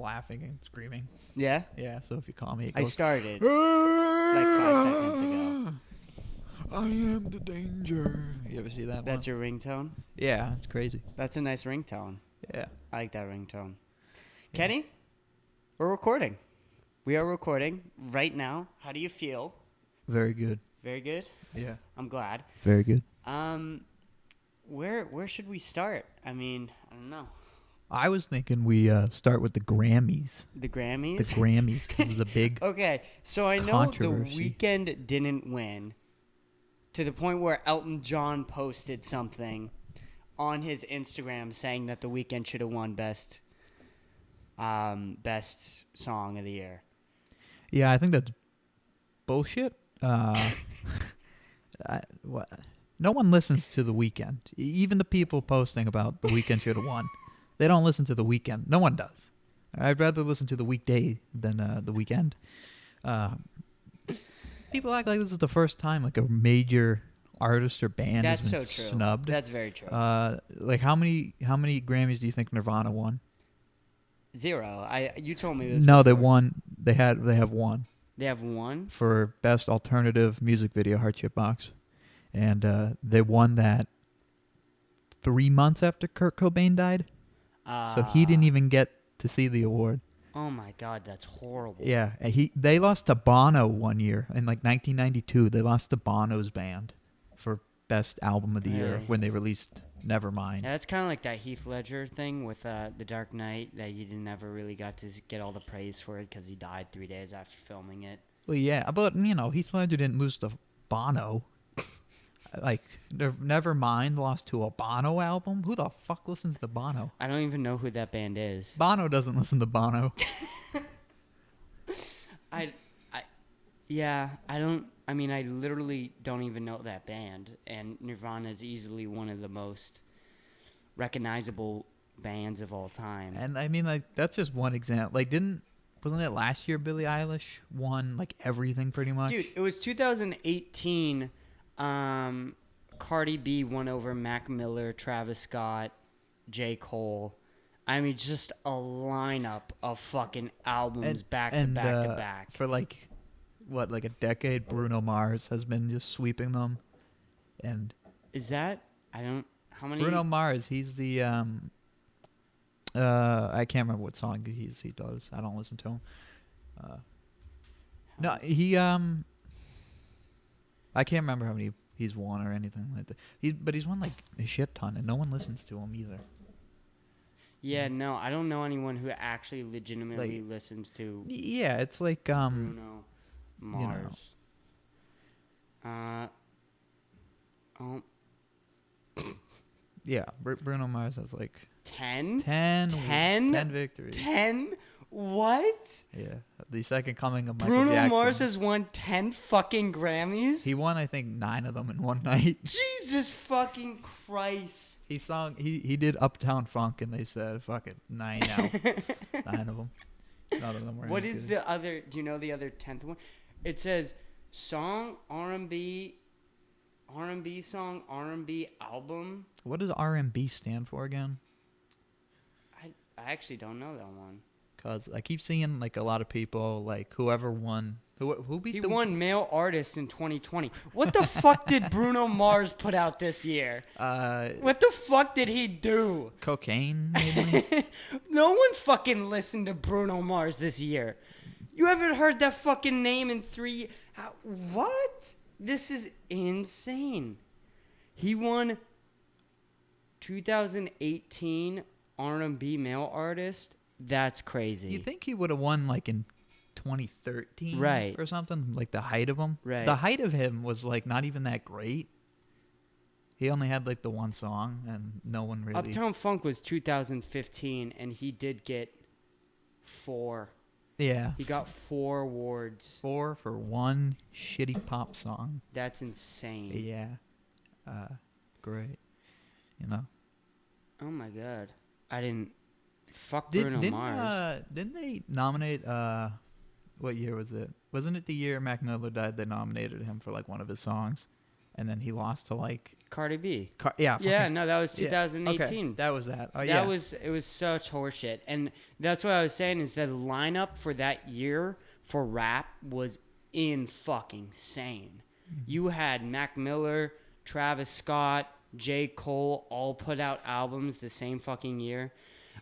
laughing and screaming. Yeah? Yeah, so if you call me, it I goes, started like 5 seconds ago. I am the danger. You ever see that That's one? your ringtone? Yeah, it's crazy. That's a nice ringtone. Yeah. I like that ringtone. Yeah. Kenny, we're recording. We are recording right now. How do you feel? Very good. Very good? Yeah. I'm glad. Very good. Where should we start? I mean, I don't know. I was thinking we start with the Grammys. The Grammys? The Grammys, because it's a big Okay, so I know The controversy. Weeknd didn't win to the point where Elton John posted something on his Instagram saying that The Weeknd should have won best song of the year. Yeah, I think that's bullshit. No one listens to The Weeknd. Even the people posting about The Weeknd should have won. They don't listen to The Weeknd. No one does. I'd rather listen to The Weekday than The Weeknd. People act like this is the first time like a major artist or band That's has been so true. snubbed. That's very true. Like how many Grammys do you think Nirvana won? 0. You told me this. No, before. they won. They have one They have one. for best alternative music video, Hardship Box, and they won that 3 months after Kurt Cobain died. So he didn't even get to see the award. Oh my God, that's horrible. Yeah, and they lost to Bono one year in like 1992. They lost to Bono's band for best album of the year Really? when they released Nevermind. Yeah, it's kind of like that Heath Ledger thing with The Dark Knight that you never really got to get all the praise for it because he died 3 days after filming it. Well, yeah, but Heath Ledger didn't lose to Bono. Like Nevermind lost to a Bono album. Who the fuck listens to Bono? I don't even know who that band is. Bono doesn't listen to Bono. I literally don't even know that band, and Nirvana is easily one of the most recognizable bands of all time. And I mean, like, that's just one example. Like, wasn't it last year Billie Eilish won like everything pretty much? Dude, it was 2018. Cardi B won over Mac Miller, Travis Scott, J. Cole. I mean, just a lineup of fucking albums back to back. For like, like a decade, Bruno Mars has been just sweeping them. And Is that? How many? Bruno Mars, he's the I can't remember what song he does. I don't listen to him. No, he I can't remember how many he's won or anything like that. He's won like a shit ton, and no one listens to him either. Yeah, no, I don't know anyone who actually legitimately listens to Yeah, it's like Bruno Mars. Yeah, Bruno Mars has like 10? 10 10? victories. 10? What? Yeah, the second coming of Michael Bruno Jackson. Mars has won 10 fucking Grammys? He won, I think, 9 of them in one night. Jesus fucking Christ. He did Uptown Funk, and they said, fuck it, 9 now. 9 of them. None of them were What any is good. the other? Do you know the other 10th one? It says song R&B song R&B album. What does R&B stand for again? I actually don't know that one. Because I keep seeing like a lot of people, like whoever won. Who beat He the won Male Artist in 2020. What the fuck did Bruno Mars put out this year? What the fuck did he do? Cocaine, maybe? No one fucking listened to Bruno Mars this year. You haven't heard that fucking name in 3 years. What? This is insane. He won 2018 R&B Male Artist. That's crazy. You think he would have won like in 2013 Right. or something? Like the height of him? Right. The height of him was like not even that great. He only had like the one song, and no one really... Uptown Funk was 2015, and he did get 4. Yeah. He got 4 awards. 4 for one shitty pop song. That's insane. Yeah. Great. You know? Oh my God. I didn't... Fuck Bruno Mars. Didn't they nominate... what year was it? Wasn't it the year Mac Miller died they nominated him for like one of his songs? and then he lost to like Cardi B. yeah. Yeah, no, that was Yeah, 2018. okay, that was that. Oh That yeah. it was such horseshit. And that's what I was saying is that the lineup for that year for rap was in fucking insane. You had Mac Miller, Travis Scott, J. Cole all put out albums the same fucking year.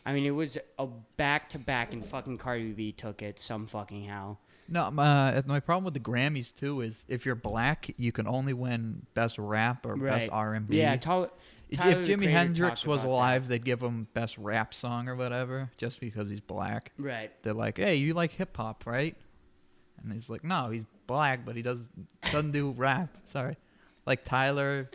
I mean, it was a back-to-back, and fucking Cardi B took it some fucking how. No, my problem with the Grammys too is if you're black, you can only win best rap or best Right. R&B. Yeah, Tyler, If the Jimi Creator Hendrix talked was about alive, they'd give him best rap song or whatever, just because he's black. that. Right. They're like, "Hey, you like hip hop, right?" And he's like, "No, he's black, but he doesn't do rap." Sorry, like Tyler.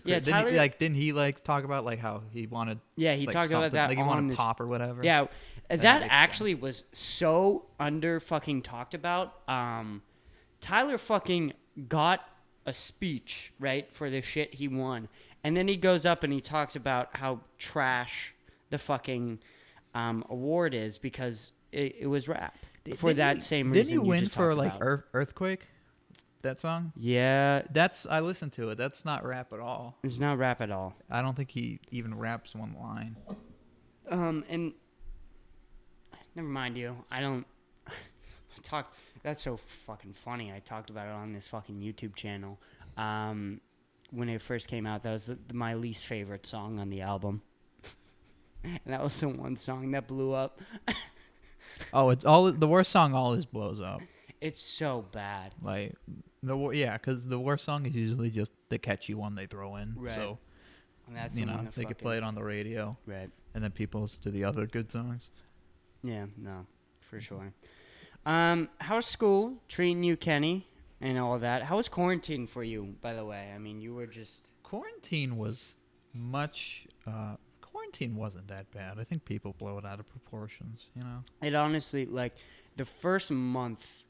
Yeah, Tyler. Didn't he like talk about like how he wanted? Yeah, he like, talked about something- that like he on wanted this. pop or whatever. Yeah, that makes actually sense. was so under fucking talked about. Tyler fucking got a speech, right, for the shit he won. And then he goes up and he talks about how trash the fucking award is because it was rap. For that same reason Didn't he win just for talked like about. Earthquake? That song? Yeah, I listened to it. That's not rap at all. it's not rap at all. I don't think he even raps one line. And never mind you. I don't talk. That's so fucking funny. I talked about it on this fucking YouTube channel. When it first came out, that was my least favorite song on the album. And that was the one song that blew up. Oh, it's all the worst song always blows up. It's so bad. Like because the worst song is usually just the catchy one they throw in. Right. So And that's you the know one that they could play it on the radio, Right. and then people listen to the other good songs. Yeah, no, for sure. How's school treating you, Kenny, and all that? How was quarantine for you, by the way? I mean, you were just... Quarantine was much. Quarantine wasn't that bad. I think people blow it out of proportions. You know. It honestly, like, the first month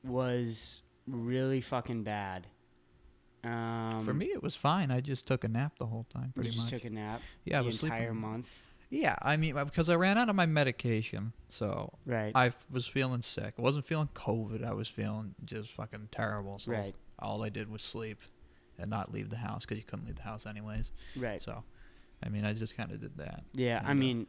was really fucking bad. For me, it was fine. I just took a nap the whole time, pretty you just much. took a nap Yeah, I the was entire sleeping. month. Yeah, I mean, because I ran out of my medication, so Right. I was feeling sick. I wasn't feeling COVID. I was feeling just fucking terrible. So Right. all I did was sleep and not leave the house because you couldn't leave the house anyways. Right. So, I mean, I just kind of did that. Yeah, I And, mean,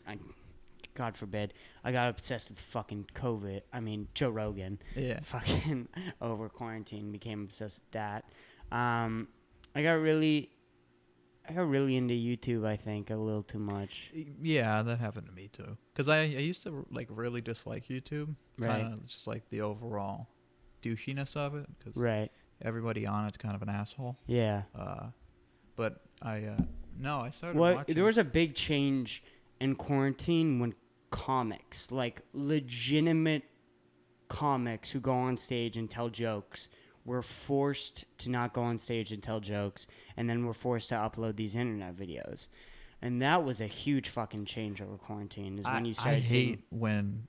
God forbid, I got obsessed with fucking COVID. I mean, Joe Rogan. Yeah. Fucking over quarantine, became obsessed with that. I got really into YouTube, I think, a little too much. Yeah, that happened to me too. Because I used to like really dislike YouTube. Right. Kind of just like the overall douchiness of it. Because Right. everybody on it's kind of an asshole. Yeah. But I started What watching. there was a big change in quarantine when comics, like legitimate comics who go on stage and tell jokes, were forced to not go on stage and tell jokes, and then were forced to upload these internet videos. And that was a huge fucking change over quarantine. Is when you I started seeing. hate when,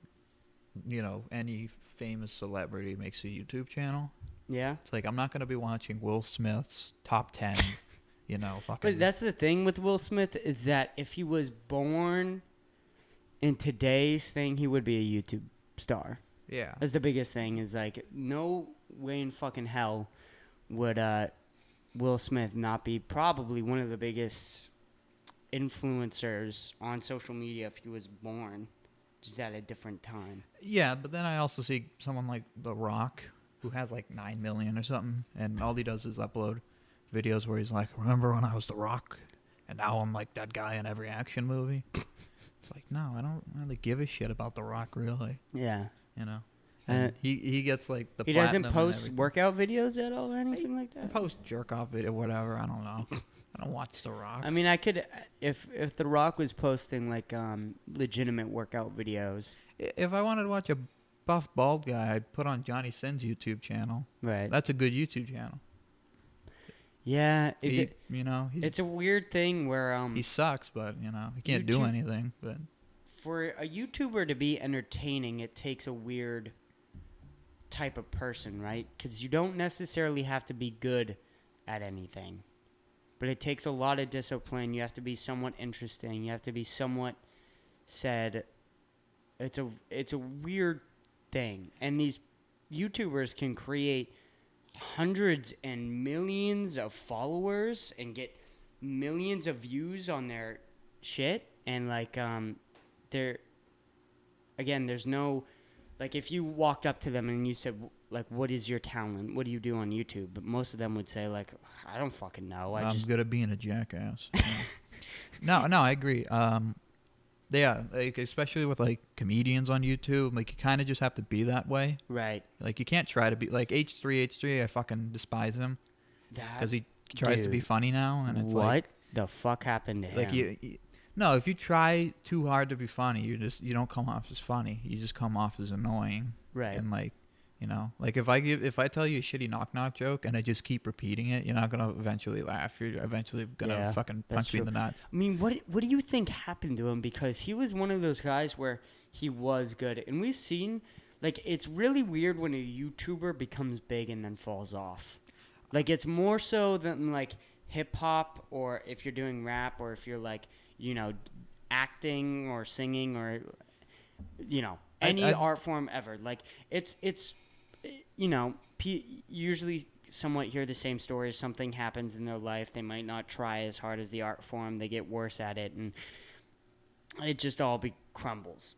any famous celebrity makes a YouTube channel. Yeah. It's like I'm not gonna be watching Will Smith's top 10. Fucking. But that's the thing with Will Smith is that if he was born in today's thing, he would be a YouTube star. Yeah. That's the biggest thing is like no way in fucking hell would Will Smith not be probably one of the biggest influencers on social media if he was born just at a different time. Yeah, but then I also see someone like The Rock who has like 9 million or something, and all he does is upload videos where he's like, "Remember when I was The Rock, and now I'm like that guy in every action movie." It's like, no, I don't really give a shit about The Rock, really. Yeah. And he gets like the. He platinum doesn't and post everything. workout videos at all or anything like I that. post jerk off video, whatever. I don't know. I don't watch The Rock. I mean, I could if The Rock was posting like legitimate workout videos. If I wanted to watch a buff bald guy, I'd put on Johnny Sin's YouTube channel. Right. That's a good YouTube channel. Yeah. He's, It's a weird thing where he sucks, but he can't do YouTube- anything. But for a YouTuber to be entertaining, it takes a weird type of person, right? Because you don't necessarily have to be good at anything, but it takes a lot of discipline. You have to be somewhat interesting. You have to be somewhat said. It's a weird thing, and these YouTubers can create hundreds and millions of followers and get millions of views on their shit, and like they're again, there's no, like, if you walked up to them and you said, like, what is your talent, what do you do on YouTube, but most of them would say, like, I don't fucking know, I'm good at being a jackass. No, I agree. Yeah, like especially with like comedians on YouTube, like you kind of just have to be that way. right. Like you can't try to be like H3. I fucking despise him because he tries to be Dude, funny now, and it's what like the fuck happened to him? no, if you try too hard to be funny, you don't come off as funny. You just come off as annoying. Right. And like, like if I tell you a shitty knock joke and I just keep repeating it, you're not gonna eventually laugh. You're eventually gonna fucking punch me in the nuts. I mean, what do you think happened to him? Because he was one of those guys where he was good, and we've seen, like, it's really weird when a YouTuber becomes big and then falls off. Like, it's more so than like hip hop, or if you're doing rap, or if you're like, acting or singing, or any art form ever. Like, it's usually somewhat hear the same stories. Something happens in their life. They might not try as hard as the art form. They get worse at it, and it just all crumbles.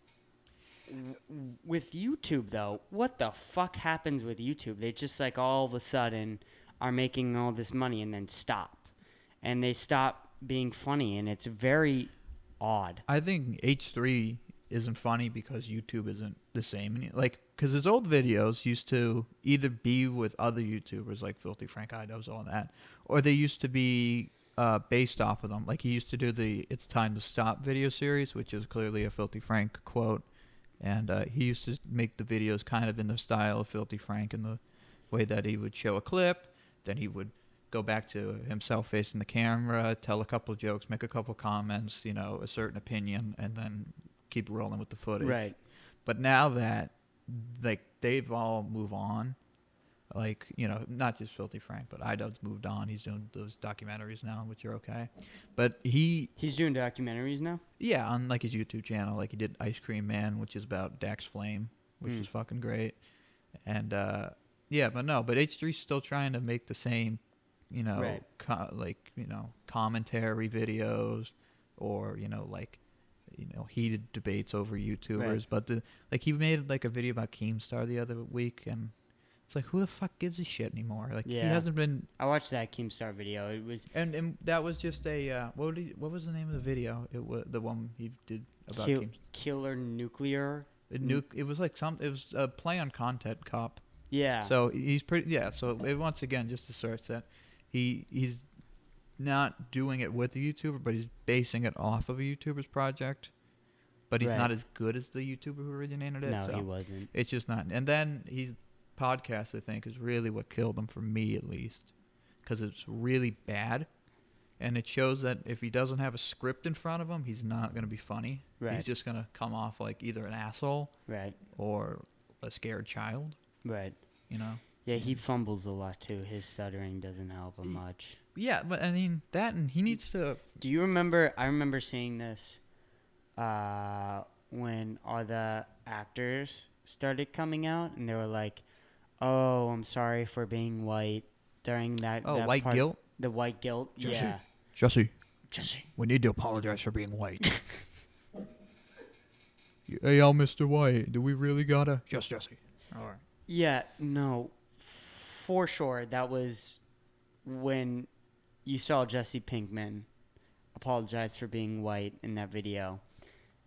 With YouTube, though, what the fuck happens with YouTube? They just, like, all of a sudden are making all this money and then stop. And they stop being funny, and it's very odd. I think H3 isn't funny because YouTube isn't the same. Like, because his old videos used to either be with other YouTubers like Filthy Frank Idols, all that, or they used to be based off of them. Like, he used to do the "It's Time to Stop" video series, which is clearly a Filthy Frank quote, and he used to make the videos kind of in the style of Filthy Frank, in the way that he would show a clip, then he would go back to himself facing the camera, tell a couple of jokes, make a couple of comments, a certain opinion, and then keep rolling with the footage. Right. But now that, like, they've all moved on, like, not just Filthy Frank, but Idubbbz moved on. He's doing those documentaries now, which are okay. But he's doing documentaries now? Yeah, on, like, his YouTube channel. Like, he did Ice Cream Man, which is about Dax Flame, which is fucking great. And, but H3's still trying to make the same, right. commentary videos, or, heated debates over YouTubers. Right. But he made like a video about Keemstar the other week, and it's like, who the fuck gives a shit anymore? Like, he hasn't been. I watched that Keemstar video. It was and that was just a what was the name of the video? It was the one he did about Keemstar. Killer Nuclear. It was like it was a play on Content Cop. Yeah. So he's pretty. Yeah. So once again, just asserts that he's not doing it with a YouTuber, but he's basing it off of a YouTuber's project. But he's not as good as the YouTuber who originated it. No, so he wasn't. It's just not. And then podcast, I think, is really what killed him, for me at least, because it's really bad, and it shows that if he doesn't have a script in front of him, he's not going to be funny. Right. He's just going to come off like either an asshole, right, or a scared child. Right. Yeah, he fumbles a lot too. His stuttering doesn't help him much. Yeah, but I mean that, and he needs to. Do you remember? I remember seeing this when all the actors started coming out, and they were like, "Oh, I'm sorry for being white," during that. Oh, that white part, guilt. The white guilt. Yeah. Jesse. Jesse. We need to apologize for being white. Hey, y'all, Mr. White. Do we really gotta? Just Jesse. All right. Yeah. No. For sure, that was when you saw Jesse Pinkman apologize for being white in that video.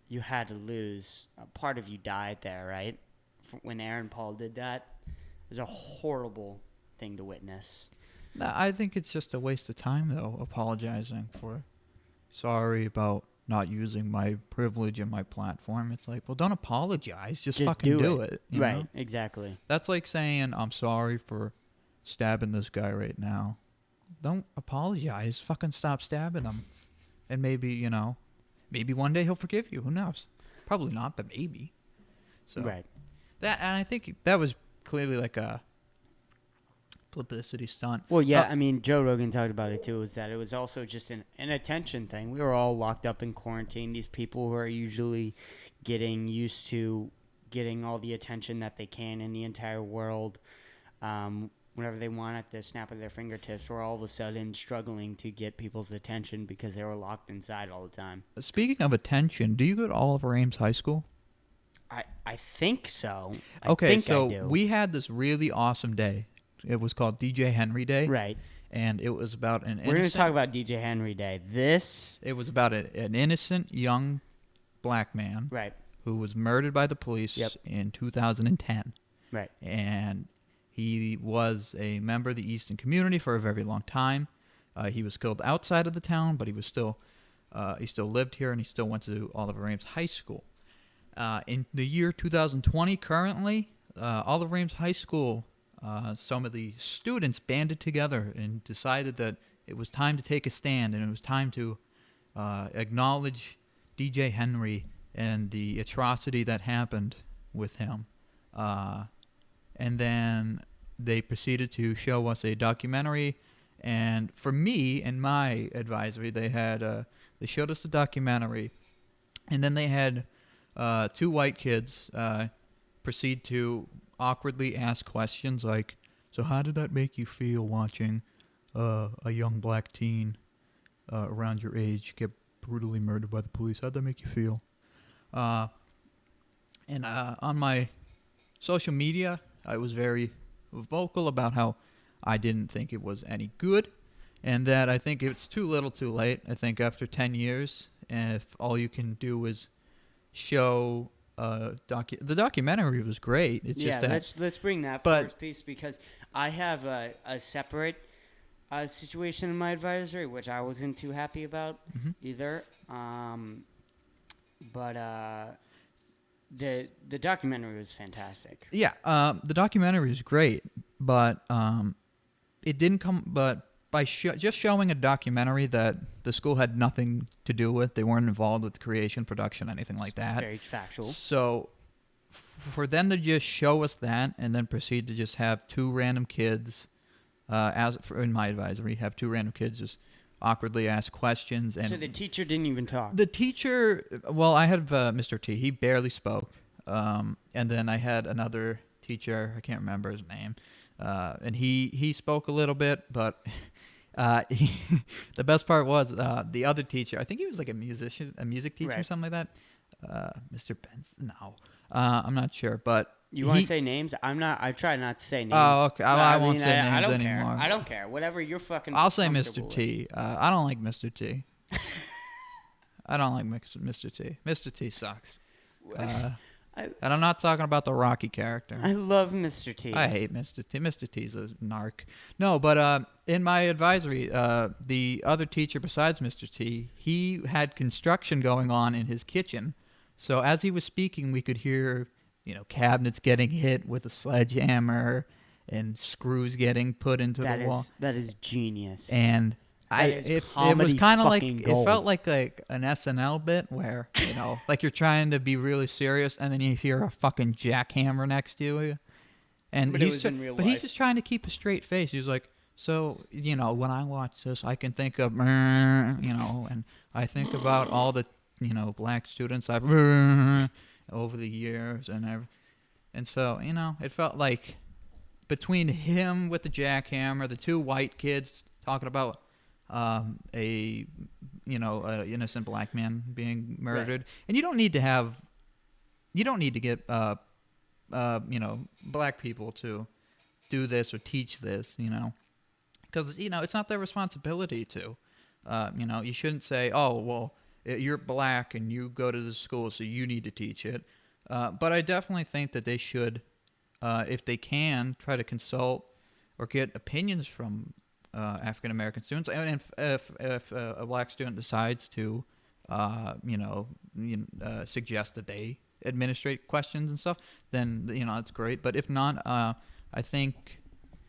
You had to lose. A part of you died there, right? When Aaron Paul did that, it was a horrible thing to witness. No, I think it's just a waste of time, though, apologizing for, sorry about not using my privilege and my platform. It's like, well, don't apologize. Just fucking do it. Right, know? Exactly. That's like saying, I'm sorry for stabbing this guy right now. Don't apologize. Fucking stop stabbing him. And maybe, maybe one day he'll forgive you. Who knows? Probably not, but maybe. So right. And I think that was clearly like a publicity stunt. Well, yeah, I mean, Joe Rogan talked about it too, is that it was also just an attention thing. We were all locked up in quarantine. These people who are usually getting used to getting all the attention that they can in the entire world whenever they want at the snap of their fingertips, were all of a sudden struggling to get people's attention because they were locked inside all the time. Speaking of attention, do you go to Oliver Ames High School? I think so. I Okay, think so I do. we had this really awesome day. It was called DJ Henry Day. Right. And it was about an innocent... We're going to talk about DJ Henry Day. It was about an innocent young black man Right. who was murdered by the police in 2010. Right. And he was a member of the Easton community for a very long time. He was killed outside of the town, but he still lived here, and he still went to Oliver Ames High School. In the year 2020, currently, Oliver Ames High School, some of the students banded together and decided that it was time to take a stand, and it was time to acknowledge DJ Henry and the atrocity that happened with him. And then they proceeded to show us a documentary. And for me, in my advisory, they showed us the documentary, and then they had two white kids proceed to awkwardly ask questions like, so how did that make you feel watching a young black teen around your age get brutally murdered by the police? How'd that make you feel? And on my social media, I was very vocal about how I didn't think it was any good, and that I think it's too little too late. I think after 10 years, if all you can do is show the documentary was great. It's just that, let's bring that first piece, because I have a separate situation in my advisory which I wasn't too happy about either. But the documentary was fantastic. Yeah, the documentary is great, but it didn't come. But by just showing a documentary that the school had nothing to do with, they weren't involved with creation, production, anything like that. Very factual. So for them to just show us that and then proceed to just have two random kids, in my advisory, have two random kids just awkwardly ask questions. And so the teacher didn't even talk. The teacher, well, I had Mr. T. He barely spoke. And then I had another teacher, I can't remember his name, and he spoke a little bit, but the best part was the other teacher. I think he was like a music teacher or something like that. Mr. Benson, no, I'm not sure, but you want to say names? I'm not. I try not to say names. Oh, okay. I won't say names I don't anymore. Care. I don't care. Whatever you're fucking. I'll say Mr. T. I don't like Mr. T. I don't like Mr. T. Mr. T sucks. And I'm not talking about the Rocky character. I love Mr. T. I hate Mr. T. Mr. T's a narc. No, but in my advisory, the other teacher besides Mr. T, he had construction going on in his kitchen. So as he was speaking, we could hear, cabinets getting hit with a sledgehammer and screws getting put into the wall. That is genius. And it was kind of like, it felt like an SNL bit where, like you're trying to be really serious and then you hear a fucking jackhammer next to you. And but he's just trying to keep a straight face. He was like, so, when I watch this, I can think of, and I think about all the, black students I've over the years and so, it felt like between him with the jackhammer, the two white kids talking about a innocent black man being murdered, right. And you don't need to get black people to do this or teach this, because it's not their responsibility to, you shouldn't say, oh well, you're black and you go to the school so you need to teach it, but I definitely think that they should, if they can, try to consult or get opinions from African American students, and if a black student decides to, suggest that they administrate questions and stuff, then that's great. But if not, I think,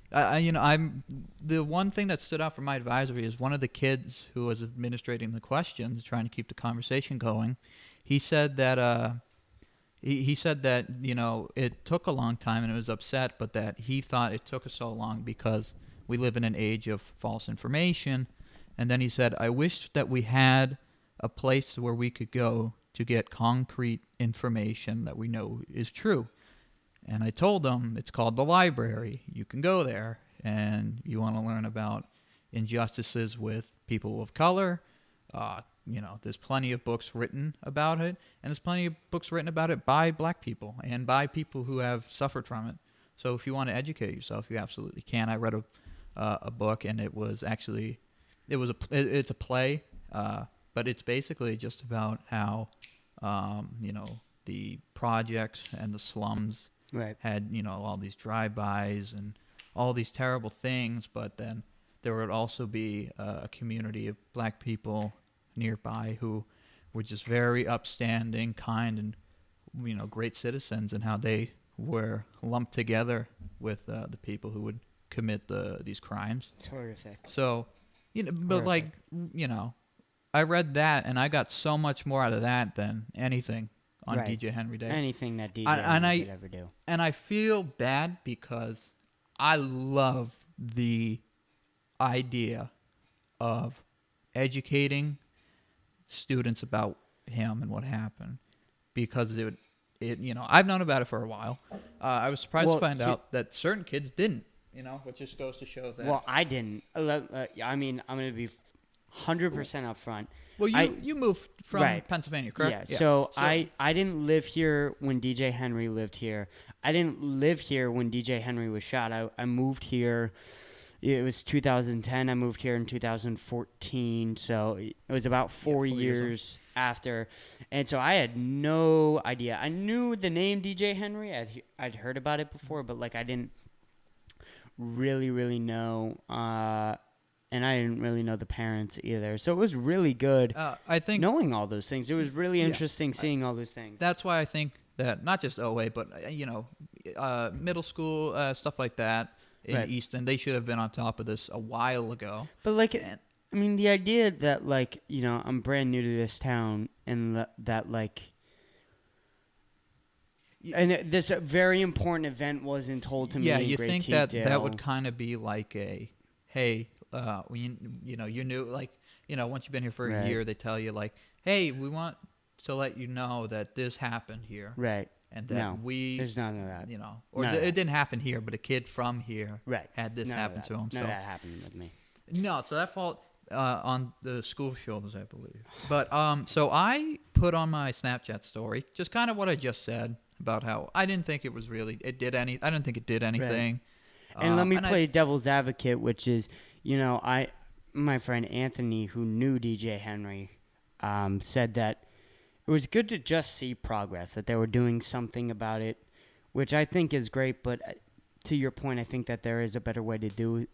I'm the one thing that stood out from my advisory is one of the kids who was administrating the questions, trying to keep the conversation going. He said that he said that it took a long time and it was upset, but that he thought it took us so long because we live in an age of false information. And then he said, I wish that we had a place where we could go to get concrete information that we know is true. And I told him, it's called the library. You can go there. and you want to learn about injustices with people of color, there's plenty of books written about it, and there's plenty of books written about it by black people and by people who have suffered from it. So if you want to educate yourself, you absolutely can. I read a book, and it's a play, but it's basically just about how the projects and the slums had all these drive-bys and all these terrible things, but then there would also be a community of black people nearby who were just very upstanding, kind, and great citizens, and how they were lumped together with the people who would commit these crimes. It's horrific. So, but I read that, and I got so much more out of that than anything on DJ Henry Day. Anything that DJ Henry could ever do. And I feel bad because I love the idea of educating students about him and what happened, because I've known about it for a while. I was surprised to find out that certain kids didn't, which just goes to show that. Well, I didn't. I mean, I'm going to be 100% upfront. Well, you moved from Pennsylvania, correct? Yeah. So I didn't live here when DJ Henry lived here. I didn't live here when DJ Henry was shot. I moved here. It was 2010. I moved here in 2014. So it was about 4 years after. And so I had no idea. I knew the name DJ Henry. I'd heard about it before, but I didn't really know. And I didn't really know the parents either. So it was really good I think knowing all those things. It was really interesting seeing all those things. That's why I think that not just OA, but, middle school, stuff like that in Easton, they should have been on top of this a while ago. But, the idea that, I'm brand new to this town and and this very important event wasn't told to me in you great think detail. that would kind of be like a, hey, you knew, once you've been here for a year, they tell you, hey, we want to let you know that this happened here. Right. And that there's none of that. It didn't happen here, but a kid from here had this none happen to him. None of that happened with me. No, so that fault on the school shoulders, I believe. But so I put on my Snapchat story just kind of what I just said about how I didn't think I didn't think it did anything. Right. And let me play devil's advocate, which is, my friend Anthony, who knew DJ Henry, said that it was good to just see progress, that they were doing something about it, which I think is great. But to your point, I think that there is a better way to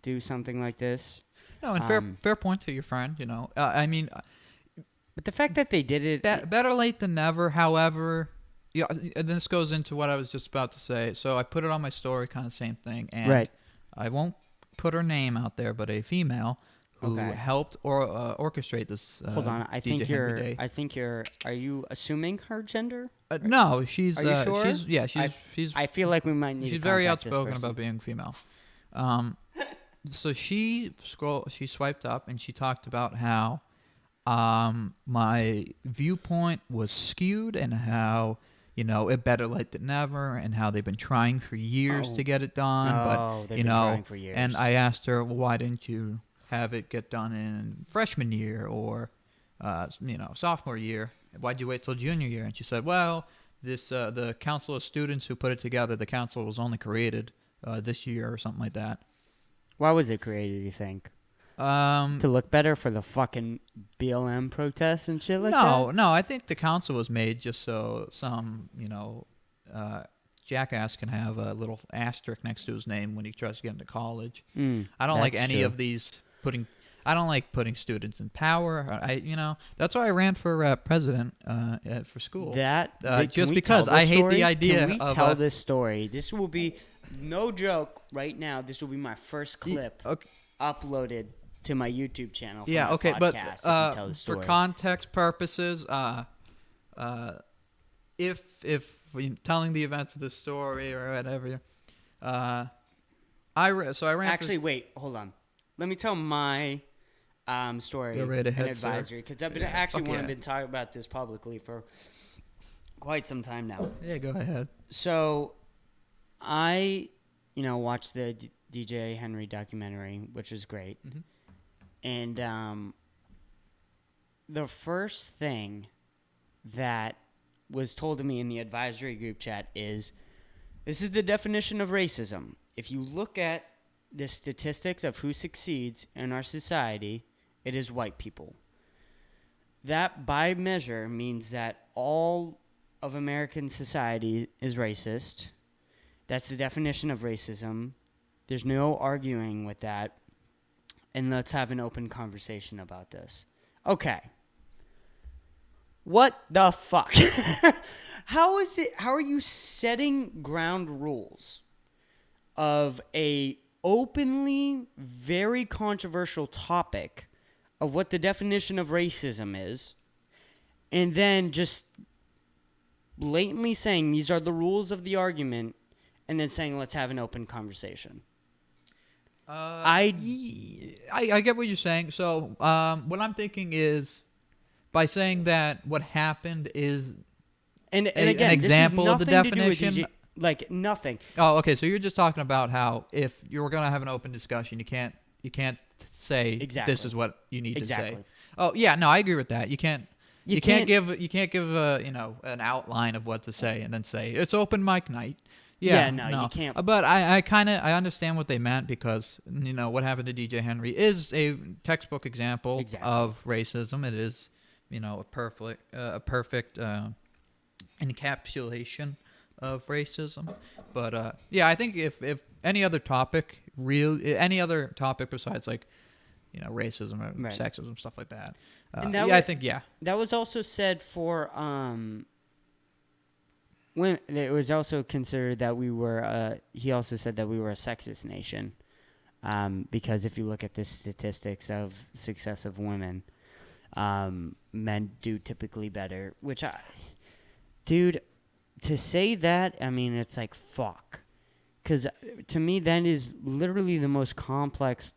do something like this. No, and fair point to your friend. But the fact that they did it, better late than never. However, and this goes into what I was just about to say. So I put it on my story, kind of same thing, and I won't put her name out there, but a female who helped orchestrate this. Hold on, I think you're. Are you assuming her gender? No, she's. Are you sure? She's. I feel like we might need. She's very outspoken about being female. So she swiped up and she talked about how my viewpoint was skewed and how it better late than never, and how they've been trying for years to get it done. But they've been trying for years. And I asked her, well, why didn't you have it get done in freshman year or sophomore year? Why'd you wait till junior year? And she said, well, the council of students who put it together, the council was only created this year or something like that. Why was it created, you think? To look better for the fucking BLM protests and shit like that? No, I think the council was made just so some, jackass can have a little asterisk next to his name when he tries to get into college. I don't like any of these I don't like putting students in power. That's why I ran for president for school. Just because I hate the idea of. Can we tell this story? This will be, no joke, right now. This will be my first clip uploaded to my YouTube channel. For my podcast, but for context purposes, if telling the events of the story or whatever, I ran. Actually, wait, hold on. Let me tell my story and advisory, because I've been talking about this publicly for quite some time now. Yeah, go ahead. So, I watched the DJ Henry documentary, which is great. Mm-hmm. And the first thing that was told to me in the advisory group chat is, this is the definition of racism. If you look at the statistics of who succeeds in our society, it is white people. That, by measure, means that all of American society is racist. That's the definition of racism. There's no arguing with that. And let's have an open conversation about this. Okay. What the fuck? How are you setting ground rules of a openly very controversial topic of what the definition of racism is, and then just blatantly saying these are the rules of the argument, and then saying let's have an open conversation? I get what you're saying. So what I'm thinking is, by saying that what happened is and again, an example this of the nothing to do with definition. like nothing. Oh, okay. So you're just talking about how if you're going to have an open discussion, you can't say Exactly. this is what you need to say. Exactly. Oh, yeah. No, I agree with that. You can't can't give an outline of what to say and then say it's open mic night. Yeah, Yeah, no, you can't. But I understand what they meant, because what happened to DJ Henry is a textbook example Exactly. of racism. It is a perfect encapsulation of racism. But yeah, I think if any other topic besides like racism or Right. sexism, stuff like that. And that I was- think That was also said for when it was also considered that we were. He also said that we were a sexist nation, because if you look at the statistics of success of women, men do typically better. Dude, to say that, I mean, it's like fuck, because to me that is literally the most complex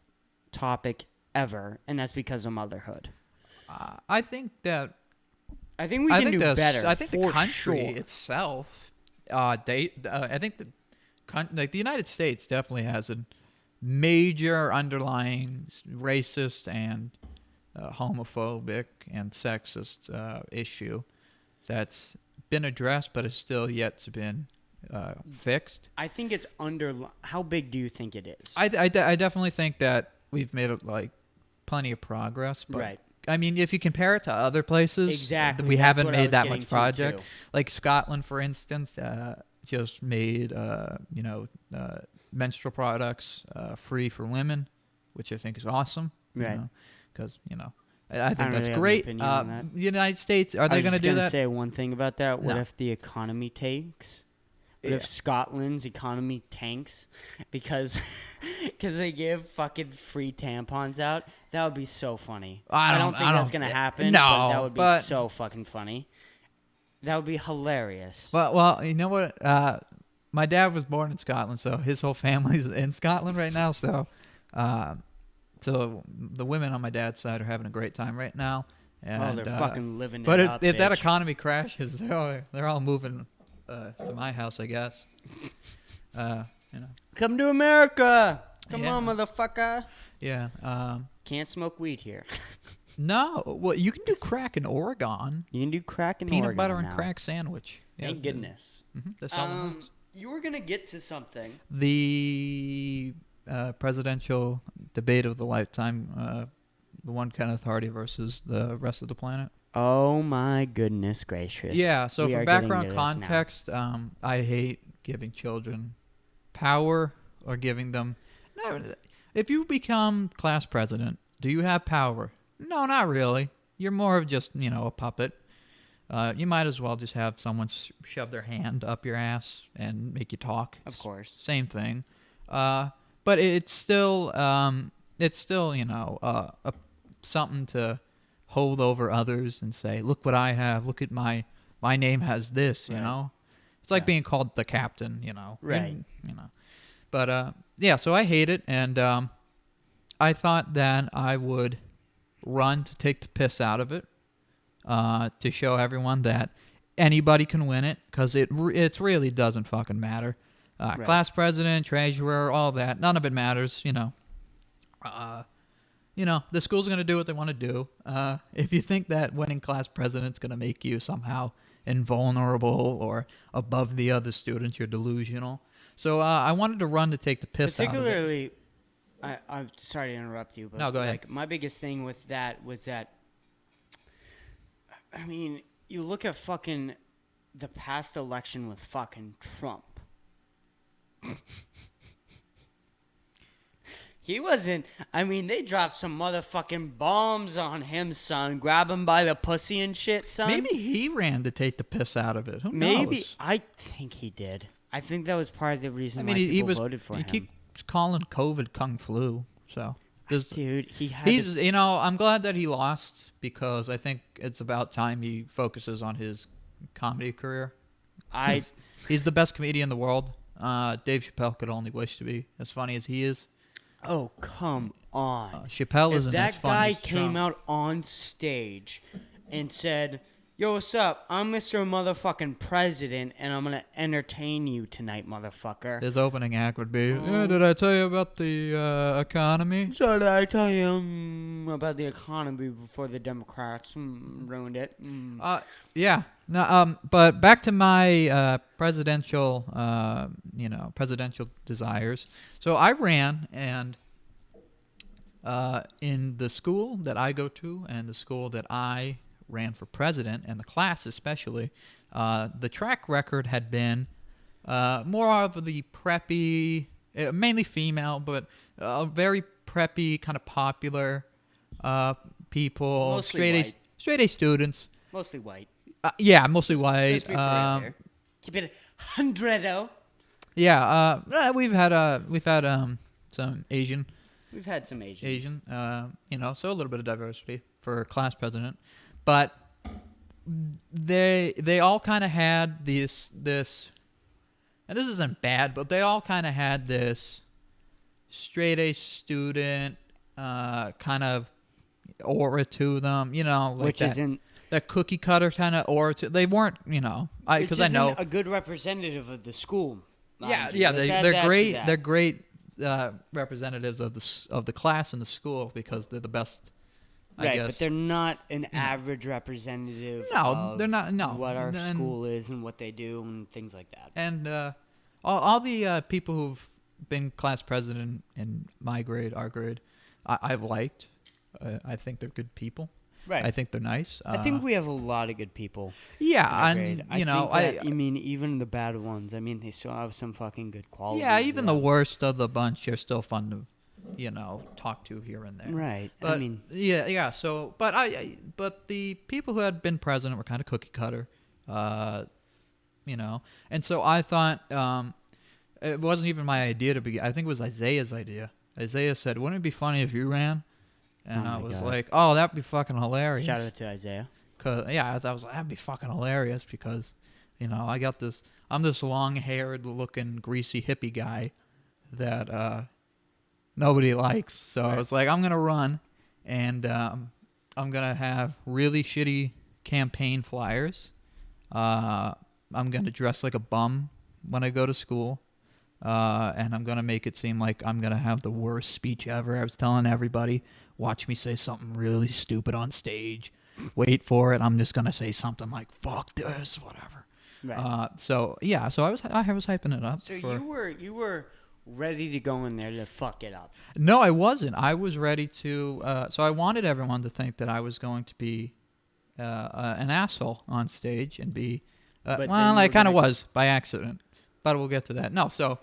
topic ever, and that's because of motherhood. I think that I think we can do better. I think the for country sure. itself, I think the United States definitely has a major underlying racist and homophobic and sexist issue that's been addressed, but is still yet to been fixed. I think it's how big do you think it is? I definitely think that we've made plenty of progress, but Right. I mean, if you compare it to other places, Exactly, we that's haven't what I made was that getting much to, project. too. Like Scotland, for instance, just made menstrual products free for women, which I think is awesome. Right. Because I think don't that's really have an great. opinion on that. The United States, are they going to do I was that? just going to say one thing about that. What No. if the economy tanks? What Yeah. if Scotland's economy tanks because they give fucking free tampons out? That would be so funny. I don't think that's going to happen, No, but that would be but- so fucking funny. That would be hilarious. Well, you know what? My dad was born in Scotland, so his whole family's in Scotland right now. So the women on my dad's side are having a great time right now. And, they're fucking living But it up, if that bitch. economy crashes, they're all moving to my house, I guess. Come to America. Come Yeah. on, motherfucker. Yeah. Can't smoke weed here. No. Well, you can do crack in Oregon. You can do crack in Peanut Oregon butter and now. crack sandwich. Yeah, Thank goodness. They sell them. You were gonna get to something. The presidential debate of the lifetime, the one Kenneth Hardie versus the rest of the planet. Oh my goodness gracious! Yeah, so We for are getting background to this now. context, I hate giving children power or giving them... No, if you become class president, do you have power? No, not really. You're more of just, a puppet. You might as well just have someone shove their hand up your ass and make you talk. Of course. Same thing. But it's still something to hold over others and say, look what I have. Look at my name has this, you Right. know. It's like Yeah. being called the captain, Right. And, But yeah, so I hate it, and I thought that I would run to take the piss out of it, to show everyone that anybody can win it, because it really doesn't fucking matter. Right. Class president, treasurer, all that. None of it matters, the school's going to do what they want to do. If you think that winning class president's going to make you somehow invulnerable or above the other students, you're delusional. So I wanted to run to take the piss out of it. Particularly, I'm sorry to interrupt you, but No, go ahead. like my biggest thing with that was that, I mean, you look at fucking the past election with fucking Trump. He wasn't. I mean, they dropped some motherfucking bombs on him, son. Grab him by the pussy and shit, son. Maybe he ran to take the piss out of it. Who Maybe. knows? I think he did. I think that was part of the reason I mean, why he people was. voted for he him. keeps calling COVID kung flu. So Dude, he's. I'm glad that he lost because I think it's about time he focuses on his comedy career. He's the best comedian in the world. Dave Chappelle could only wish to be as funny as he is. Oh, come on. Chappelle if isn't as that funny guy as came Trump. out on stage and said, "Yo, what's up? I'm Mr. Motherfucking President, and I'm going to entertain you tonight, motherfucker." His opening act would be, did I tell you about the economy? So did I tell you about the economy before the Democrats ruined it? Yeah. No, but back to my presidential desires. So I ran, and in the school that I go to and the school that I ran for president, and the class especially, the track record had been more of the preppy, mainly female, but very preppy, kind of popular people, Mostly straight A students. Mostly white. Yeah, mostly white. Let's be for real here. Keep it 100-0. Yeah, we've had some Asian. We've had some Asians. So a little bit of diversity for class president, but they all kind of had this, and this isn't bad, but they all kind of had this straight A student kind of aura to them, like Which that, isn't that cookie cutter kind of aura to. They weren't, because I know a good representative of the school. Yeah, mind you. Let's add they're that to great. that. They're great representatives of the class and the school because they're the best. I Right, guess. but they're not an average representative. No, of they're not. No, what our school is and what they do and things like that. And all the people who've been class president in my grade, our grade, I've liked. I think they're good people. Right. I think they're nice. I think we have a lot of good people. Yeah, in our and grade. I mean, even the bad ones. I mean, they still have some fucking good qualities. Yeah, even the worst of the bunch are still fun to, talk to here and there. Right. But, I mean, yeah. So, but the people who had been president were kind of cookie cutter, and so I thought it wasn't even my idea to begin. I think it was Isaiah's idea. Isaiah said, "Wouldn't it be funny if you ran?" And I was like, "Oh, that'd be fucking hilarious." shout out to Isaiah. I thought that'd be fucking hilarious because, I'm this long-haired looking greasy hippie guy that nobody likes. So I was like, I'm gonna run, and I'm gonna have really shitty campaign flyers. I'm gonna dress like a bum when I go to school, and I'm gonna make it seem like I'm gonna have the worst speech ever. I was telling everybody, watch me say something really stupid on stage. Wait for it. I'm just gonna say something like "fuck this," whatever. Right. So I was hyping it up. So you were ready to go in there to fuck it up. No, I wasn't. I was ready to. So I wanted everyone to think that I was going to be an asshole on stage and be. But Well, I kind of was by accident, but we'll get to that. No, so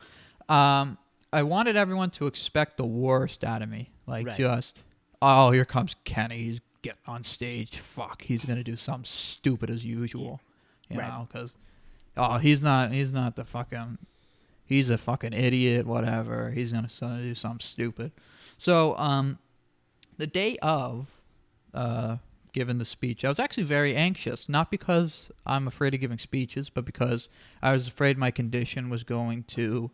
I wanted everyone to expect the worst out of me, like just, oh, here comes Kenny. He's getting on stage. Fuck, he's gonna do something stupid as usual, you know, because he's not the fucking. He's a fucking idiot, whatever. He's going to do something stupid. So, the day of giving the speech, I was actually very anxious. Not because I'm afraid of giving speeches, but because I was afraid my condition was going to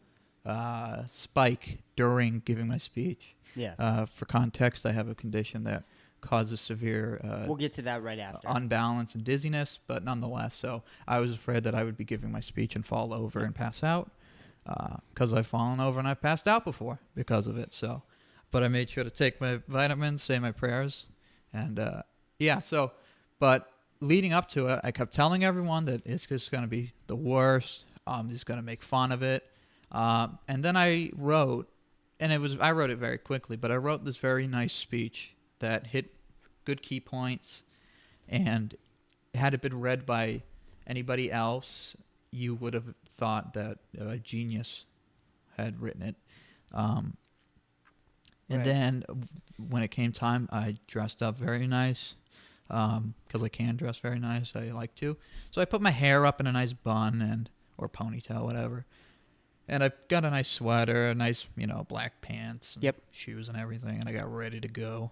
spike during giving my speech. Yeah. For context, I have a condition that causes severe we'll get to that right after. unbalance and dizziness, but nonetheless, so I was afraid that I would be giving my speech and fall over and pass out. because I've fallen over and I've passed out before because of it. So, but I made sure to take my vitamins, say my prayers, and yeah. So, but leading up to it, I kept telling everyone that it's just going to be the worst. I'm just going to make fun of it. And then I wrote, and I wrote it very quickly, but I wrote this very nice speech that hit good key points, and had it been read by anybody else, you would have thought that a genius had written it. And Right. then when it came time, I dressed up very nice because I can dress very nice. I like to. So I put my hair up in a nice bun or ponytail, whatever. And I got a nice sweater, a nice, black pants, and Yep. shoes and everything, and I got ready to go.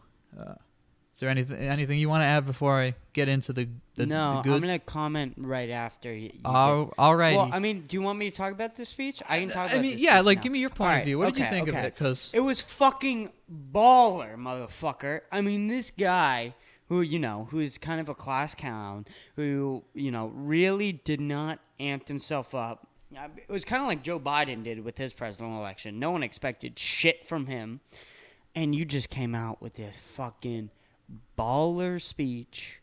Is there anything you want to add before I get into the No, goods? I'm gonna comment right after you. All righty. Well, I mean, do you want me to talk about the speech? I can talk about. The yeah, speech like now. give me your point All of right, view. What did you okay, think of okay. it? Because It was fucking baller, motherfucker. I mean, this guy who is kind of a class clown, who really did not amp himself up. It was kind of like Joe Biden did with his presidential election. No one expected shit from him, and you just came out with this fucking baller speech,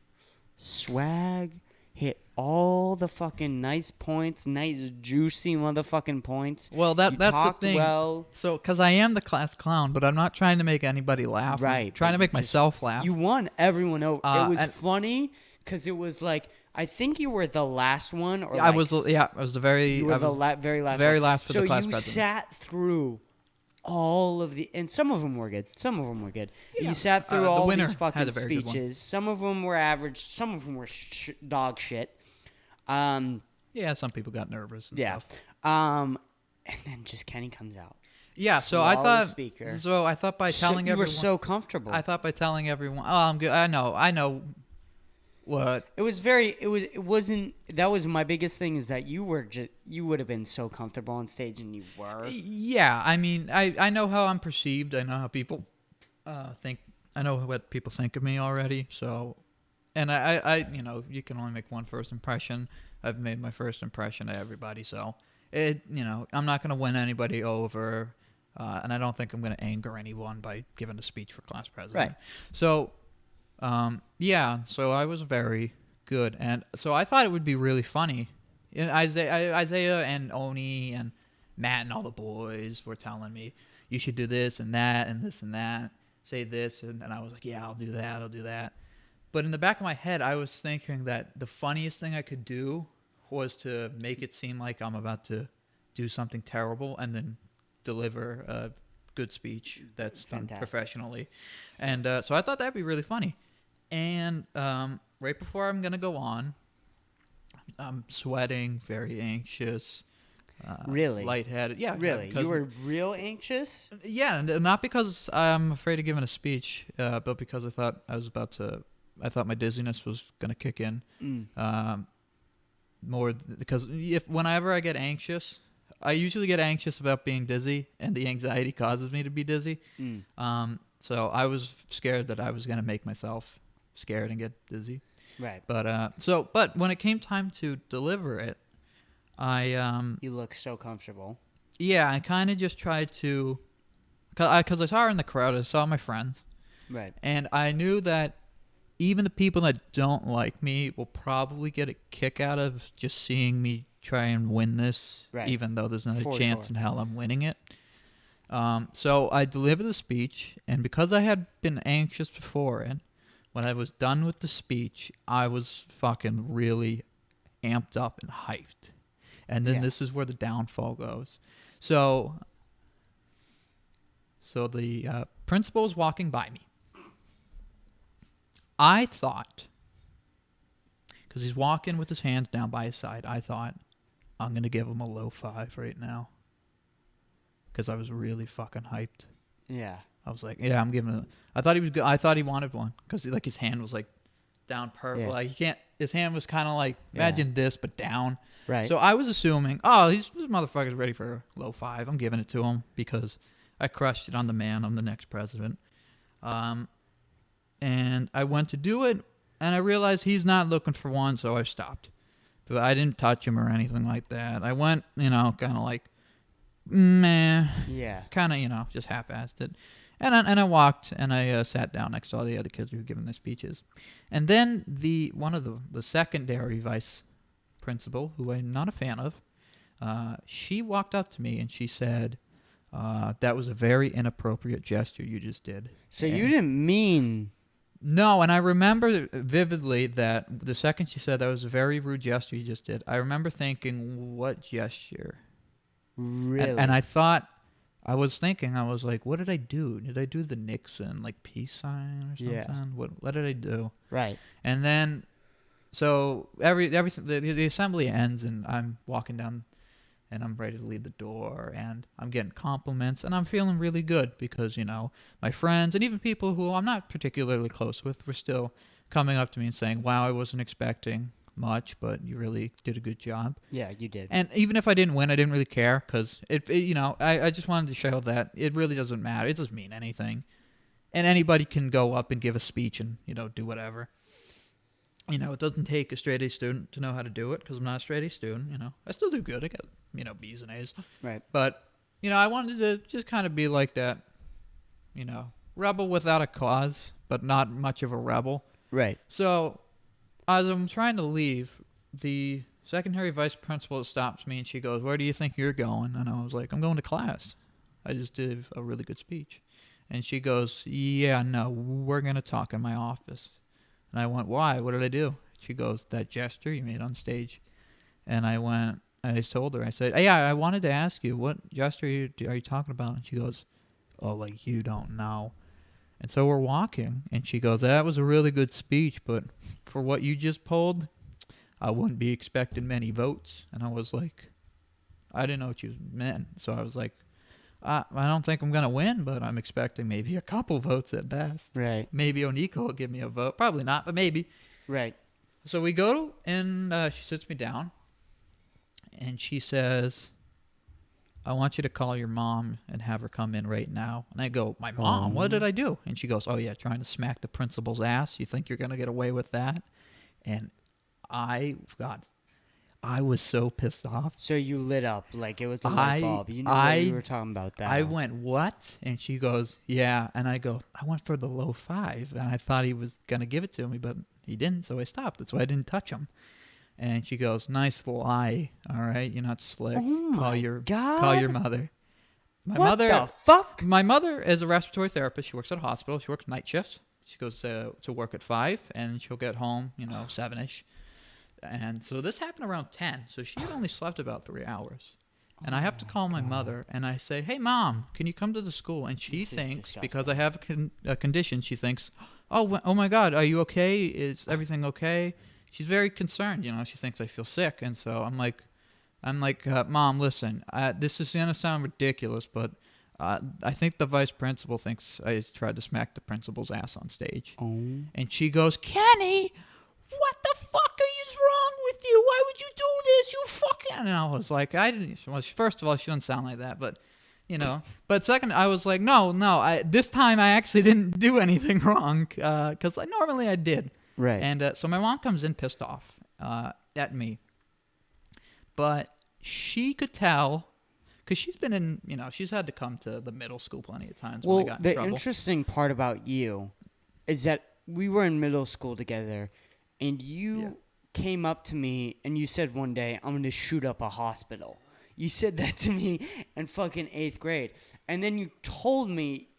swag, hit all the fucking nice points, nice juicy motherfucking points. well, that's the talked thing. well. So, because I am the class clown, but I'm not trying to make anybody laugh. Right, I'm trying but to make you just- myself laugh. You won everyone over. It was and- funny because it was like, I think you were the last one, or I was the very. you were I the was very last. very one. last for so the class you presidents. sat through all of the, and some of them were good. Some of them were good. Yeah. You sat through The all winner these had fucking a very good one. speeches. Some of them were average. Some of them were dog shit. Yeah, some people got nervous. And Yeah. Stuff. And then just Kenny comes out. Yeah. So I Flawless thought. speaker. So I thought by telling you everyone. were so comfortable. I thought by telling everyone. Oh, I'm good. I know. What? It was very. It wasn't. That was my biggest thing, is that you would have been so comfortable on stage, and you were. Yeah. I mean, I know how I'm perceived. I know how people think. I know what people think of me already. So, and I you can only make one first impression. I've made my first impression to everybody. So I'm not gonna win anybody over, and I don't think I'm gonna anger anyone by giving a speech for class president. Right. So. Yeah, so I was very good, and so I thought it would be really funny. And Isaiah and Oni and Matt and all the boys were telling me, you should do this and that and this and that, say this, and I was like, yeah, I'll do that. But in the back of my head, I was thinking that the funniest thing I could do was to make it seem like I'm about to do something terrible and then deliver a good speech that's done Fantastic. professionally. And so I thought that'd be really funny. And right before I'm going to go on, I'm sweating, very anxious. Really? Lightheaded. Yeah. Really? because- You were real anxious? Yeah, and not because I'm afraid of giving a speech, but because I thought my dizziness was going to kick in. More because whenever I get anxious, I usually get anxious about being dizzy, and the anxiety causes me to be dizzy. So I was scared that I was going to make myself scared and get dizzy. Right. But when it came time to deliver it, You look so comfortable. I kind of just tried to, because I saw her in the crowd, I saw my friends, Right. and I knew that even the people that don't like me will probably get a kick out of just seeing me try and win this, Right. even though there's not a For chance sure. in hell I'm winning it. So I delivered the speech, and because I had been anxious before it, when I was done with the speech, I was fucking really amped up and hyped. And then Yeah. this is where the downfall goes. So the principal was walking by me. I thought, because he's walking with his hands down by his side, I thought, I'm going to give him a low 5 right now. Because I was really fucking hyped. Yeah. I was like, yeah, I'm giving it. I thought he was good. I thought he wanted one. Because like his hand was like down purple. Yeah. Like he can't, his hand was kind of like, Yeah. imagine this, but down. Right. So I was assuming, this motherfucker's ready for a low 5. I'm giving it to him because I crushed it on the man. I'm the next president. And I went to do it, and I realized he's not looking for one, so I stopped. But I didn't touch him or anything like that. I went, kind of like meh, Yeah. kind of, just half-assed it. And I walked and I sat down next to all the other kids who were giving their speeches. And then one of the secondary vice principal, who I'm not a fan of, she walked up to me and she said, that was a very inappropriate gesture you just did. So you didn't mean... No, and I remember vividly that the second she said that was a very rude gesture you just did, I remember thinking, what gesture? Really? And I was thinking, I was like, what did I do? Did I do the Nixon, like, peace sign or something? Yeah. What did I do? Right. And then, so everything, the assembly ends, and I'm walking down, and I'm ready to leave the door, and I'm getting compliments, and I'm feeling really good because, my friends, and even people who I'm not particularly close with, were still coming up to me and saying, wow, I wasn't expecting much, but you really did a good job. Yeah, you did. And even if I didn't win, I didn't really care because I just wanted to show that it really doesn't matter. It doesn't mean anything, and anybody can go up and give a speech and do whatever. It doesn't take a straight A student to know how to do it because I'm not a straight A student. I still do good. I get B's and A's. Right. But I wanted to just kind of be like that. Rebel without a cause, but not much of a rebel. Right. So as I'm trying to leave, the secondary vice principal stops me and she goes, where do you think you're going? And I was like, I'm going to class. I just did a really good speech. And she goes, yeah, no, we're going to talk in my office. And I went, why? What did I do? She goes, that gesture you made on stage. And I went, and I told her, I said, yeah, I wanted to ask you, what gesture are you talking about? And she goes, oh, like you don't know. And so we're walking, and she goes, that was a really good speech, but for what you just pulled, I wouldn't be expecting many votes. And I was like, I didn't know what you meant. So I was like, I don't think I'm going to win, but I'm expecting maybe a couple votes at best. Right. Maybe Oniko will give me a vote. Probably not, but maybe. Right. So we go, and she sits me down, and she says, I want you to call your mom and have her come in right now. And I go, my mom? What did I do? And she goes, oh, yeah, trying to smack the principal's ass. You think you're going to get away with that? And I was so pissed off. So you lit up like it was the light bulb. You knew what you were talking about that. I went, what? And she goes, yeah. And I go, I went for the low 5. And I thought he was going to give it to me, but he didn't, so I stopped. That's why I didn't touch him. And she goes, nice lie, all right? You're not slick. Oh my God. Call your mother. What the fuck? My mother is a respiratory therapist. She works at a hospital. She works night shifts. She goes to work at 5, and she'll get home, 7-ish. And so this happened around 10. So she had only slept about 3 hours. And I have to call my mother, and I say, hey, Mom, can you come to the school? And she thinks, because I have a condition, she thinks, oh my God, are you okay? Is everything okay? She's very concerned, she thinks I feel sick. And so I'm like, Mom, listen, this is going to sound ridiculous, but I think the vice principal thinks I tried to smack the principal's ass on stage. Oh. And she goes, Kenny, what the fuck is wrong with you? Why would you do this? You fucking... And I was like, I didn't... Well, first of all, she doesn't sound like that, but... But second, I was like, no, this time I actually didn't do anything wrong, because normally I did. Right. And so my mom comes in pissed off at me. But she could tell, because she's been in, she's had to come to the middle school plenty of times when I got in trouble. The interesting part about you is that we were in middle school together, and you came up to me and you said one day, I'm going to shoot up a hospital. You said that to me in fucking 8th grade. And then you told me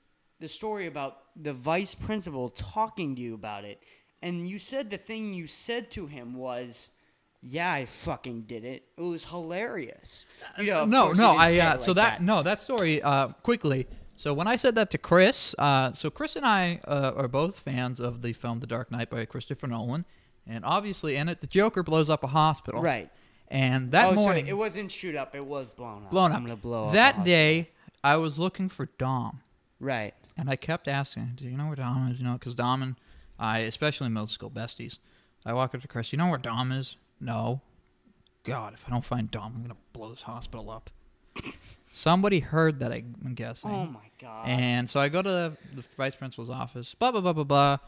the story about the vice principal talking to you about it. And you said the thing you said to him was, yeah, I fucking did it. It was hilarious. That story, quickly. So when I said that to Chris, so Chris and I are both fans of the film The Dark Knight by Christopher Nolan. And obviously in it, the Joker blows up a hospital. Right. And that morning... So it wasn't shoot up, it was blown up. Blown up. I'm going to blow up that day, I was looking for Dom. Right. And I kept asking, do you know where Dom is? Because Dom and I, especially middle school besties, I walk up to Chris, you know where Dom is? No. God, if I don't find Dom, I'm going to blow this hospital up. Somebody heard that, I'm guessing. Oh, my God. And so I go to the vice principal's office, blah, blah, blah, blah, blah.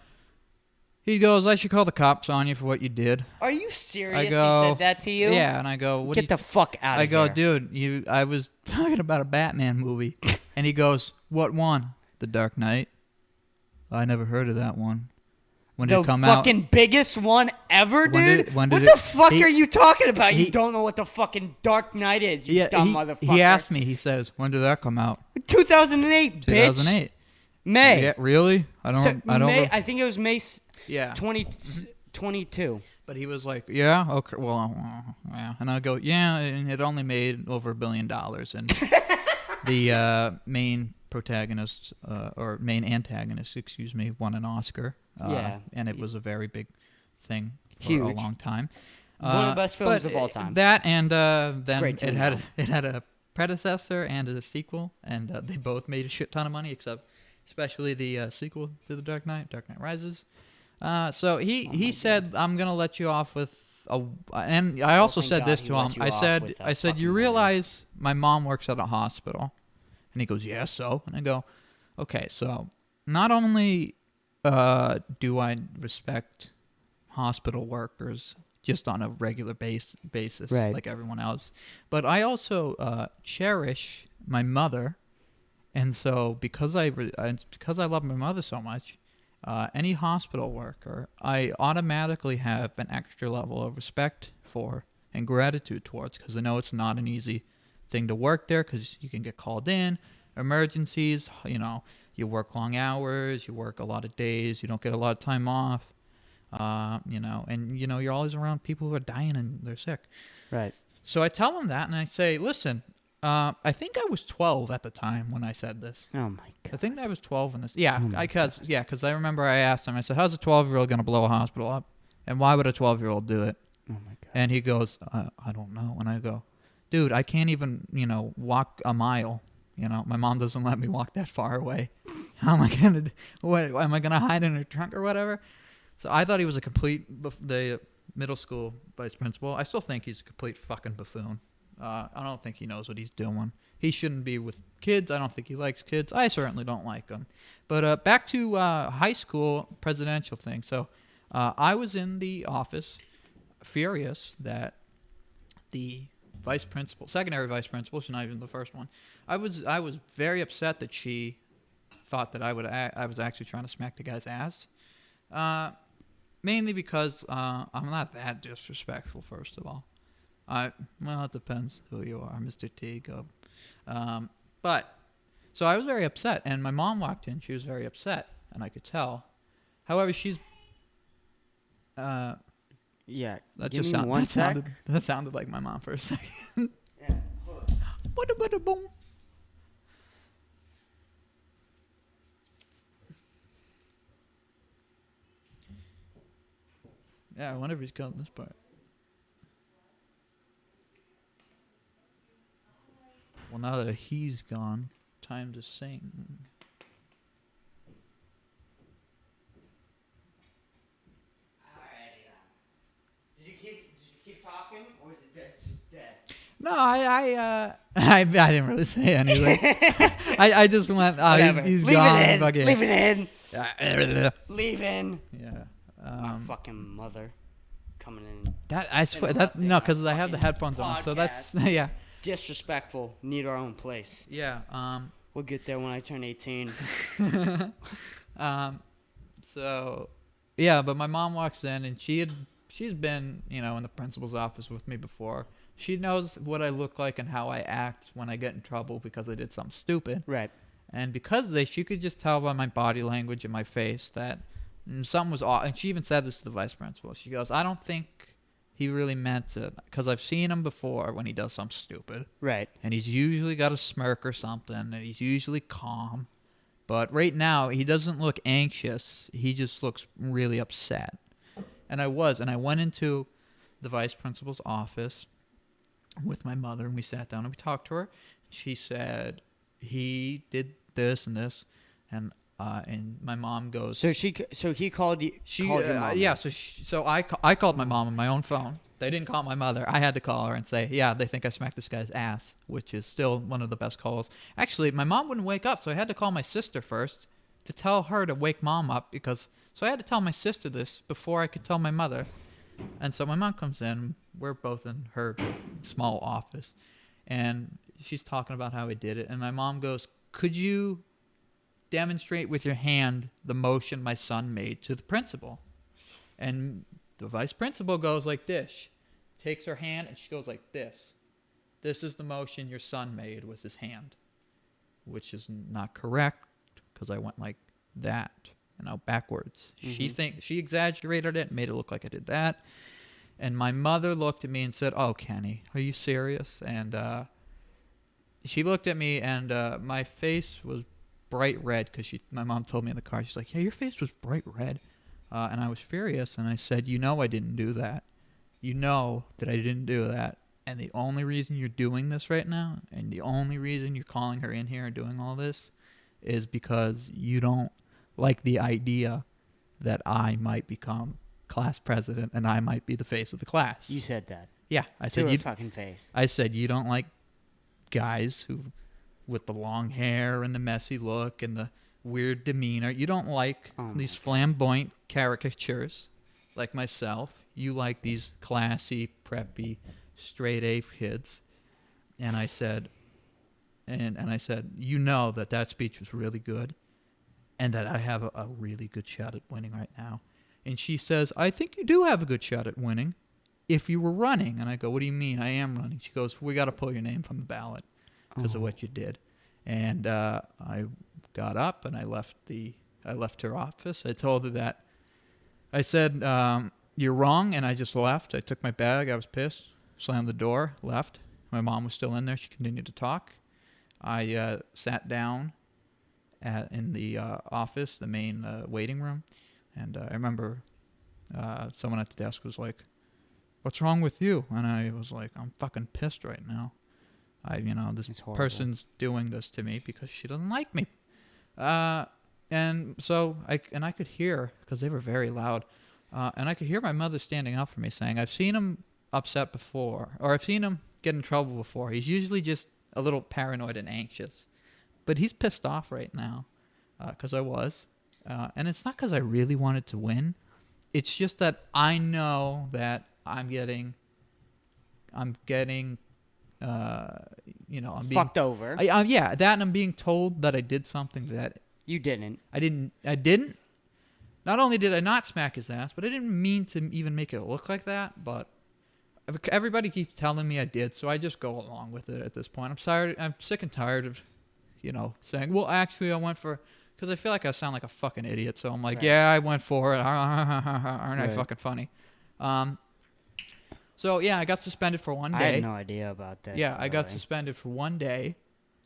He goes, I should call the cops on you for what you did. Are you serious? I go, He said that to you? Yeah, and I go, what? Get the fuck out of here. I go, dude, I was talking about a Batman movie. And he goes, what one? The Dark Knight. I never heard of that one. When did it come out? The fucking biggest one ever, dude? What the fuck are you talking about? You don't know what the fucking Dark Knight is, you dumb motherfucker. He asked me, he says, when did that come out? 2008, bitch. 2008. May. Yeah, really? I don't I think it was May 2022. But he was like, yeah, okay, well, yeah. And I go, yeah, and it only made over $1 billion. And the main protagonist, or main antagonist, excuse me, won an Oscar. And it was a very big thing for a long time. One of the best films of all time. That and then it had a predecessor and a sequel, and they both made a shit ton of money, especially the sequel to The Dark Knight, Dark Knight Rises. So he said, I'm gonna let you off with and I also said this to him. I said, you realize my mom works at a hospital, and he goes, yeah, so, and I go, okay, so not only do I respect hospital workers just on a regular basis, right, like everyone else, but I also cherish my mother, and so because I love my mother so much, any hospital worker, I automatically have an extra level of respect for and gratitude towards, because I know it's not an easy thing to work there, because you can get called in, emergencies, you work long hours, you work a lot of days, you don't get a lot of time off, and you're always around people who are dying and they're sick. Right. So I tell him that, and I say, listen, I think I was 12 at the time when I said this. Oh my God. I think I was 12 when this. Yeah, because I remember I asked him. I said, "How's a 12-year-old going to blow a hospital up? And why would a 12-year-old do it?" Oh my God. And he goes, "I don't know." And I go, "Dude, I can't even walk a mile. My mom doesn't let me walk that far away. How am I gonna? What am I gonna hide in her trunk or whatever?" So I thought he was the middle school vice principal. I still think he's a complete fucking buffoon. I don't think he knows what he's doing. He shouldn't be with kids. I don't think he likes kids. I certainly don't like them. But back to high school presidential thing. So I was in the office, furious that the secondary vice principal, she's not even the first one. I was very upset that she thought that I was actually trying to smack the guy's ass. Mainly because I'm not that disrespectful, first of all. Well, it depends who you are, Mr. T. Go. So I was very upset, and my mom walked in. She was very upset, and I could tell. However, she's. Yeah. That sounded like my mom for a second. Yeah. Boom. Yeah, I wonder if he's cutting this part. Well, now that he's gone, time to sing. Alrighty then. Did you keep talking, or is it just dead? No, I didn't really say anything. I just went, he's Leave gone. It in. Okay. Leave it in. Leave in. Yeah. My fucking mother coming in. That I swear no, because I have the headphones on, so that's yeah. Disrespectful. Need our own place. Yeah. We'll get there when I turn 18. So, yeah, but my mom walks in, and she's been in the principal's office with me before. She knows what I look like and how I act when I get in trouble because I did something stupid. Right. And because of this, she could just tell by my body language and my face that something was off. And she even said this to the vice principal. She goes, I don't think he really meant it, because I've seen him before when he does something stupid. Right. And he's usually got a smirk or something, and he's usually calm. But right now, he doesn't look anxious. He just looks really upset. And I went into the vice principal's office with my mother, and we sat down and we talked to her. She said he did this and this, and my mom goes. So he called you. Called your mom. Yeah. So I called my mom on my own phone. They didn't call my mother. I had to call her and say, yeah, they think I smacked this guy's ass, which is still one of the best calls. Actually, my mom wouldn't wake up, so I had to call my sister first to tell her to wake mom up, because So I had to tell my sister this before I could tell my mother. And so my mom comes in. We're both in her small office. And she's talking about how I did it. And my mom goes, could you demonstrate with your hand the motion my son made to the principal? And the vice principal goes like this. Takes her hand and she goes like this. This is the motion your son made with his hand. Which is not correct because I went like that. Backwards. Mm-hmm. She exaggerated it and made it look like I did that. And my mother looked at me and said, "Oh, Kenny, are you serious?" And she looked at me and my face was bright red because my mom told me in the car. She's like, "Yeah, your face was bright red." And I was furious and I said, "You know I didn't do that. You know that I didn't do that. And the only reason you're doing this right now and the only reason you're calling her in here and doing all this is because you don't like the idea that I might become class president and I might be the face of the class." You said that. Yeah, I said to her fucking face. I said you don't like guys who, with the long hair and the messy look and the weird demeanor. You don't like these flamboyant caricatures like myself. You like these classy, preppy, straight A kids. And I said, you know that speech was really good. And that I have a really good shot at winning right now. And she says, "I think you do have a good shot at winning if you were running." And I go, "What do you mean? I am running." She goes, "We got to pull your name from the ballot because of what you did." And I got up and I left her office. I told her that. I said, "You're wrong," and I just left. I took my bag. I was pissed. Slammed the door. Left. My mom was still in there. She continued to talk. I sat down in the office, the main waiting room, and I remember someone at the desk was like, "What's wrong with you?" And I was like, "I'm fucking pissed right now. This person's doing this to me because she doesn't like me." And so I could hear, because they were very loud, and I could hear my mother standing up for me saying, "I've seen him upset before, or I've seen him get in trouble before. He's usually just a little paranoid and anxious. But he's pissed off right now," because I was. And it's not because I really wanted to win. It's just that I know that I'm getting, I'm being fucked over. Yeah, that, and I'm being told that I did something that you didn't. I didn't. Not only did I not smack his ass, but I didn't mean to even make it look like that. But everybody keeps telling me I did, so I just go along with it at this point. I'm sick and tired of saying, "Well, actually, I went for," because I feel like I sound like a fucking idiot. So I'm like, right. "Yeah, I went for it. Aren't I fucking funny?" So yeah, I got suspended for 1 day. I had no idea about that. Yeah, I got suspended for 1 day.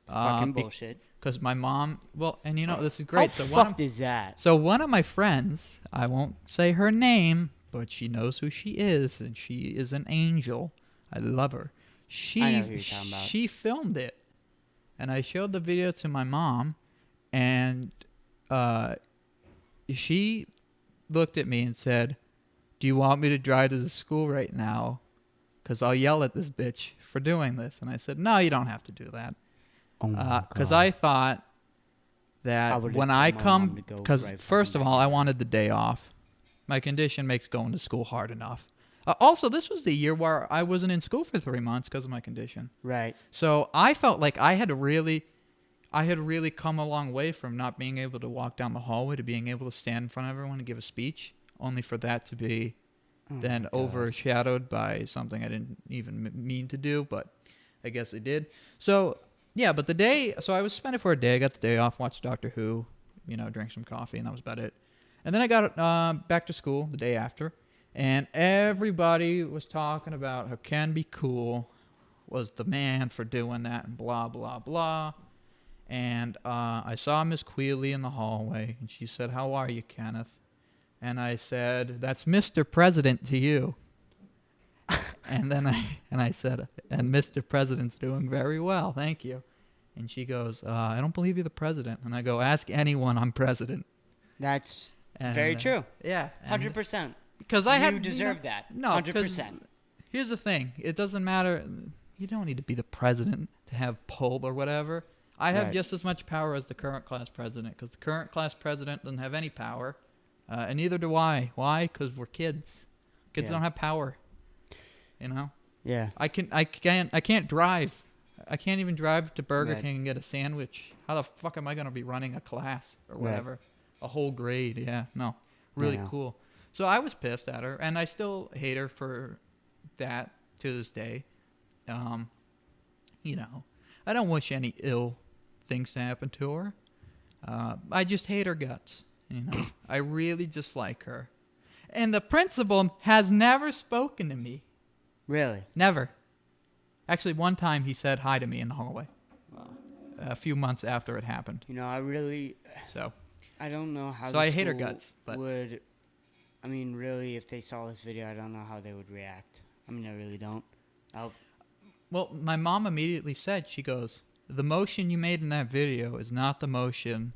Fucking bullshit. Because my mom, this is great. How fucked is that? So one of my friends, I won't say her name, but she knows who she is, and she is an angel. I love her. I know who you're talking about. She filmed it. And I showed the video to my mom, and she looked at me and said, "Do you want me to drive to the school right now? Because I'll yell at this bitch for doing this." And I said, "No, you don't have to do that." Because I thought that when I come, because first of all, I wanted the day off. My condition makes going to school hard enough. Also, this was the year where I wasn't in school for 3 months because of my condition. Right. So I felt like I had really come a long way from not being able to walk down the hallway to being able to stand in front of everyone and give a speech, only for that to be then overshadowed by something I didn't even mean to do, but I guess I did. So, yeah, but so I was suspended for a day. I got the day off, watched Doctor Who, drank some coffee, and that was about it. And then I got back to school the day after. And everybody was talking about how Ken Be Cool was the man for doing that and blah, blah, blah. And I saw Miss Queeley in the hallway, and she said, "How are you, Kenneth?" And I said, "That's Mr. President to you." And then I said, "And Mr. President's doing very well, thank you." And she goes, "I don't believe you're the president." And I go, "Ask anyone, I'm president." That's very true. Yeah. 100%. Because you deserve that. No, 100%. Here's the thing. It doesn't matter. You don't need to be the president to have pull or whatever. I have just as much power as the current class president, because the current class president doesn't have any power. And neither do I. Why? Because we're kids. Kids Yeah. don't have power. You know. Yeah. I can't drive. I can't even drive to Burger Right. King and get a sandwich. How the fuck am I gonna be running a class or Right. whatever? A whole grade? Yeah. No. Really Yeah. cool. So I was pissed at her, and I still hate her for that to this day. You know, I don't wish any ill things to happen to her. I just hate her guts. You know, I really dislike her. And the principal has never spoken to me. Really? Never. Actually, one time he said hi to me in the hallway. Wow. A few months after it happened. You know, So I don't know how. So the I hate her school guts, but- would. I mean, really, if they saw this video, I don't know how they would react. I mean, I really don't. well, my mom immediately said, she goes, the motion you made in that video is not the motion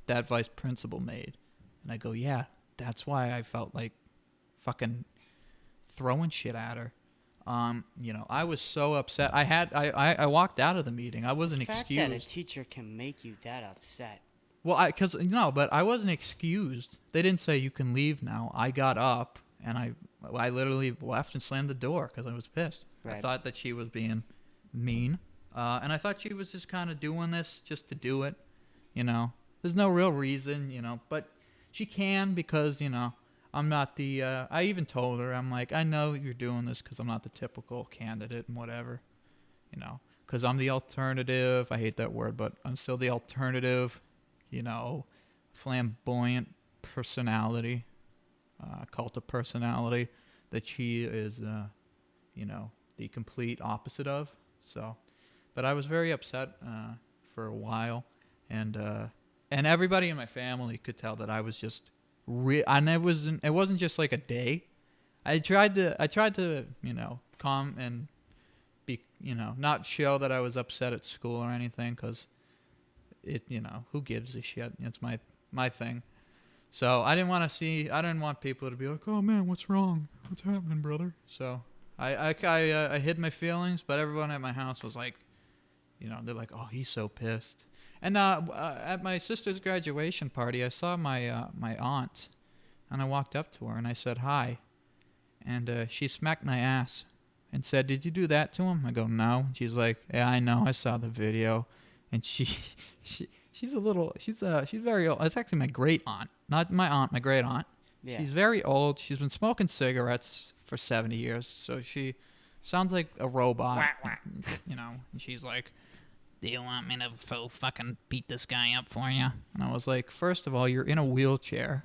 that vice principal made. And I go, yeah, that's why I felt like fucking throwing shit at her. You know, I was so upset. I walked out of the meeting. I wasn't The fact excused. that a teacher can make you that upset. Well, but I wasn't excused. They didn't say you can leave now. I got up and I literally left and slammed the door because I was pissed. I Right. thought that she was being mean, and I thought she was just kind of doing this just to do it. You know, there's no real reason, you know, but she can because, you know, I'm not the. I even told her, I'm like, I know you're doing this because I'm not the typical candidate and whatever, you know, because I'm the alternative. I hate that word, but I'm still the alternative. You know, flamboyant personality, cult of personality that she is, you know, the complete opposite of. So, but I was very upset for a while, and everybody in my family could tell that I was just, and it wasn't just like a day. I tried to, you know, calm and be, you know, not show that I was upset at school or anything, because it, you know, who gives a shit? It's my thing. So I didn't want people to be like, oh man, what's wrong? What's happening, brother? So I hid my feelings, but everyone at my house was like, you know, they're like, oh, he's so pissed. And at my sister's graduation party, I saw my aunt, and I walked up to her and I said hi, and she smacked my ass and said, did you do that to him? I go, no. She's like, yeah, I know, I saw the video. And she's very old. It's actually my great aunt, not my aunt, my great aunt. Yeah. She's very old. She's been smoking cigarettes for 70 years, so she sounds like a robot. You know, and she's like, do you want me to fucking beat this guy up for you? And I was like, first of all, you're in a wheelchair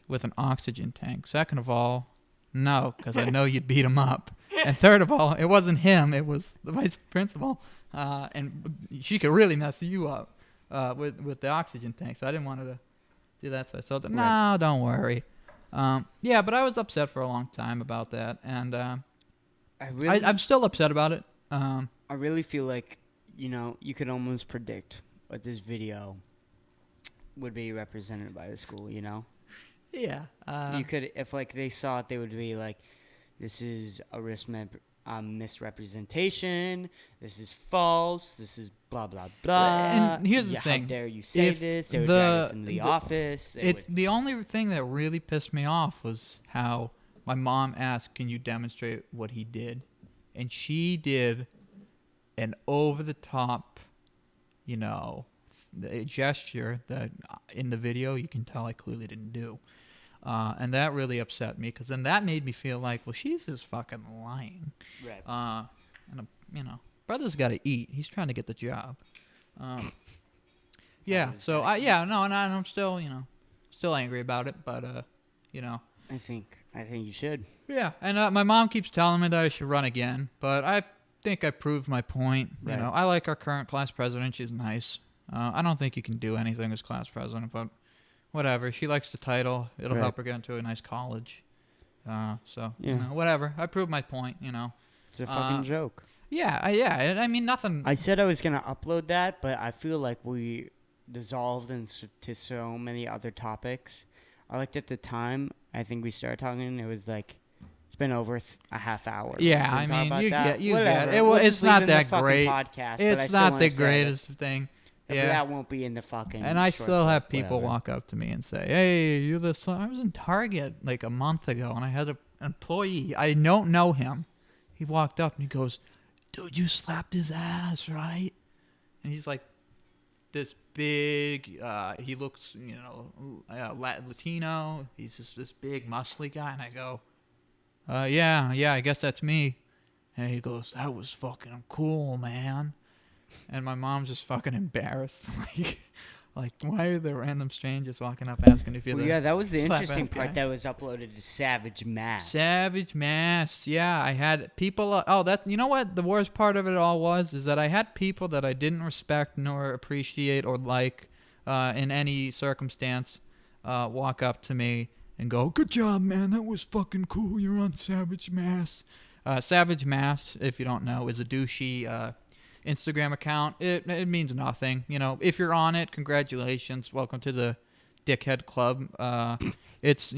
with an oxygen tank. Second of all, no, because I know you'd beat him up. And third of all, it wasn't him. It was the vice principal. And she could really mess you up with the oxygen tank. So I didn't want her to do that. So I told her, no, don't worry. Yeah, but I was upset for a long time about that. And I'm still upset about it. I really feel like, you know, you could almost predict what this video would be represented by the school, you know? Yeah. You could, if like they saw it, they would be like, this is a misrepresentation, this is false, this is blah, blah, blah. And here's the How thing. dare you say If this? They would drag us into the office. The only thing that really pissed me off was how my mom asked, can you demonstrate what he did? And she did an over-the-top, you know, gesture that in the video you can tell I clearly didn't do. And that really upset me, because then that made me feel like, well, she's just fucking lying. Right. And you know, brother's got to eat. He's trying to get the job. Yeah. So I'm still, you know, still angry about it, but you know. I think you should. Yeah, and my mom keeps telling me that I should run again, but I think I proved my point. Right. You know, I like our current class president. She's nice. I don't think you can do anything as class president, but whatever. She likes the title. It'll help her get into a nice college. So, you know, whatever. I proved my point, you know. It's a fucking joke. Yeah. I mean, nothing. I said I was going to upload that, but I feel like we dissolved into so many other topics. I liked at the time, I think we started talking, it was like, it's been over a half hour. Yeah, I mean, you get it. We'll It's just leave not in the that fucking great. Podcast, but I It's still not wanna the say greatest thing. But that won't be in the fucking. And I still have people whatever. walk up to me and say, "Hey, you're the son." I was in Target like a month ago, and I had an employee. I don't know him. He walked up and he goes, "Dude, you slapped his ass, right?" And he's like, this big. He looks, Latino. He's just this big, muscly guy, and I go, yeah, I guess that's me." And he goes, "That was fucking cool, man." And my mom's just fucking embarrassed. like, why are there random strangers walking up asking if you're the yeah, that was the slap interesting ass part guy? that was uploaded to Savage Mass. Savage Mass. Yeah, I had people. You know what? The worst part of it all is that I had people that I didn't respect nor appreciate or like in any circumstance walk up to me and go, "Good job, man. That was fucking cool. You're on Savage Mass." Savage Mass, if you don't know, is a douchey Instagram account. It means nothing. If you're on it, congratulations. Welcome to the dickhead club. It's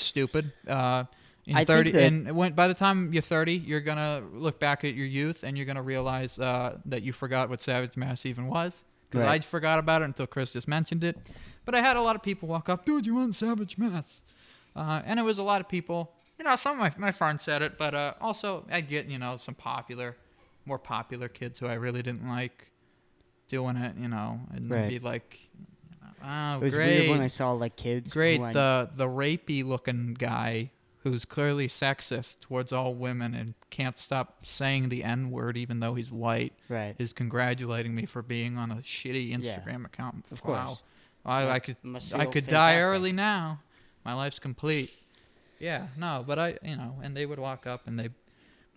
stupid. By the time you're 30, you're gonna look back at your youth and you're gonna realize that you forgot what Savage Mass even was. Because I forgot about it until Chris just mentioned it. But I had a lot of people walk up, "Dude, you on Savage Mass?" And it was a lot of people. Some of my friends said it, but also I get some more popular kids who I really didn't like doing it, and they'd be like, "Oh, it was great." weird when I saw like kids. Great, the rapey looking guy who's clearly sexist towards all women and can't stop saying the N-word even though he's white. Right. Is congratulating me for being on a shitty Instagram account. Of Wow. course. I could die early now. My life's complete. Yeah, no, but and they would walk up and they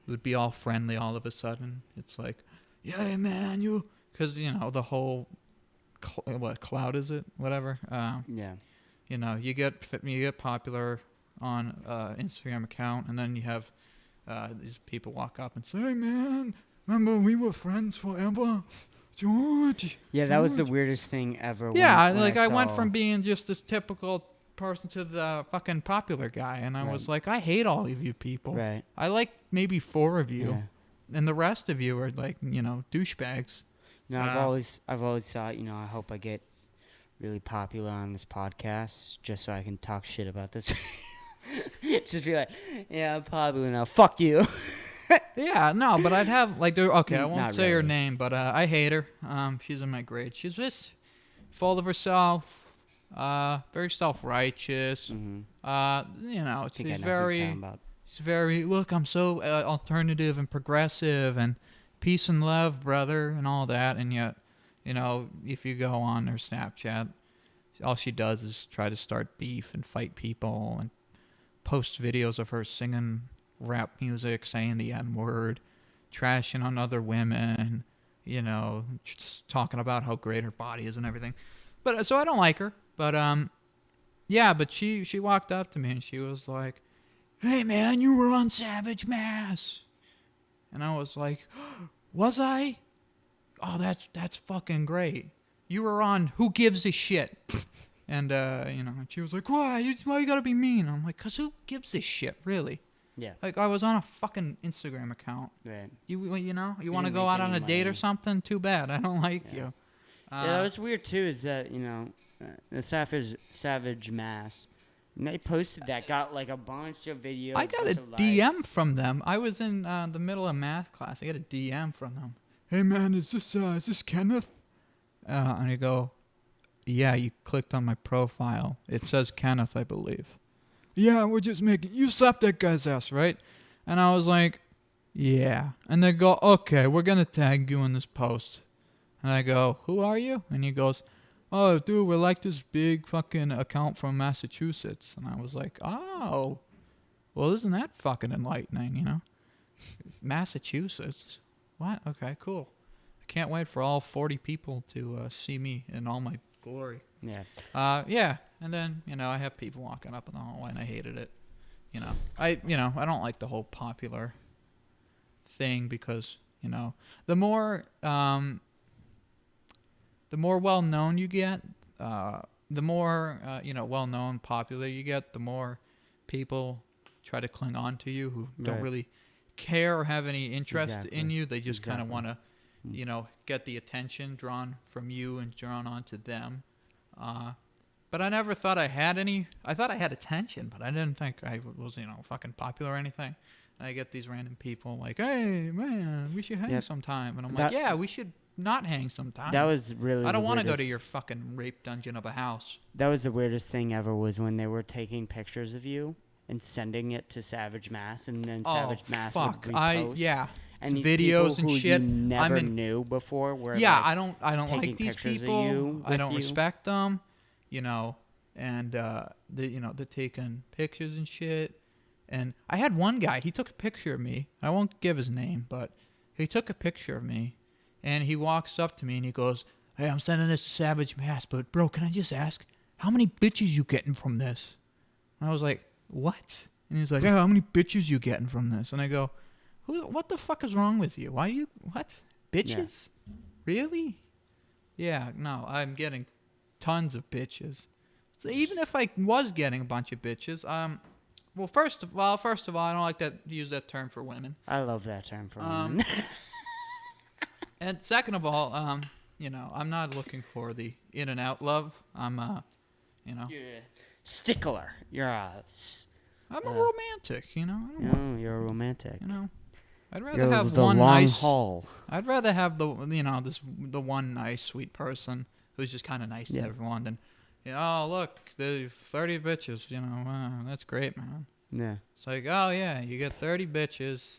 would be all friendly all of a sudden. It's like, "Yeah, man, you," because the whole what cloud is it? Whatever. Yeah. You get popular on Instagram account, and then you have these people walk up and say, "Hey, man, remember we were friends forever, George?" Yeah, that was the weirdest thing ever. Yeah, when I went from being just this typical person to the fucking popular guy, and I was like, I hate all of you people. Right. I like maybe 4 of you, Yeah. and the rest of you are like, douchebags. I've always thought, I hope I get really popular on this podcast just so I can talk shit about this. Just be like, "Yeah, I'm popular now. Fuck you." Yeah, no, but I'd have I won't Not say her really. name, but I hate her. She's in my grade. She's just full of herself. Very self-righteous. Mm-hmm. She's Think I know who you're very, talking about. she's very. Look, I'm so alternative and progressive and peace and love, brother, and all that. And yet, if you go on her Snapchat, all she does is try to start beef and fight people and post videos of her singing rap music, saying the N-word, trashing on other women, just talking about how great her body is and everything. But so I don't like her. But but she walked up to me and she was like, "Hey, man, you were on Savage Mass." And I was like, "Was I? Oh, that's fucking great. You were on Who Gives a Shit." And and she was like, "Why you gotta be mean?" I'm like, "Cause who gives a shit, really?" Yeah. Like, I was on a fucking Instagram account. Right. You want to didn't go make out on any a date or money. something? Too bad. I don't like Yeah. you. Yeah, what's weird too is that the Savage Mass, and they posted that, got like a bunch of videos. I got a bunch of DM likes. from them. I was in the middle of math class. I got a DM from them. "Hey, man, is this Kenneth?" And I go, "Yeah, you clicked on my profile. It says Kenneth, I believe." "Yeah, we're just making... You slapped that guy's ass, right?" And I was like, "Yeah." And they go, "Okay, we're going to tag you in this post." And I go, "Who are you?" And he goes, "Oh, dude, we're like this big fucking account from Massachusetts." And I was like, "Oh, well, isn't that fucking enlightening, Massachusetts? What? Okay, cool. I can't wait for all 40 people to see me in all my glory." Yeah. Yeah. And then, I have people walking up in the hallway and I hated it. I don't like the whole popular thing because, the more well-known you get, the more, well-known, popular you get, the more people try to cling on to you who don't Right. really care or have any interest Exactly. in you. They just kind of Exactly. want to you know, get the attention drawn from you and drawn onto them. But I never thought I had any. I thought I had attention, but I didn't think I was, you know, fucking popular or anything. And I get these random people like, hey, man, we should hang sometime. And I'm like, yeah, we should not hang sometime. That was really I don't want to go to your fucking rape dungeon of a house. That was the weirdest thing ever was when they were taking pictures of you and sending it to Savage Mass, and then Savage Mass would repost. And these videos and who shit. You never knew before were I don't like these people. I don't you. respect them, you know, and they're taking pictures and shit. And I had one guy, he took a picture of me. I won't give his name, but he took a picture of me, and he walks up to me and he goes, hey, I'm sending this to Savage Mass, but bro, can I just ask, how many bitches you getting from this? And I was like, what? And he's like, yeah, how many bitches you getting from this? And I go, what the fuck is wrong with you? What? Bitches? Yeah. Really? Yeah, no, I'm getting tons of bitches. So even if I was getting a bunch of bitches, well, first of all, I don't like to use that term for women. I love that term for women. And second of all, you know, I'm not looking for the in and out love. I'm, you know. You're a stickler. I'm a romantic, you know. You're a romantic. You know. I'd rather have one nice haul. I'd rather have the one nice sweet person who's just kind of nice to everyone than, you know, oh look, the 30 bitches, you know, that's great, man. Yeah. It's like, oh yeah, you get 30 bitches,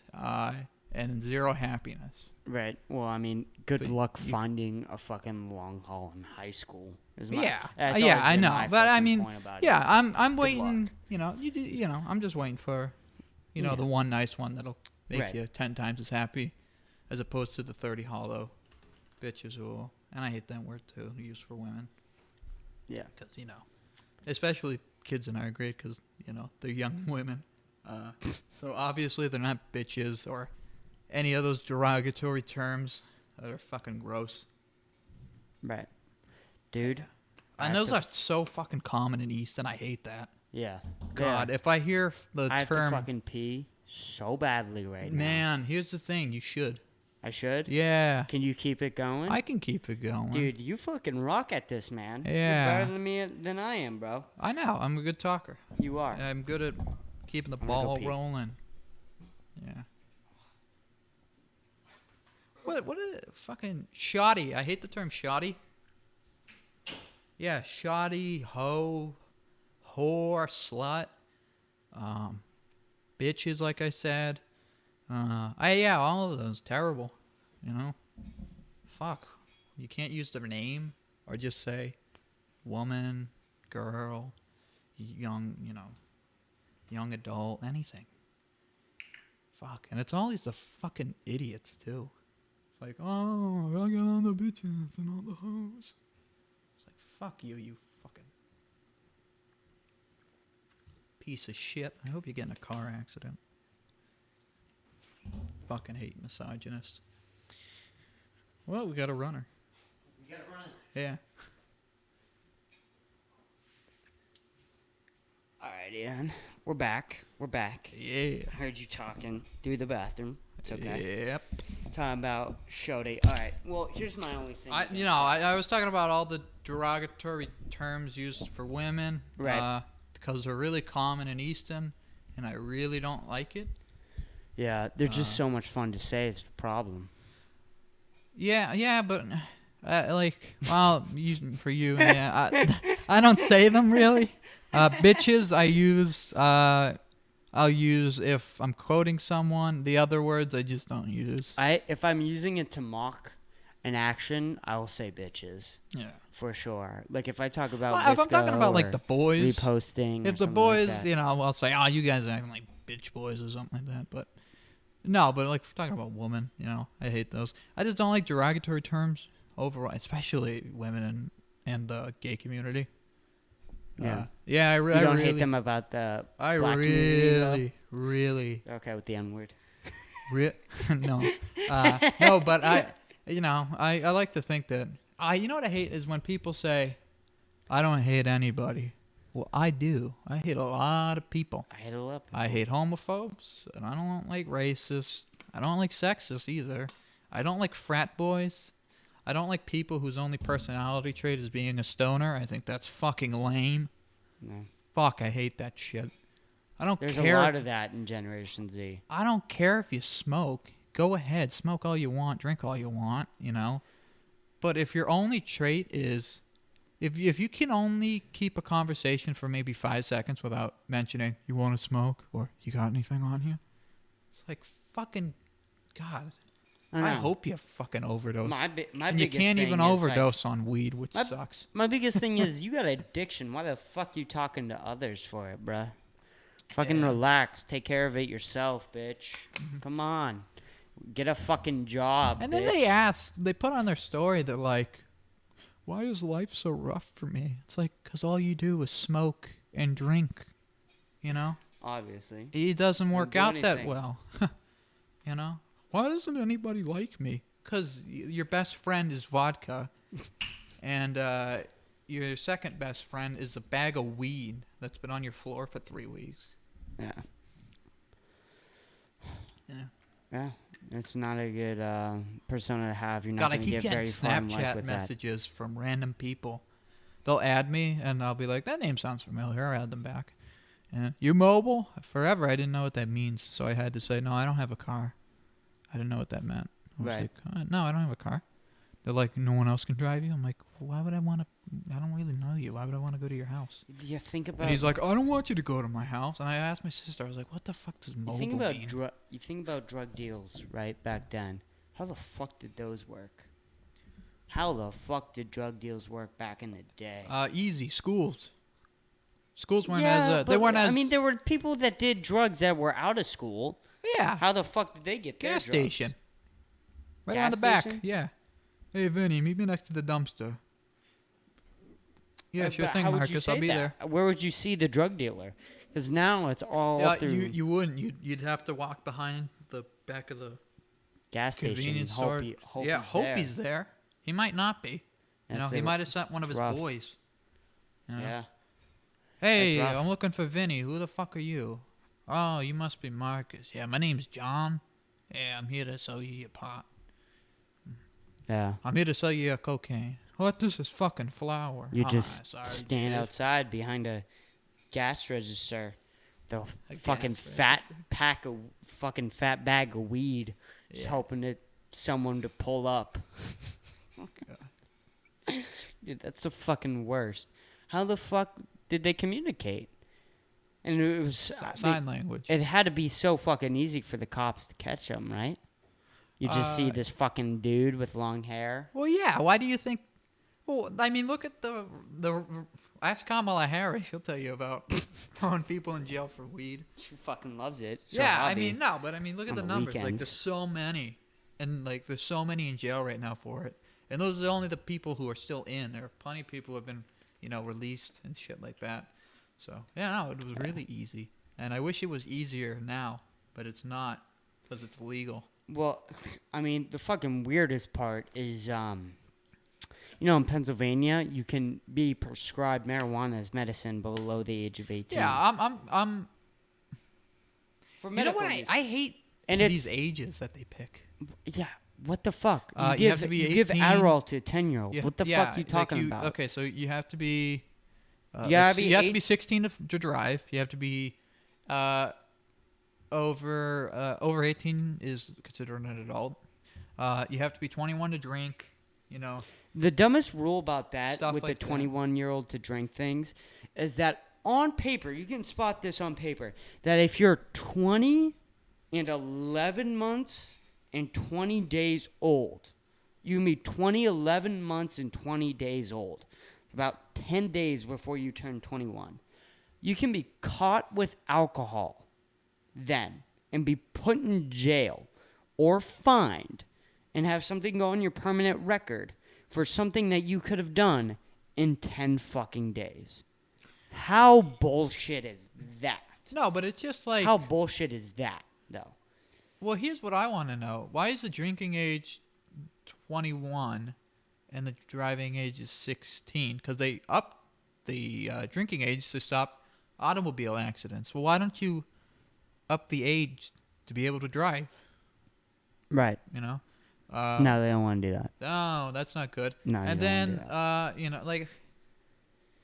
and zero happiness. Right. Well, I mean, good luck finding a fucking long haul in high school. I know, but I mean, I'm waiting. You know, I'm just waiting for, you know, the one nice one that'll make you 10 times as happy, as opposed to the 30 hollow bitches who, and I hate that word too, used for women. Yeah. Because, you know, especially kids in our grade, because, you know, they're young women. So obviously they're not bitches or any of those derogatory terms that are fucking gross. Right. Dude. And those are so fucking common in East, and I hate that. Yeah. God, if I hear the term... I have to fucking pee so badly right now. Man, here's the thing. You should. I should? Yeah. Can you keep it going? I can keep it going. Dude, you fucking rock at this, man. Yeah. You're better than me than I am, bro. I know. I'm a good talker. You are. I'm good at keeping the ball rolling. Yeah. What is it? Fucking shoddy. I hate the term shoddy. Yeah, shoddy, hoe, whore, slut, bitches, like I said. All of those terrible, you know. Fuck. You can't use their name or just say woman, girl, young, you know, young adult, anything. Fuck. And it's always the fucking idiots, too. It's like, oh, I got all the bitches and all the hoes. It's like, fuck you, you fucking piece of shit. I hope you get in a car accident. Fucking hate misogynists. Well, we got a runner. You got a runner? Yeah. All right, Ian. We're back. Yeah. I heard you talking through the bathroom. It's okay. Yep. Talking about show day. All right. Well, here's my only thing. I was talking about all the derogatory terms used for women. Right. Because they're really common in Easton, and I really don't like it. Yeah, they're just so much fun to say is the problem. Yeah, but for you, yeah, I don't say them really. Bitches, I'll use if I'm quoting someone. The other words I just don't use. If I'm using it to mock an action, I will say bitches. Yeah, for sure. Like if I talk about, if I'm talking about like the boys reposting, if the boys, like you know, I'll say, oh, you guys are acting like bitch boys or something like that. But no, but like if we're talking about women, you know, I hate those. I just don't like derogatory terms overall, especially women and the gay community. Yeah. I you really don't hate them about the black community, really. You're okay with the N-word? No. No, but I like to think that you know what I hate is when people say, I don't hate anybody. Well, I do. I hate a lot of people. I hate a lot of people. I hate homophobes, and I don't like racists. I don't like sexists either. I don't like frat boys. I don't like people whose only personality trait is being a stoner. I think that's fucking lame. No. Fuck, I hate that shit. I don't There's care. a lot of that in Generation Z. I don't care if you smoke. Go ahead, smoke all you want, drink all you want, you know. But if your only trait is, if you can only keep a conversation for maybe 5 seconds without mentioning you want to smoke or you got anything on you, it's like fucking God. I hope you fucking overdose. My and you can't even overdose on weed, which sucks. My biggest thing is you got addiction. Why the fuck you talking to others for it, bruh? Fucking relax. Take care of it yourself, bitch. Come on. Get a fucking job, And bitch. then they put on their story that like, why is life so rough for me? It's like, because all you do is smoke and drink, you know? Obviously. It doesn't work do out that anything. well, you know? Why doesn't anybody like me? Because your best friend is vodka, and your second best friend is a bag of weed that's been on your floor for 3 weeks. Yeah. Yeah. Yeah. It's not a good persona to have. You're not God, I going to keep get getting very far in life Snapchat with that. messages from random people. They'll add me, and I'll be like, that name sounds familiar. I'll add them back. And you mobile? Forever, I didn't know what that means, so I had to say, no, I don't have a car. I didn't know what that meant. I was Right. like, no, I don't have a car. They're like, no one else can drive you? I'm like, why would I want to? I don't really know you. Why would I want to go to your house? You think about. And he's like, I don't want you to go to my house. And I asked my sister, I was like, what the fuck does mobile mean? You think about drug deals, right? Back then, how the fuck did those work? How the fuck did drug deals work back in the day? Easy. Schools. Schools weren't they weren't as. I mean, there were people that did drugs that were out of school. Yeah. How the fuck did they get their Gas drugs? station. Right Gas around the back. station? Yeah. Hey, Vinny, meet me next to the dumpster. Yeah, sure But thing, how would you Marcus. I'll say be that? there. Where would you see the drug dealer? Because now it's all Yeah, through you wouldn't. You'd have to walk behind the back of the gas station. convenience store. Hope he's there. He might not be. You know, he might have sent one of his rough. boys. You know? Yeah. Hey, That's rough. I'm looking for Vinny. Who the fuck are you? Oh, you must be Marcus. Yeah, my name's John. Yeah, I'm here to sell you your pot. Yeah. I'm here to sell you your cocaine. What? This is fucking flour. You just sorry, stand dude. outside behind a gas register. The A fucking gas fat bag of weed. Just Yeah. hoping someone to pull up. God. Dude, that's the fucking worst. How the fuck did they communicate? And it was Sign language. It had to be so fucking easy for the cops to catch them, right? You just see this fucking dude with long hair. Well, yeah. Why do you think? Well, I mean, look at the. Ask Kamala Harris. She'll tell you about throwing people in jail for weed. She fucking loves it. It's her Yeah, I hobby. mean, no, but I mean, look at On the the numbers. Like, weekends. there's so many, and like, there's so many in jail right now for it. And those are only the people who are still in. There are plenty of people who have been, released and shit like that. So yeah, no, it was really easy. And I wish it was easier now, but it's not because it's legal. Well, I mean, the fucking weirdest part is, in Pennsylvania, you can be prescribed marijuana as medicine below the age of 18. Yeah, I'm. For You know medical what? use. I hate And these it's- ages that they pick. Yeah, what the fuck? You have to be you give 18. Adderall to a 10-year-old. What the fuck are you like talking about? Okay, so you have to be. You gotta be you have to eight- be 16 to drive. You have to be over 18 is considered an adult. You have to be 21 to drink. The dumbest rule about that Stuff with like the that. 21-year-old to drink things is that on paper, you can spot this on paper, that if you're 20 and 11 months and 20 days old, you can be 20, 11 months and 20 days old. About 10 days before you turn 21. You can be caught with alcohol then and be put in jail or fined and have something go on your permanent record for something that you could have done in 10 fucking days. How bullshit is that? No, but it's just like. How bullshit is that, though? Well, here's what I want to know. Why is the drinking age 21 and the driving age is 16? Because they upped the drinking age to stop automobile accidents. Well, why don't you up the age to be able to drive? Right. No, they don't want to do that. No, that's not good. No, you And don't want to do then,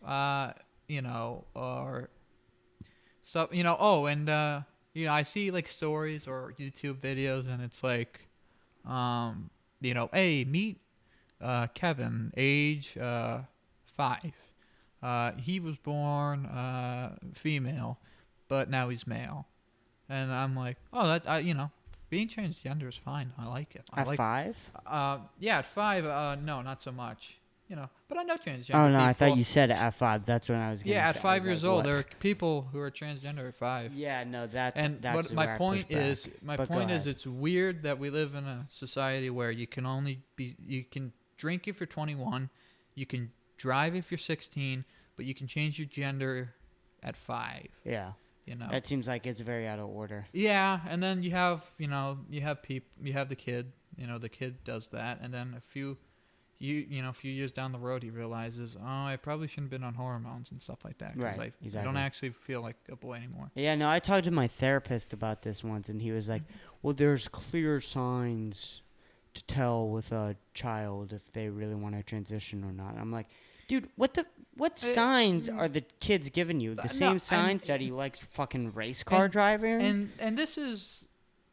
that. or so, I see like stories or YouTube videos, and it's like, hey, meet Kevin, age 5. He was born female, but now he's male. And I'm like, oh, being transgender is fine. I like it. At 5? Yeah, at 5, no, not so much. But I know transgender Oh, no, people. I thought you said at 5. That's what I was going to Yeah, say. at 5 years old, there are people who are transgender at 5. Yeah, no, that's But where my I point push back. is, But go ahead. it's weird that we live in a society where you can drink if you're 21, you can drive if you're 16, but you can change your gender at 5. Yeah. That seems like it's very out of order. Yeah, and then you have the kid. The kid does that, and then a few years down the road, he realizes, oh, I probably shouldn't have been on hormones and stuff like that. Right, I exactly. don't actually feel like a boy anymore. Yeah, no, I talked to my therapist about this once, and he was like, well, there's clear signs to tell with a child if they really want to transition or not. I'm like, dude, what signs are the kids giving you? The same signs that he likes fucking race car driving? And this is,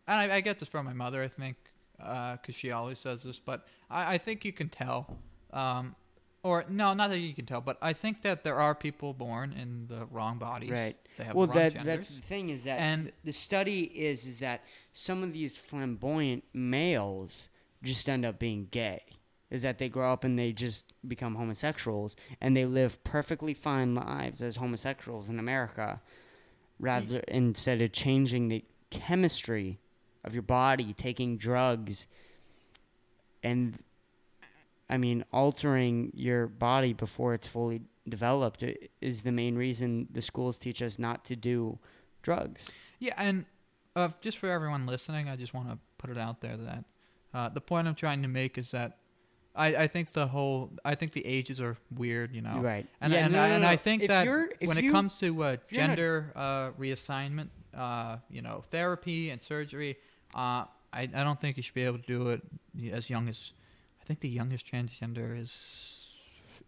and I get this from my mother, I think, because she always says this, but I think you can tell. Or, no, not that you can tell, but I think that there are people born in the wrong bodies. Right. They have Well, the wrong genders. that's the thing is that the study is that some of these flamboyant males just end up being gay. Is that they grow up and they just become homosexuals, and they live perfectly fine lives as homosexuals in America, instead of changing the chemistry of your body, taking drugs, and altering your body before it's fully developed is the main reason the schools teach us not to do drugs. Yeah, and just for everyone listening, I just want to put it out there that the point I'm trying to make is that I think the ages are weird, Right. And I think that when it comes to gender reassignment, therapy and surgery, I don't think you should be able to do it as young as, I think the youngest transgender is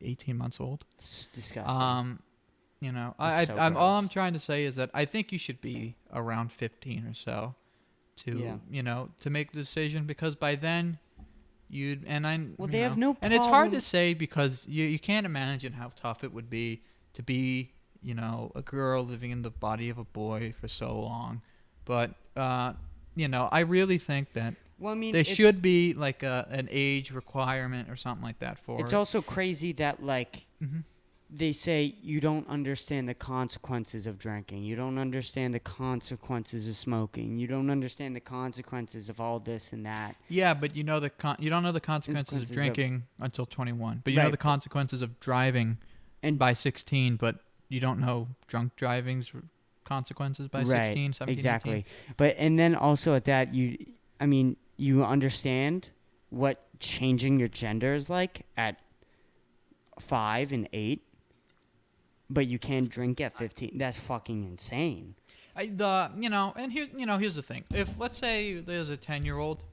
18 months old. It's disgusting. All I'm trying to say is that I think you should be around 15 or so to make the decision, because by then they have no problem. And it's hard to say because you can't imagine how tough it would be to be, a girl living in the body of a boy for so long. But, I really think that there should be like an age requirement or something like that for It's also crazy that they say you don't understand the consequences of drinking. You don't understand the consequences of smoking. You don't understand the consequences of all this and that. Yeah, but you don't know the consequences of drinking until 21. But you know the consequences of driving by 16, but you don't know drunk driving's consequences by 16, 17, exactly. 18. But and then also at that you understand what changing your gender is like at 5 and 8. But you can't drink at 15. That's fucking insane. And here's the thing. If, let's say, there's a 10-year-old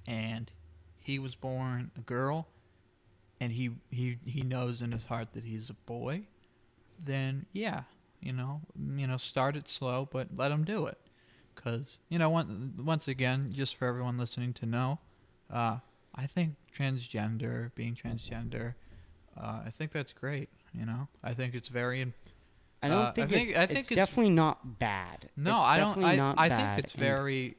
and he was born a girl and he knows in his heart that he's a boy, then, yeah, start it slow, but let him do it. Because, once again, just for everyone listening to know, I think being transgender, I think that's great. I think it's very. I don't think it's definitely not bad. No, I don't. I think it's very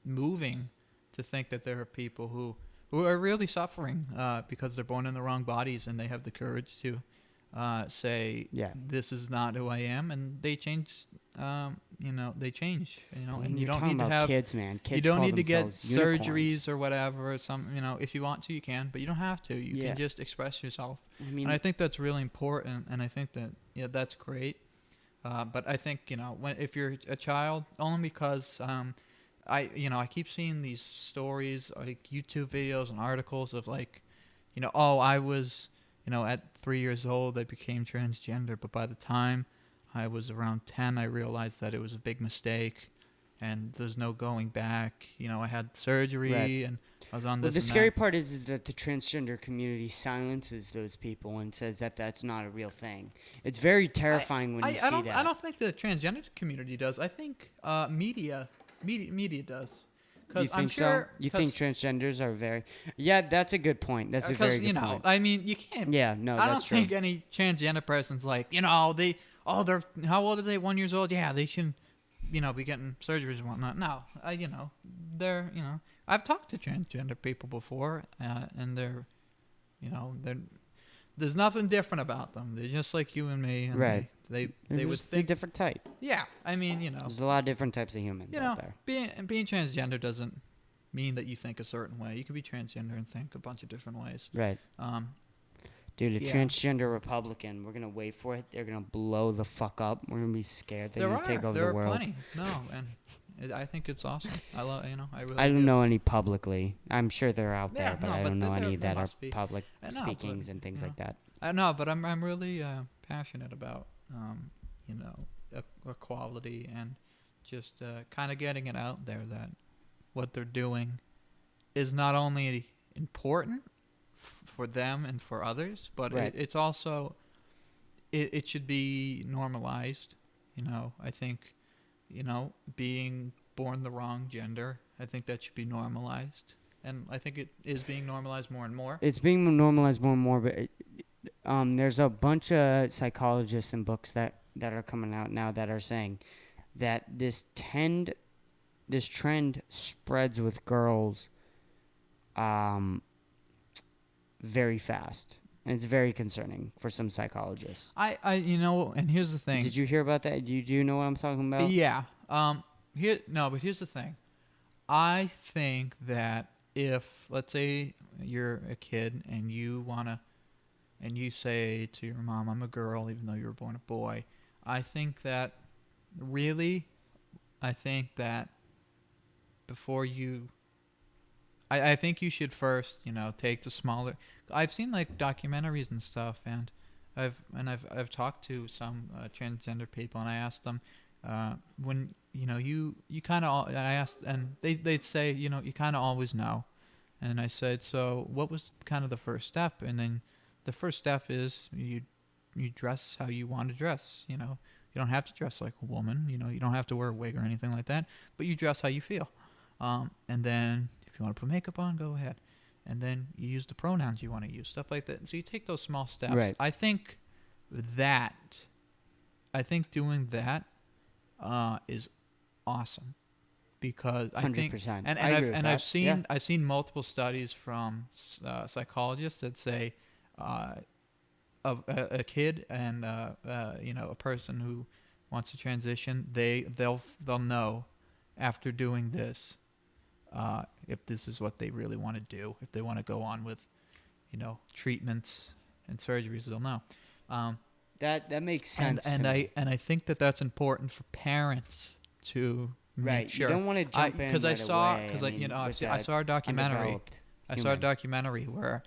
moving to think that there are people who are really suffering because they're born in the wrong bodies, and they have the courage to say, this is not who I am, and they change. They change. And you don't need to have kids, man. Kids you don't need to get unicorns. surgeries or whatever. If you want to, you can, but you don't have to. You can just express yourself. And I think that's really important, and I think that that's great. But I think if you're a child, only because I keep seeing these stories, like YouTube videos and articles of I was at 3 years old I became transgender, but by the time I was around 10, I realized that it was a big mistake, and there's no going back. I had surgery, and I was on Well, this the and scary that. part is that the transgender community silences those people and says that that's not a real thing. It's very terrifying when you see that. I don't think the transgender community does. I think media does. You Because I'm think so? sure, You think transgenders are very? Yeah, that's a good point. That's a very you good know, point. I mean, you can't. Yeah, no, I that's don't true. think any transgender person's like, they're how old are they? 1 year old? Yeah, they shouldn't, be getting surgeries and whatnot. No, they're, I've talked to transgender people before, and they're there's nothing different about them. They're just like you and me, and Right. they would Just a think, different type. yeah. I mean, There's a lot of different types of humans out there. being transgender doesn't mean that you think a certain way. You can be transgender and think a bunch of different ways. Right. Um, Dude, a yeah. transgender Republican. We're gonna wait for it. They're gonna blow the fuck up. We're gonna be scared. They're gonna take over there the are world. plenty. No, and I think it's awesome. I love, I really. I don't do. know any publicly. I'm sure they're out Yeah, there, but no, I but don't know there any that are must be. public I know, speakings but, and things like that. I know, but I'm really passionate about equality and just kind of getting it out there that what they're doing is not only important for them and for others, but Right. it's also it should be normalized. I think being born the wrong gender, I think that should be normalized, and I think it is being normalized more and more. It's being normalized more and more, but there's a bunch of psychologists and books that are coming out now that are saying that this trend spreads with girls very fast. And it's very concerning for some psychologists. And here's the thing. Did you hear about that? Do you know what I'm talking about? Yeah. But here's the thing. I think that if, let's say, you're a kid and you say to your mom, "I'm a girl," even though you were born a boy, I think that before you, I think you should first, take the smaller. I've seen like documentaries and stuff, and I've talked to some transgender people, and I asked them when you kind of, and I asked, and they'd say, you kind of always know, and I said, so what was kind of the first step? And then the first step is you dress how you want to dress. You don't have to dress like a woman. You don't have to wear a wig or anything like that, but you dress how you feel. And then if you want to put makeup on, go ahead. And then you use the pronouns you want to use, stuff like that. So you take those small steps. Right. I think doing that is awesome, because I think 100%. and I agree with that. I've seen multiple studies from psychologists that say of a kid and a person who wants to transition, they'll know after doing this if this is what they really want to do. If they want to go on with treatments and surgeries, they'll know. That makes sense. And I think that that's important for parents to make sure. You don't want to jump in because right I saw away. I saw a documentary. I saw a human. documentary where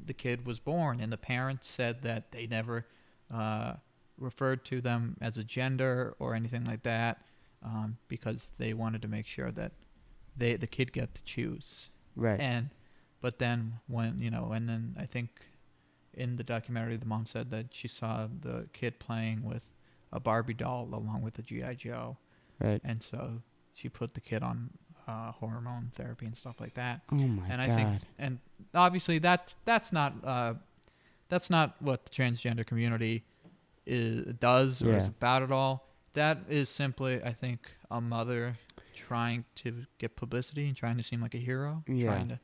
the kid was born, and the parents said that they never referred to them as a gender or anything like that, because they wanted to make sure that the kid got to choose. Right. But then and then I think in the documentary the mom said that she saw the kid playing with a Barbie doll along with a G.I. Joe. Right. And so she put the kid on hormone therapy and stuff like that. Oh my and God. I think, and obviously that's not what the transgender community does or is about at all. That is simply, I think, a mother trying to get publicity and trying to seem like a hero, trying to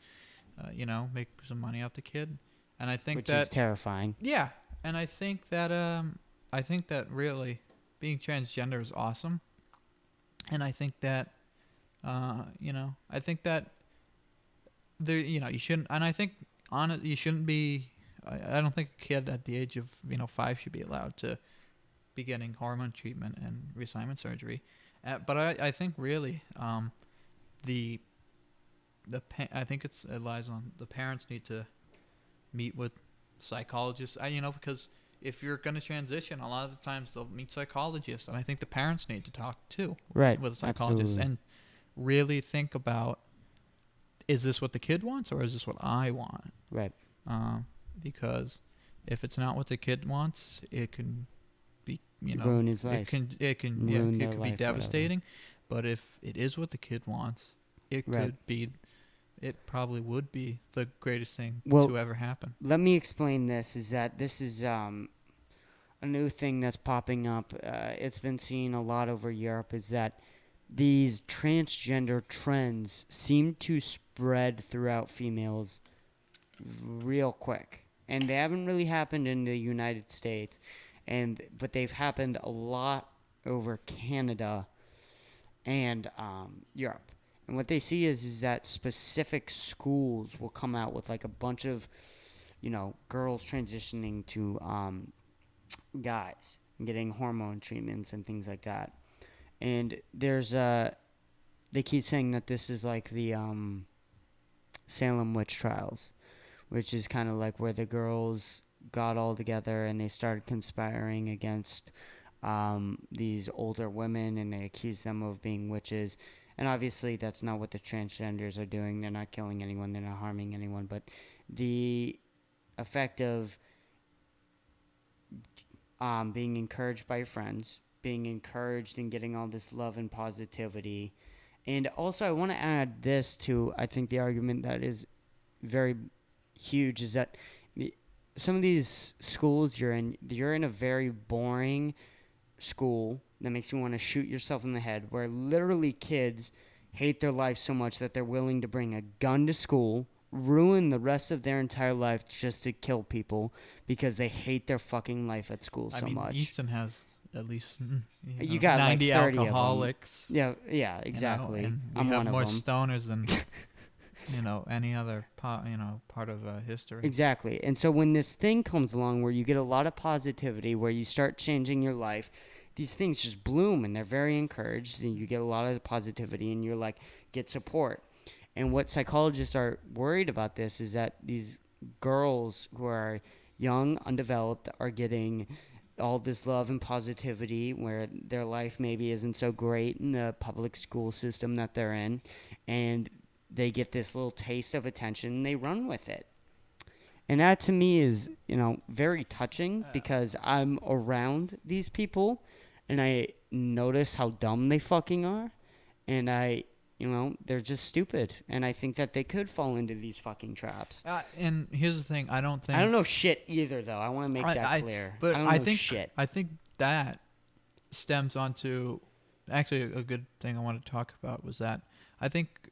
make some money off the kid. And I think which is terrifying. Yeah, and I think that really being transgender is awesome. And I think that I think that there you shouldn't, and I think you shouldn't be. I don't think a kid at the age of 5 should be allowed to be getting hormone treatment and reassignment surgery. But I think really I think it lies on the parents need to meet with psychologists. Because if you're going to transition, a lot of the times they'll meet psychologists, and I think the parents need to talk too, right, with a psychologist, absolutely. and really think about is this what the kid wants or is this what I want? Right. Because if it's not what the kid wants, it can be, Ruin his life. it can Ruin their it could be life, devastating. But if it is what the kid wants, it Right. could be, it probably would be the greatest thing Well, to ever happen. Let me explain this. Is that this is a new thing that's popping up. It's been seen a lot over Europe. Is that these transgender trends seem to spread throughout females real quick, and they haven't really happened in the United States, but they've happened a lot over Canada and Europe. And what they see is that specific schools will come out with like a bunch of, girls transitioning to guys and getting hormone treatments and things like that. And they keep saying that this is like the Salem witch trials, which is kind of like where the girls got all together and they started conspiring against these older women, and they accused them of being witches. And obviously that's not what the transgenders are doing. They're not killing anyone. They're not harming anyone. But the effect of being encouraged by friends, being encouraged and getting all this love and positivity. And also I want to add this to, I think, the argument that is very huge, is that some of these schools you're in a very boring school that makes you want to shoot yourself in the head, where literally kids hate their life so much that they're willing to bring a gun to school, ruin the rest of their entire life just to kill people because they hate their fucking life at school so much. Easton has at least you got 90 like 30 alcoholics. Yeah, exactly. And we I'm have one more of them. stoners than any other part of history. Exactly. And so when this thing comes along where you get a lot of positivity, where you start changing your life, these things just bloom and they're very encouraged, and you get a lot of positivity and you're like, get support. And what psychologists are worried about this is that these girls who are young, undeveloped, are getting all this love and positivity where their life maybe isn't so great in the public school system that they're in, and they get this little taste of attention and they run with it. And that to me is, very touching, because I'm around these people and I notice how dumb they fucking are, and they're just stupid, and I think that they could fall into these fucking traps. And here's the thing: I don't know shit either, though. I want to make that clear. But I don't know shit. I think that stems onto actually a good thing I want to talk about was that I think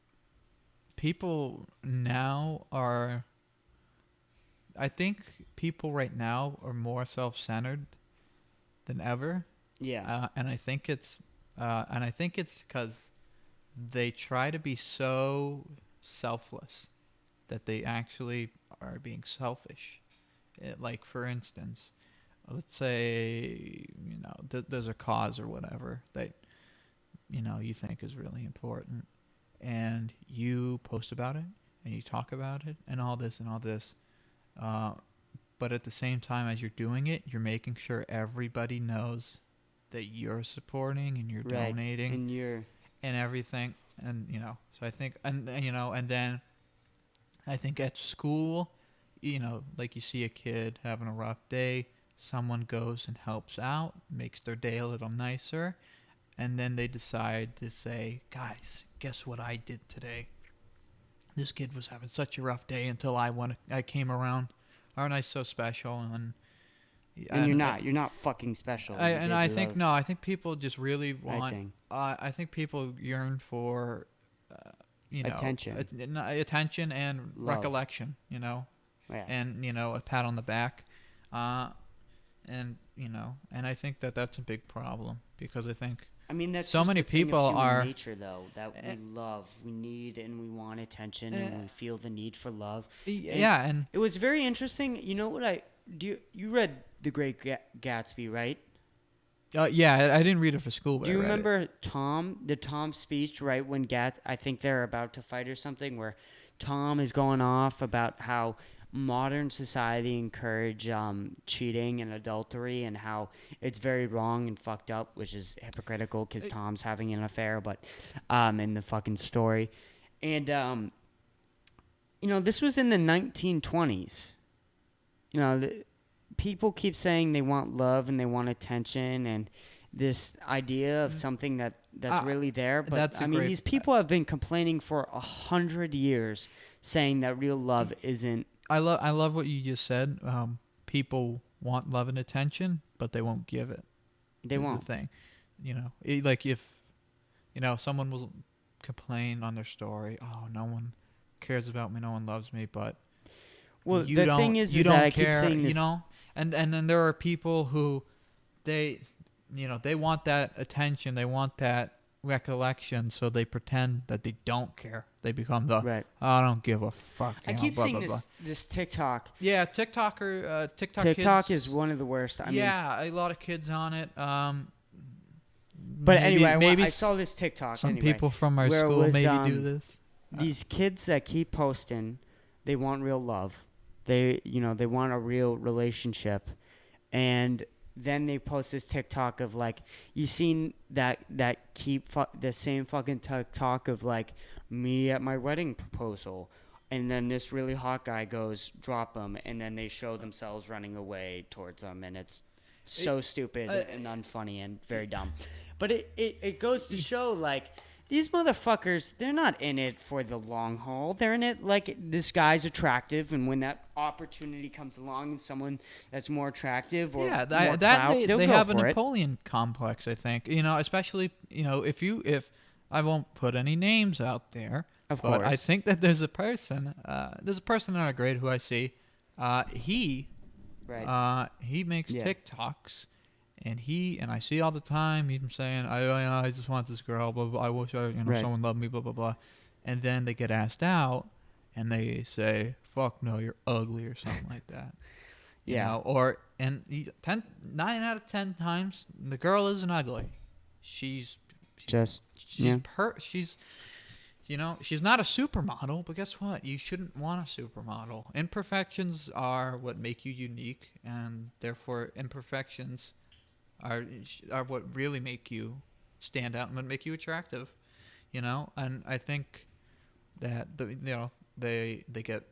people now are. I think people right now are more self-centered than ever. Yeah. And I think it's because they try to be so selfless that they actually are being selfish. Like, for instance, let's say, there's a cause or whatever that, you think is really important, and you post about it and you talk about it and all this. But at the same time as you're doing it, you're making sure everybody knows that you're supporting and you're donating and everything. And, so I think, and then I think at school, like you see a kid having a rough day, someone goes and helps out, makes their day a little nicer. And then they decide to say, guys, guess what I did today? This kid was having such a rough day until I came around. Aren't I so special? And you're not fucking special. I think people just really want. I think people yearn for, attention, attention and love. Recollection. Yeah. And a pat on the back, and I think that's a big problem, because I think. That's so just many the thing people of human are nature, though, that we love, we need, and we want attention, and we feel the need for love. And it was very interesting. You know what you read The Great Gatsby, right? Yeah, I didn't read it for school. But do you remember the Tom speech, right when I think they're about to fight or something, where Tom is going off about how modern society encourage cheating and adultery, and how it's very wrong and fucked up, which is hypocritical because Tom's having an affair, but in the fucking story. And this was in the 1920s. People keep saying they want love and they want attention and this idea of something that's really there. But these people have been complaining for 100 years, saying that real love isn't. I love what you just said. People want love and attention, but they won't give it. They won't. The thing, like if someone will complain on their story, oh, no one cares about me, no one loves me, but the thing is that I keep saying this, and then there are people who they want that attention, they want that recollection, so they pretend that they don't care. They become I don't give a fuck. I keep seeing this TikTok. Yeah, TikTok kids, is one of the worst. I mean, a lot of kids on it. But anyway, I saw this TikTok. Some people from our school maybe do this. These kids that keep posting, they want real love. They want a real relationship, and then they post this TikTok of like, you seen that the same fucking TikTok of like me at my wedding proposal, and then this really hot guy goes drop him, and then they show themselves running away towards them, and it's so stupid and unfunny and very dumb. But it goes to show like, these motherfuckers, they're not in it for the long haul. They're in it like this guy's attractive, and when that opportunity comes along and someone that's more attractive or more clout, they have a Napoleon complex, I think. Especially if I won't put any names out there, of but course. I think that there's a person in our grade who I see, he makes TikToks. And I see all the time him saying, I just want this girl, blah, blah, I wish someone loved me, blah, blah, blah. And then they get asked out, and they say, fuck no, you're ugly, or something like that. Yeah. 9 out of 10 times, the girl isn't ugly. She's not a supermodel, but guess what? You shouldn't want a supermodel. Imperfections are what make you unique, and therefore imperfections are what really make you stand out and what make you attractive, And I think that they get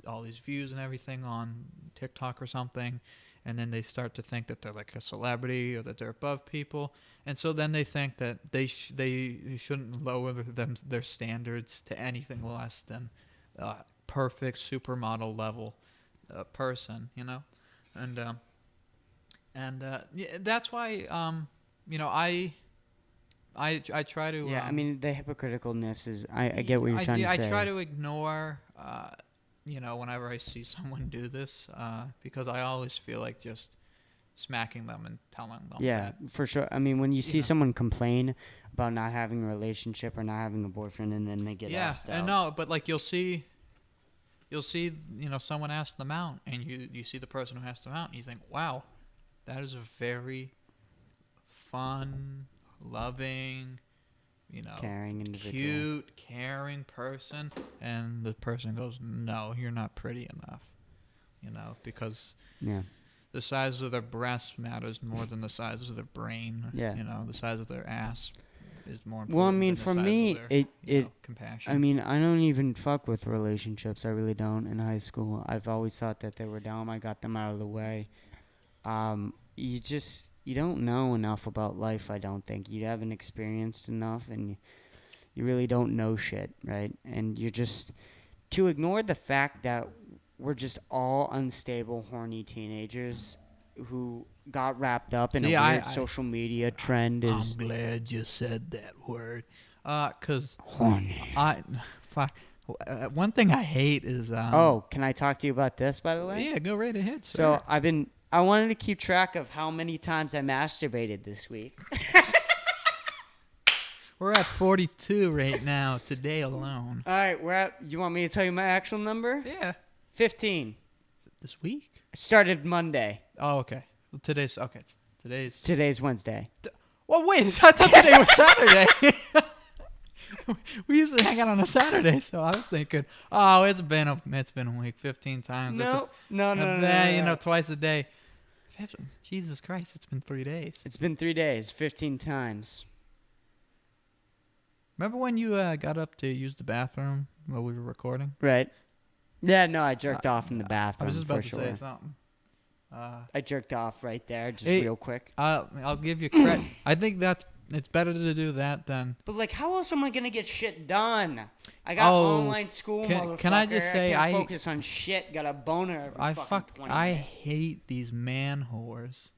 all these views and everything on TikTok or something, and then they start to think that they're like a celebrity or that they're above people, and so then they think that they shouldn't lower their standards to anything less than perfect supermodel level person, and that's why I try to. Yeah, the hypocriticalness is. I get what you're trying to say. I try to ignore, whenever I see someone do this, because I always feel like just smacking them and telling them. Yeah, for sure. When you see someone complain about not having a relationship or not having a boyfriend, and then they get asked out. I know, but like you'll see, someone ask them out, and you see the person who asked them out, and you think, wow, that is a very fun, loving, caring individual, cute, caring person, and the person goes, no, you're not pretty enough, because the size of their breasts matters more than the size of their brain. Yeah. The size of their ass is more important. Well, for me, compassion. I don't even fuck with relationships. I really don't. In high school, I've always thought that they were dumb. I got them out of the way. You don't know enough about life, I don't think. You haven't experienced enough, and you really don't know shit, right? And you're just... To ignore the fact that we're just all unstable, horny teenagers who got wrapped up in a weird social media trend is... I'm glad you said that word. 'Cause... Horny. One thing I hate is... can I talk to you about this, by the way? Yeah, go right ahead, sir. So, I wanted to keep track of how many times I masturbated this week. We're at 42 right now, today alone. All right, you want me to tell you my actual number? Yeah. 15. This week? I started Monday. Oh, okay. Well, today's Wednesday. Well, wait, I thought today was Saturday. We usually hang out on a Saturday, so I was thinking, it's been a week, 15 times. No. Twice a day. Jesus Christ, it's been 3 days. It's been 3 days, 15 times. Remember when you got up to use the bathroom while we were recording? Right. Yeah, no, I jerked off in the I bathroom was just for about to sure. say something. I jerked off right there, just Hey, real quick. I'll give you credit. I think it's better to do that than. But like, how else am I gonna get shit done? I got Oh, online school, can motherfucker. I just say can't focus on shit. Got a boner every fucking 20 I minutes. hate these man whores.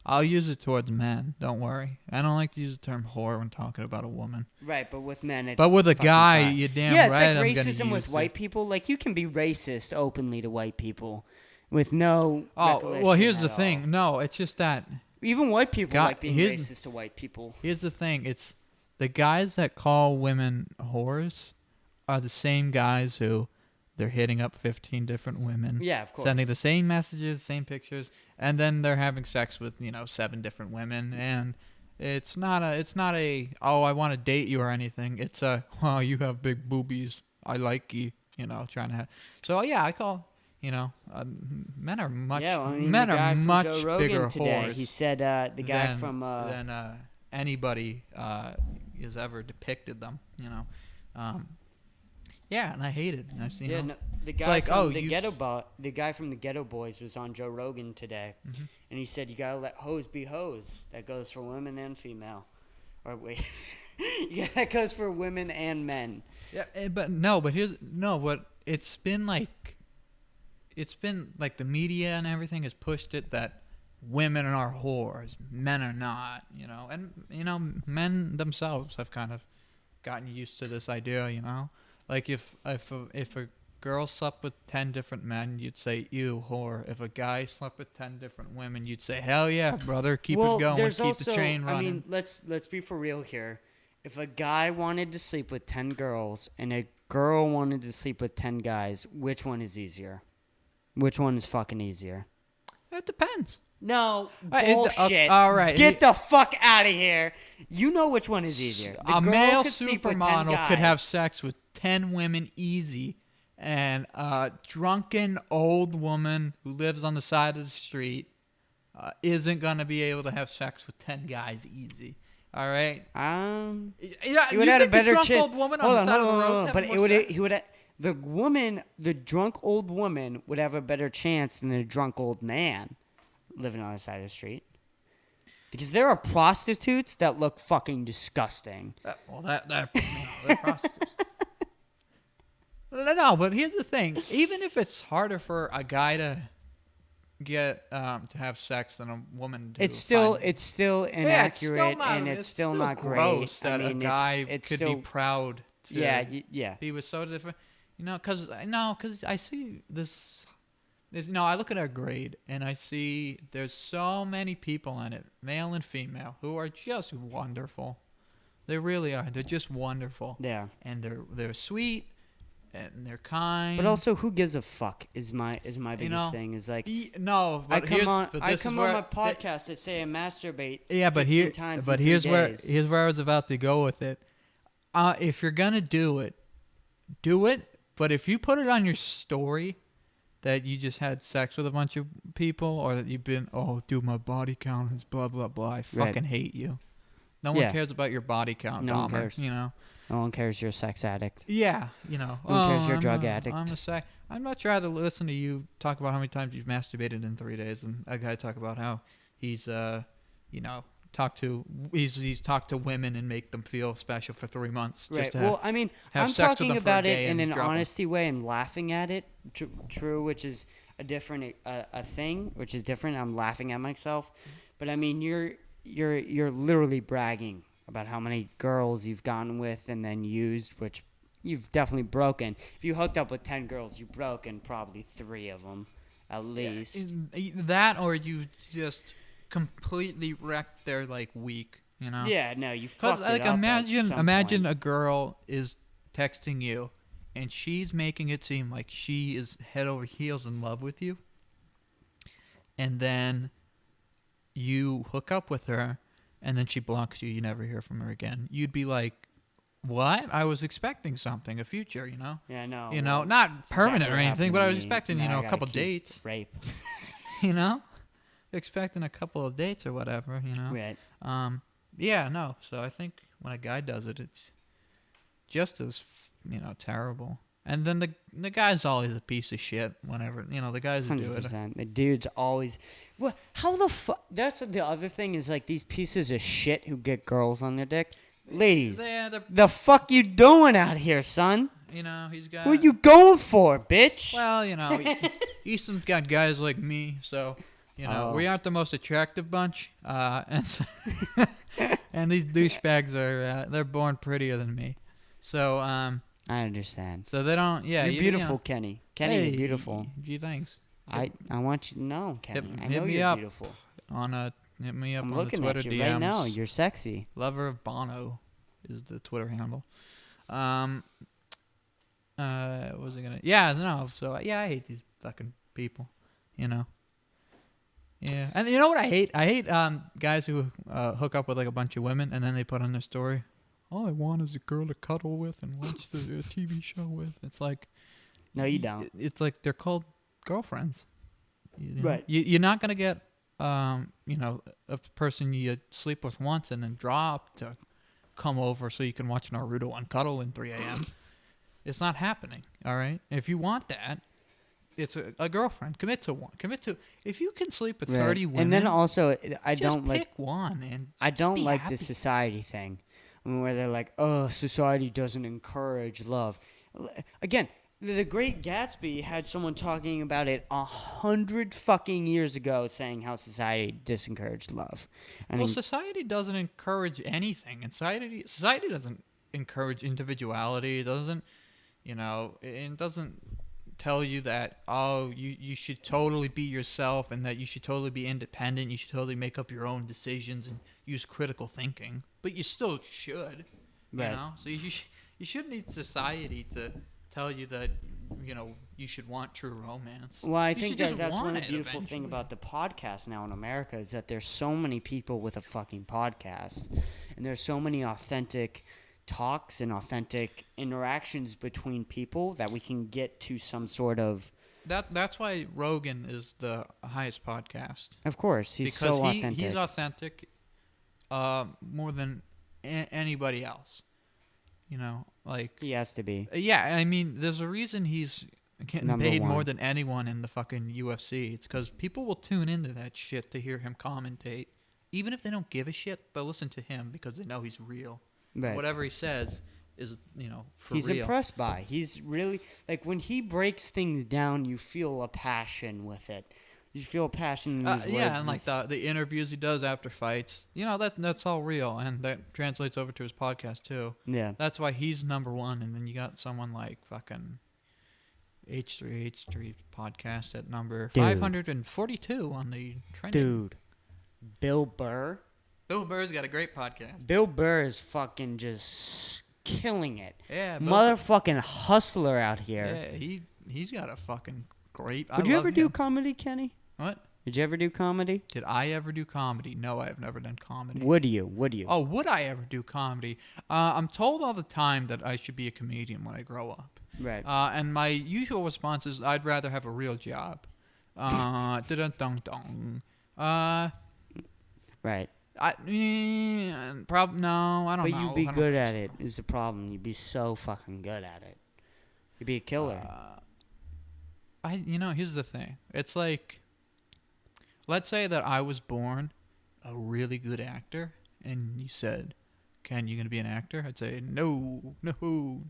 I'll use it towards men. Don't worry. I don't like to use the term whore when talking about a woman. Right, but with men, it's But with a fucking guy, fine. you're damn yeah, it's right. like I'm gonna racism with use white it. people. Like you can be racist openly to white people, with no. Oh well, here's the at all. thing. No, it's just that. Even white people God, like being here's- racist to white people. Here's the thing. It's the guys that call women whores are the same guys who they're hitting up 15 different women. Yeah, of course. Sending the same messages, same pictures, and then they're having sex with, 7 different women, and it's not a oh, I want to date you or anything. It's a, oh, you have big boobies. I like you, trying to have. So yeah, I call, men are much Yeah, well, I mean, men the guy are from much Joe Rogan bigger today, whores. he said the guy than, from than anybody has ever depicted them, yeah, and I hate it. I've seen no, the it's guy like, from oh, the you the guy from the Ghetto Boys was on Joe Rogan today, and he said you gotta let hoes be hoes. That goes for women and female. Or wait, yeah, that goes for women and men. Yeah, but it's been like the media and everything has pushed it that women are whores, men are not, and men themselves have kind of gotten used to this idea, like if a girl slept with 10 different men, you'd say ew, whore. If a guy slept with 10 different women, you'd say hell yeah, brother, keep it going, there's keep also, the train running. I mean, let's be for real here. If a guy wanted to sleep with 10 girls and a girl wanted to sleep with 10 guys, which one is easier? Which one is fucking easier? It depends. No, It- bullshit. all right. Get the fuck out of here. You know which one is easier. The A girl male could sleep with 10 supermodel could have guys. sex with 10 women easy, and a drunken old woman who lives on the side of the street isn't going to be able to have sex with 10 guys easy. All right? Yeah, He would have a think the better drunk chance. old woman on the side of the road But he would have, the drunk old woman would have a better chance than the drunk old man living on the side of the street. Because there are prostitutes that look fucking disgusting. Well, they're prostitutes. No, but here's the thing. Even if it's harder for a guy to get to have sex than a woman to It's still find- inaccurate and it's still not gross great. that I mean, a guy it's could still, be proud to yeah. be with so different. Because I see this. I look at our grade and I see there's so many people in it, male and female, who are just wonderful. They really are. They're just wonderful. Yeah. And they're sweet and they're kind. But also, who gives a fuck is my biggest thing. Is like, no, I but come here's, on but I this come is on where, my podcast to say I masturbate. Yeah, but 15 times in 3 here's days. where I was about to go with it. If you're gonna do it, do it. But if you put it on your story that you just had sex with a bunch of people, or that you've been, dude, my body count is blah blah blah, I fucking hate you. No one cares about your body count. No one Dahmer, cares. No one cares you're a sex addict. Yeah, No one cares you're a drug addict. I'd much rather listen to you talk about how many times you've masturbated in 3 days than a guy talk about how he's talked to women and make them feel special for 3 months. Right. Just to Well, I mean, have I'm sex with talking them for a about day it in and an drop 'em. honesty way and laughing at it. True, which is a different a thing, which is different. I'm laughing at myself, but I mean, you're literally bragging about how many girls you've gotten with and then used, which you've definitely broken. If you hooked up with 10 girls, you've broken probably 3 of them, at least. That, or you just completely wrecked their week. Yeah, no, you Because fucked it up. imagine point. a girl is texting you, and she's making it seem like she is head over heels in love with you, and then you hook up with her, and then she blocks you. You never hear from her again. You'd be like, "What? I was expecting something, a future, Yeah, no. not that's permanent exactly or what anything, happened but to I was me. expecting, Then I a got couple accused dates, of rape. expecting a couple of dates or whatever, Right. Yeah, no. So I think when a guy does it, it's just as, terrible. And then the guy's always a piece of shit. Whenever the guys who do it. 100%. The dude's always. What? How the fuck? That's the other thing is like these pieces of shit who get girls on their dick. Ladies, the fuck you doing out here, son? He's got. What you going for, bitch? Well, Easton's got guys like me, so we aren't the most attractive bunch, and so and these douchebags are they're born prettier than me, so I understand. So they don't. Yeah, you're beautiful, Kenny. Kenny, hey, you're beautiful. Gee, thanks. I want you to know, Kenny. I know hit me you're up beautiful. Hit me up I'm on looking the Twitter at you DMs. right now. You're sexy. Lover of Bono is the Twitter handle. What was I gonna? Yeah, no. So yeah, I hate these fucking people. Yeah, and you know what I hate? I hate guys who hook up with like a bunch of women and then they put on their story, all I want is a girl to cuddle with and watch the TV show with. It's like, no, you don't. It's like they're called girlfriends. Right. You're not gonna get a person you sleep with once and then drop to come over so you can watch Naruto and cuddle in 3 a.m. It's not happening. All right. If you want that, it's a girlfriend. Commit to one. If you can sleep with 30 women. And then also, I just don't like. pick one and I don't like happy. the society thing, where they're like, "Oh, society doesn't encourage love." Again, The Great Gatsby had someone talking about it 100 fucking years ago, saying how society disencouraged love. Society doesn't encourage anything, and society doesn't encourage individuality. It doesn't, it doesn't tell you that you should totally be yourself and that you should totally be independent. You should totally make up your own decisions and use critical thinking. But you still should, right. So you shouldn't need society to tell you that you should want true romance. Well, I think that's one beautiful beautiful thing about the podcast now in America is that there's so many people with a fucking podcast, and there's so many authentic talks and authentic interactions between people that we can get to some sort of. That's why Rogan is the highest podcast. Of course, he's so authentic. He's authentic, more than anybody else. He has to be. Yeah, I mean, there's a reason he's getting Number paid one. more than anyone in the fucking UFC. It's because people will tune into that shit to hear him commentate. Even if they don't give a shit, they'll listen to him because they know he's real. Right. Whatever he says is, for he's real. Impressed by. He's really, like, when he breaks things down, you feel a passion with it. You feel a passion in his words. Yeah, and like the interviews he does after fights, that's all real, and that translates over to his podcast too. Yeah. That's why he's number one, and then you got someone like fucking H3 podcast at number 542 on the trending. Dude, Bill Burr. Bill Burr's got a great podcast. Bill Burr is fucking just killing it. Yeah, motherfucking hustler out here. Yeah, he's got a fucking great. Would you ever do comedy, Kenny? What? Did you ever do comedy? Did I ever do comedy? No, I have never done comedy. Would you? Oh, would I ever do comedy? I'm told all the time that I should be a comedian when I grow up. Right. And my usual response is I'd rather have a real job. Right. Probably no. I don't know. But you'd be good at it. Is the problem? You'd be so fucking good at it. You'd be a killer. Here's the thing. It's like, let's say that I was born a really good actor, and you said, "Ken, you gonna be an actor?" I'd say, no.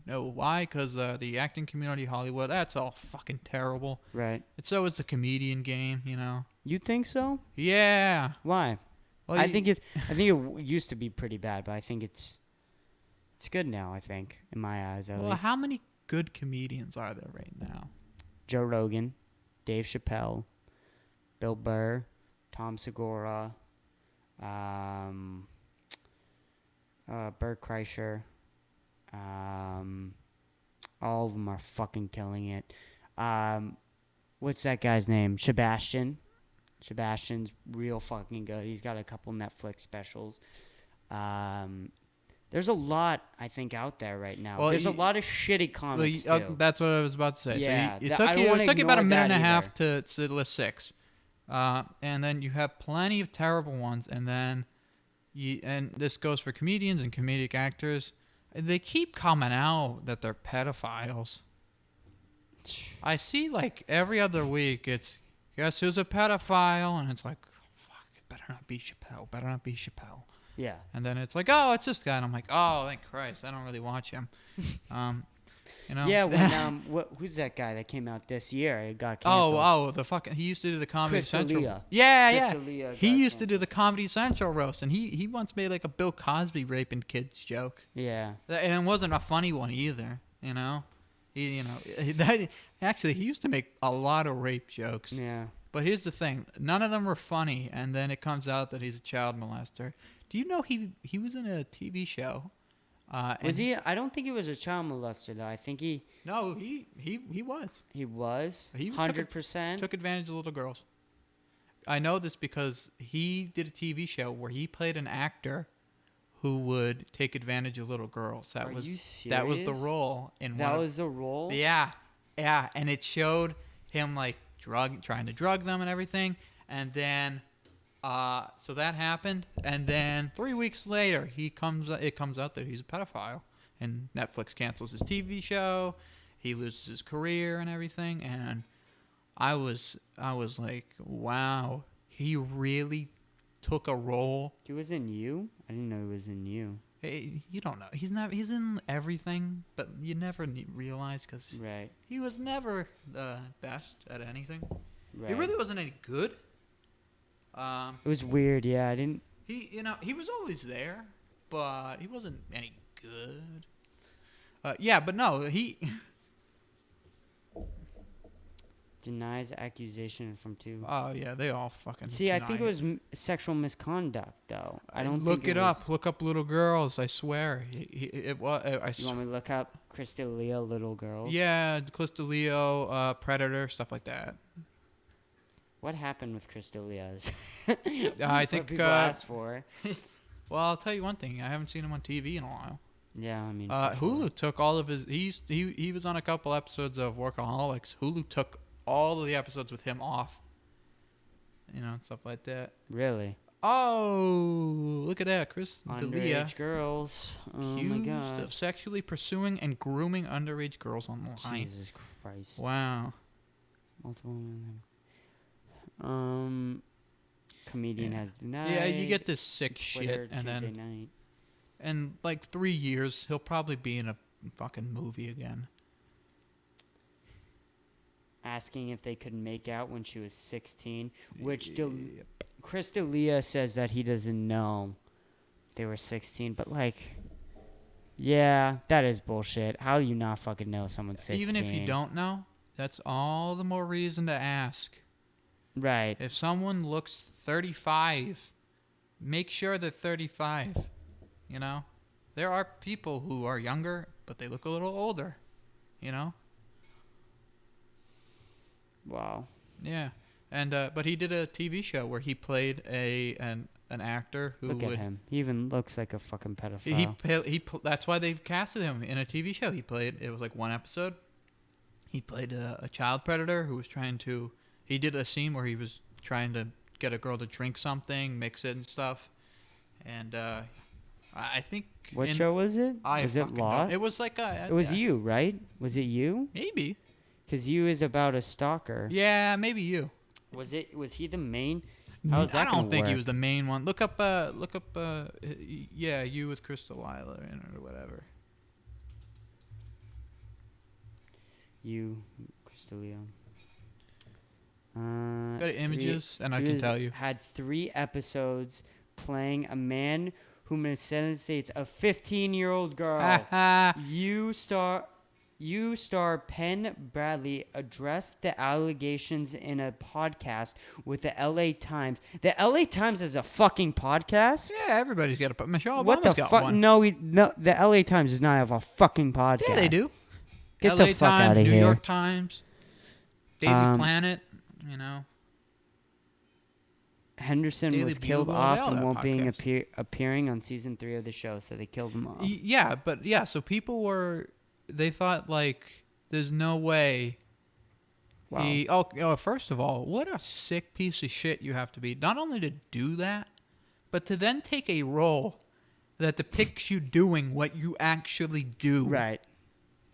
Why? Because the acting community, Hollywood, that's all fucking terrible. Right. And so is the comedian game. You think so? Yeah. Why? Well, I think it used to be pretty bad, but I think it's good now. I think, in my eyes, at least. Well, how many good comedians are there right now? Joe Rogan, Dave Chappelle, Bill Burr, Tom Segura, Bert Kreischer. All of them are fucking killing it. What's that guy's name? Sebastian. Sebastian's real fucking good. He's got a couple Netflix specials. There's a lot, I think, out there right now. Well, there's a lot of shitty comics, too. That's what I was about to say. Yeah, so it took you about a minute and a half to list 6. And then you have plenty of terrible ones. And then, and this goes for comedians and comedic actors. They keep coming out that they're pedophiles. I see like every other week it's guess who's a pedophile, and it's like, fuck, it better not be Chappelle. Better not be Chappelle. Yeah. And then it's like, oh, it's this guy, and I'm like, oh, thank Christ, I don't really watch him. You know. Yeah. When who's that guy that came out this year? It got canceled. The fucking he used to do the Comedy Central. Crystalia. Yeah. Crystalia He got used to do canceled. the Comedy Central roast, and he once made like a Bill Cosby raping kids joke. Yeah. And it wasn't a funny one either, you know. Actually, he used to make a lot of rape jokes. Yeah. But here's the thing: none of them were funny, and then it comes out that he's a child molester. Do you know he was in a TV show? Was he? I don't think he was a child molester though. I think he No, he was. was. He 100%. Took advantage of little girls. I know this because he did a TV show where he played an actor who would take advantage of little girls. Are you That was the serious? role in That one. was the role. Yeah, and it showed him like trying to drug them and everything, and then so that happened, and then 3 weeks later it comes out that he's a pedophile, and Netflix cancels his TV show, he loses his career and everything, and I was like, wow, he really took a role. He was in You? I didn't know he was in You. Hey, you don't know. He's in everything, but you never realize because Right. he was never the best at anything. Right. He really wasn't any good. It was weird. Yeah, I didn't. He was always there, but he wasn't any good. Yeah, but no, he Denies accusation from two. Oh yeah, they all fucking. See, I deny think it was sexual misconduct, though. I don't look think it up. Look up little girls. I swear, it was. You want me to look up Crystalia little girls? Yeah, Crystalia, Predator, stuff like that. What happened with Crystalias? I think. What people asked for. Well, I'll tell you one thing. I haven't seen him on TV in a while. Yeah, I mean. for sure. Hulu took all of his. He was on a couple episodes of Workaholics. Hulu took all of the episodes with him off. You know, and stuff like that. Really? Oh, look at that, Chris D'Elia, Underage girls. Oh my accused god. of sexually pursuing and grooming underage girls online. Jesus Christ. Wow. Multiple. Comedian has denied. Yeah, you get this sick Twitter, shit, and Tuesday then night. in like 3 years, he'll probably be in a fucking movie again. Asking if they could make out when she was 16, which Chris D'Elia says that he doesn't know they were 16, but like, yeah, that is bullshit. How do you not fucking know someone's 16? Even if you don't know, that's all the more reason to ask. Right. If someone looks 35, make sure they're 35. You know? There are people who are younger, but they look a little older. You know? Wow. Yeah. And but he did a TV show where he played an actor who Look would at him. He even looks like a fucking pedophile. That's why they casted him in a TV show. It was like one episode. He played a child predator who was trying to. He did a scene where he was trying to get a girl to drink something, mix it and stuff. And I think. What show was it? Was it Law? It was like a. It was You, right? Was it You? Maybe. Because You is about a stalker. Yeah, maybe You. Was he the main? How's that I don't gonna think he work? was the main one. Look up. Yeah, You with Crystal Lila in it or whatever. You, Crystalia. Go to images, and I can tell you. Had 3 episodes playing a man who misstates a 15-year-old girl. You star Penn Bradley addressed the allegations in a podcast with the LA Times. The LA Times is a fucking podcast? Yeah, everybody's got a. Michelle Obama's What the got fuck? one. No, the LA Times does not have a fucking podcast. Yeah, they do. Get LA the fuck Times, out of New here. York Times, Daily Planet. You know. Henderson Daily was killed Bugle, off they all and have won't being podcasts. appearing on season 3 of the show, so they killed him off. Yeah, but yeah, so people were. They thought like, there's no way. Wow. First of all, what a sick piece of shit you have to be. Not only to do that, but to then take a role that depicts you doing what you actually do. Right.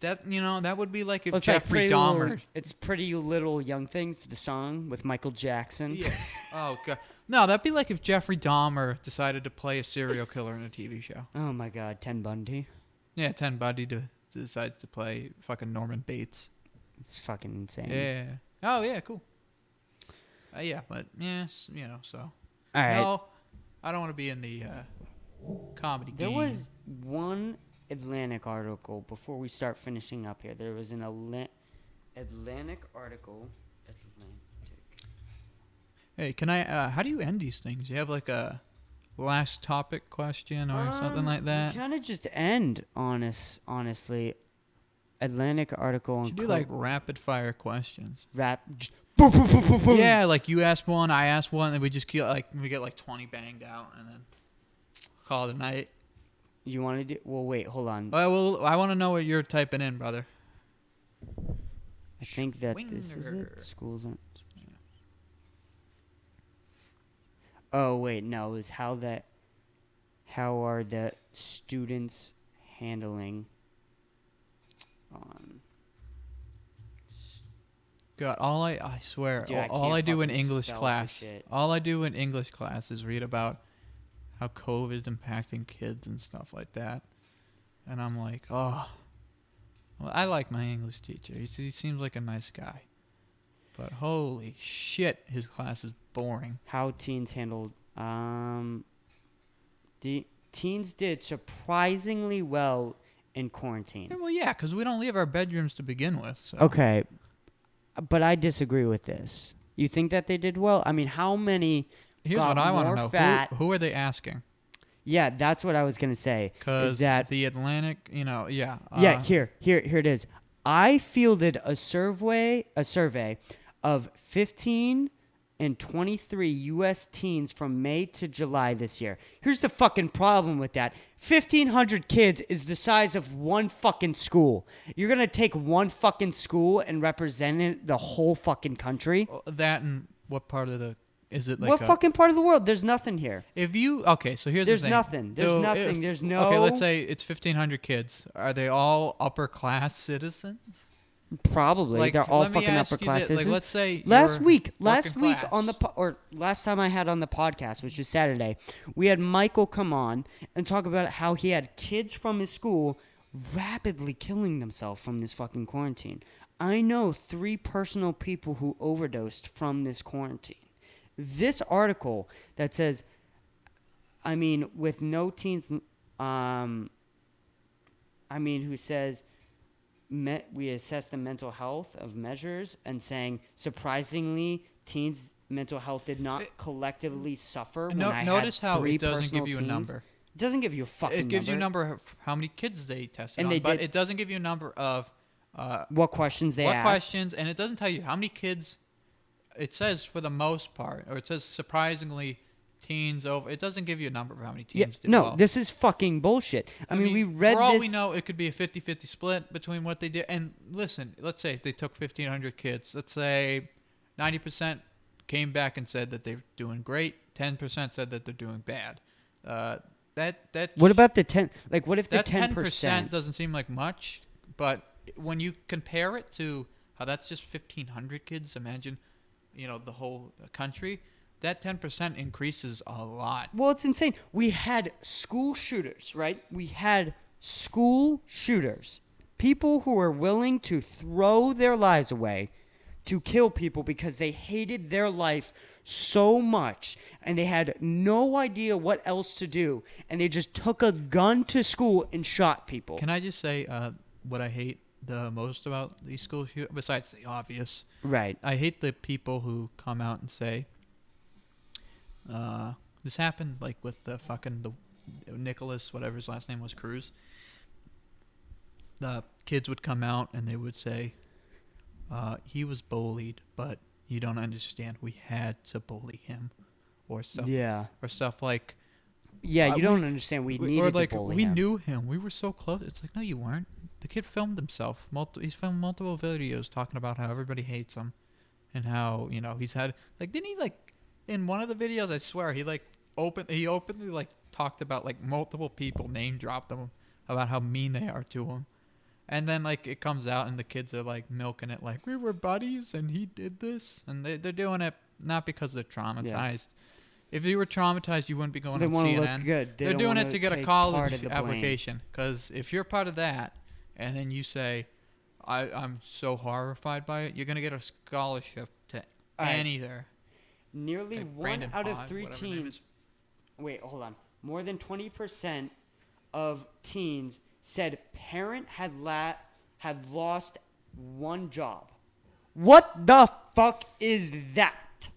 that would be like if Well, it's Jeffrey like Dahmer. It's Pretty Little Young Things, the song with Michael Jackson. Yeah. Oh god. No, that'd be like if Jeffrey Dahmer decided to play a serial killer in a TV show. Oh my God, Ted Bundy. Yeah, Ted Bundy decides to play fucking Norman Bates. It's fucking insane. Yeah. Oh yeah, cool. Yeah, but so. All right. No, I don't want to be in the comedy There game. was one Atlantic article before we start finishing up here. There was an Atlantic article. Hey, can I? How do you end these things? You have like a last topic question or something like that? Kind of just end, honestly. Atlantic article on You should do like rapid fire questions. rap. Yeah, like you ask one, I ask one, and we just get like 20 banged out, and then call it a night. You want to do? Well, wait, hold on. Well, I want to know what you're typing in, brother. I think that this Schwinger. isn't schools aren't. Oh wait, no, it was how are the students handling on God, I swear, Dude, I all can't I do in fucking English spell for class, shit. all I do in English class is read about how COVID is impacting kids and stuff like that, and I'm like, oh, well, I like my English teacher. He seems like a nice guy, but holy shit, his class is boring. how teens handled teens did surprisingly well in quarantine. Yeah, well, yeah, because we don't leave our bedrooms to begin with. So. Okay, but I disagree with this. You think that they did well? I mean, how many Here's got what I want to more know: fat? who are they asking? Yeah, that's what I was gonna say. Because Is that the Atlantic, yeah. yeah? Here it is. I fielded a survey of 15 and 23 U.S. teens from May to July this year. Here's the fucking problem with that. 1,500 kids is the size of one fucking school. You're going to take one fucking school and represent it the whole fucking country? That and what part of the is it like? What fucking part of the world? There's nothing here. If you so here's There's the thing. nothing. There's So nothing. There's no. Okay, let's say it's 1,500 kids. Are they all upper class citizens? Probably. Like, They're all let me fucking ask upper you class this, like, citizens. let's say last you're week working on the or last time I had on the podcast, which was Saturday, we had Michael come on and talk about how he had kids from his school rapidly killing themselves from this fucking quarantine. I know 3 personal people who overdosed from this quarantine. This article that says, I mean, with no teens, who says, we assess the mental health of measures and saying, surprisingly, teens' mental health did not collectively suffer when I notice had how 3 it doesn't personal give you teens. a number. It doesn't give you a fucking number. It gives you a number of how many kids they tested And on, they but did- it doesn't give you a number of What questions they what asked. questions, and it doesn't tell you how many kids. It says for the most part, or it says surprisingly, teens over. It doesn't give you a number of how many Yeah, teens did no, well. this is fucking bullshit. I mean, we read for all this. we know, it could be a 50-50 split between what they did. And listen, let's say they took 1,500 kids. Let's say 90% came back and said that they're doing great. 10% said that they're doing bad. What about the 10? Like, what if the that 10%? doesn't seem like much, but when you compare it to how that's just 1,500 kids, imagine, the whole country. That 10% increases a lot. Well, it's insane. We had school shooters, right? We had school shooters. People who were willing to throw their lives away to kill people because they hated their life so much and they had no idea what else to do. And they just took a gun to school and shot people. Can I just say what I hate the most about these school shooters, besides the obvious? Right. I hate the people who come out and say, this happened like with the Nicholas, whatever his last name was, Cruz. The kids would come out and they would say, he was bullied, but you don't understand. We had to bully him, or stuff. Yeah. Or stuff like. Yeah, you don't understand. We needed to bully we him. knew him. We were so close. It's like, no, you weren't. The kid filmed himself. He's filmed multiple videos talking about how everybody hates him, and how he's had didn't he in one of the videos, I swear, he openly talked about multiple people, name dropped them about how mean they are to him. And then like it comes out and the kids are like milking it like we were buddies and he did this, and they're doing it not because they're traumatized. If you were traumatized, you wouldn't be going They on want to CNN. look good. They're doing it to get a college blame. application. Because if you're part of that, and then you say, I'm so horrified by it, you're gonna get a scholarship to anywhere. Nearly Like 1 Brandon out of Pod, 3 whatever his name teens. is. Wait, hold on. More than 20% of teens said parent had lost one job. What the fuck is that?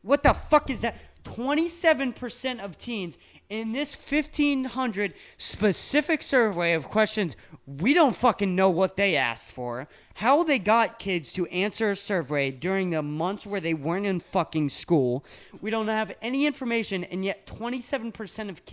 What the fuck is that? 27% of teens in this 1,500 specific survey of questions. We don't fucking know what they asked for. How they got kids to answer a survey during the months where they weren't in fucking school. We don't have any information, and yet 27% of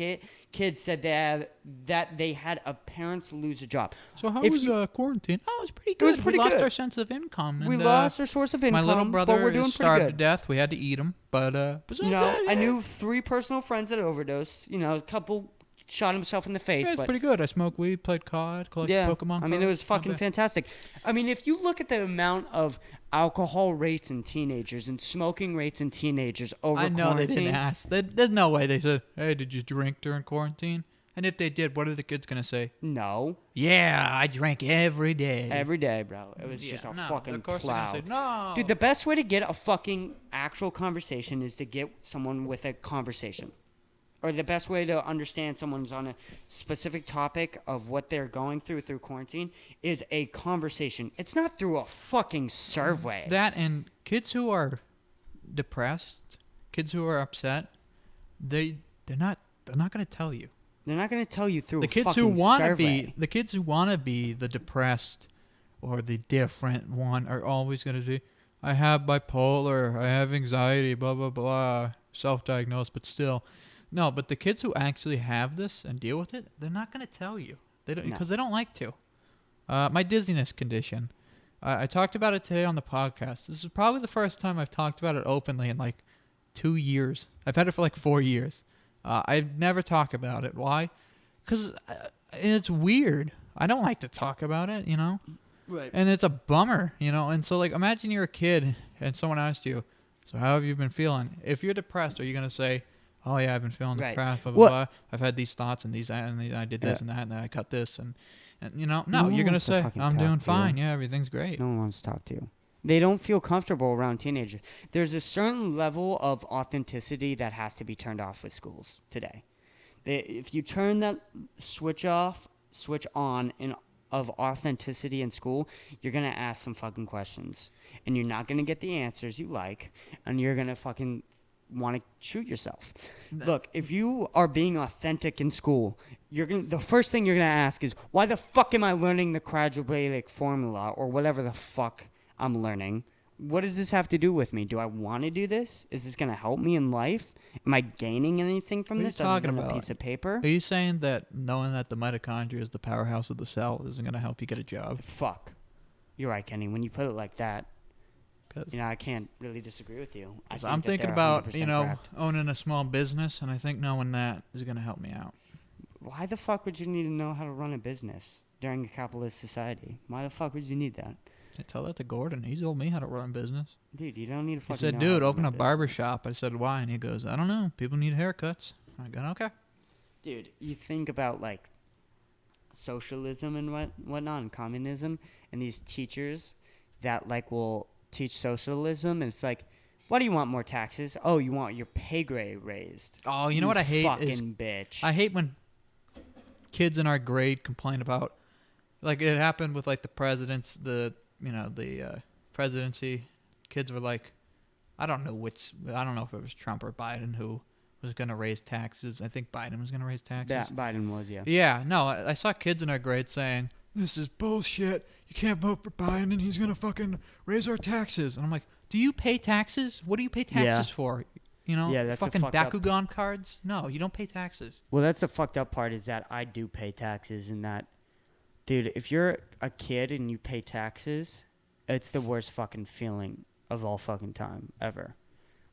kids said that they had a parents lose a job. So how was quarantine? Oh, it was pretty good. It was pretty we good. lost our sense of income. We And, lost our source of income, my little brother but we're doing is pretty starved good. to death. We had to eat him, but I knew 3 personal friends that overdosed. A couple shot himself in the face. Yeah, it's but pretty good. I smoked weed, played COD, collected Pokemon cards. I mean, it was Not fucking bad. fantastic. I mean, if you look at the amount of alcohol rates in teenagers and smoking rates in teenagers over I know quarantine. they didn't ask. There's no way they said, hey, did you drink during quarantine? And if they did, what are the kids going to say? No. Yeah, I drank every day. Every day, bro. It was just a fucking of course cloud. they're going to say, no. Dude, the best way to get a fucking actual conversation is to get someone with a conversation. Or the best way to understand someone's on a specific topic of what they're going through quarantine is a conversation. It's not through a fucking survey. That and kids who are depressed, kids who are upset, they're not going to tell you. They're not going to tell you through The a kids fucking who want to survey. be the depressed or the different one are always going to say, I have bipolar, I have anxiety, blah blah blah, self-diagnosed, but still. No, but the kids who actually have this and deal with it, they're not going to tell you. They don't because they don't like to. My dizziness condition. I talked about it today on the podcast. This is probably the first time I've talked about it openly in like 2 years. I've had it for like 4 years. I've never talked about it. Why? Because it's weird. I don't like to talk about it, Right. And it's a bummer, And so, like, imagine you're a kid and someone asked you, so how have you been feeling? If you're depressed, are you going to say, oh, yeah, I've been feeling depressed, blah, blah, blah. I've had these thoughts and I did this and that, and I cut this. And no, you're going to say, I'm doing fine. Yeah, everything's great. No one wants to talk to you. They don't feel comfortable around teenagers. There's a certain level of authenticity that has to be turned off with schools today. If you turn that switch on of authenticity in school, you're going to ask some fucking questions. And you're not going to get the answers you like. And you're going to fucking want to shoot yourself. Look, if you are being authentic in school, the first thing you're going to ask is, why the fuck am I learning the quadratic formula or whatever the fuck I'm learning? What does this have to do with me? Do I want to do this? Is this going to help me in life? Am I gaining anything from this other than a piece of paper? Are you saying that knowing that the mitochondria is the powerhouse of the cell isn't going to help you get a job? Fuck. You're right, Kenny. When you put it like that, I can't really disagree with you. I'm thinking about, owning a small business, and I think knowing that is going to help me out. Why the fuck would you need to know how to run a business during a capitalist society? Why the fuck would you need that? I tell that to Gordon. He told me how to run a business. Dude, you don't need to fucking He said, dude, open a barber shop. I said, why? And he goes, I don't know. People need haircuts. I go, okay. Dude, you think about, like, socialism and whatnot and communism and these teachers that, like, will teach socialism, and it's like, why do you want more taxes? Oh, you want your pay grade raised. Oh, you know what I hate fucking bitch. I hate when kids in our grade complain about, like, it happened with, like, the presidents, the presidency. Kids were like, I don't know if it was Trump or Biden who was going to raise taxes. I think Biden was going to raise taxes. Yeah, Biden was, yeah. Yeah, no, I saw kids in our grade saying, this is bullshit. You can't vote for Biden and he's going to fucking raise our taxes. And I'm like, do you pay taxes? What do you pay taxes for? Yeah, that's fucking a fucked Bakugan cards? No, you don't pay taxes. Well, that's the fucked up part is that I do pay taxes and that, dude, if you're a kid and you pay taxes, it's the worst fucking feeling of all fucking time ever.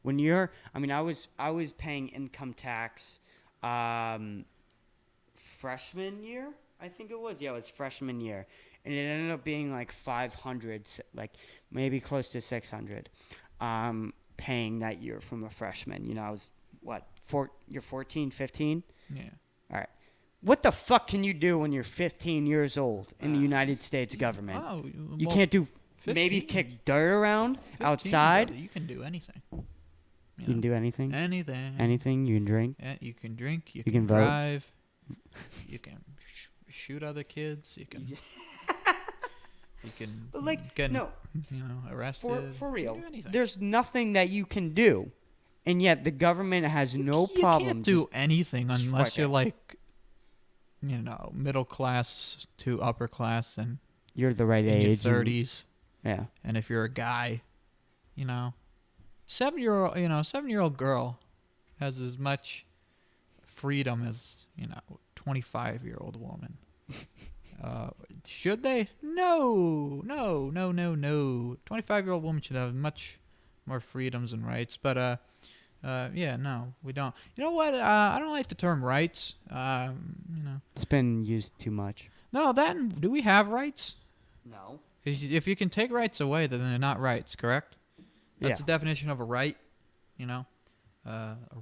When I was paying income tax freshman year, I think it was. Yeah, it was freshman year. and it ended up being like 500, like maybe close to 600, paying that year from a freshman. You know, I was you're 14, 15? Yeah. All right. What the fuck can you do when you're 15 years old in the United States government? Oh, You well, can't do 15. maybe kick dirt around 15, outside. You can do anything. You can do anything. Anything. Anything. You can drink. You can drink. You can can vote. drive. You can shoot other kids. You can. You can. But like, get, no, arrested. For real. You can do anything. There's nothing that you can do, and yet the government has no problem. You can't do anything unless swiping. you're like, middle class to upper class and You're the right in age. your 30s. Yeah. And if you're a guy, 7-year-old girl has as much freedom as 25-year-old woman. Should they? No. 25-year-old woman should have much more freedoms and rights. But no, we don't. You know what? I don't like the term rights. It's been used too much. No, do we have rights? No. 'Cause if you can take rights away, then they're not rights, correct? That's Yeah. the definition of a right. A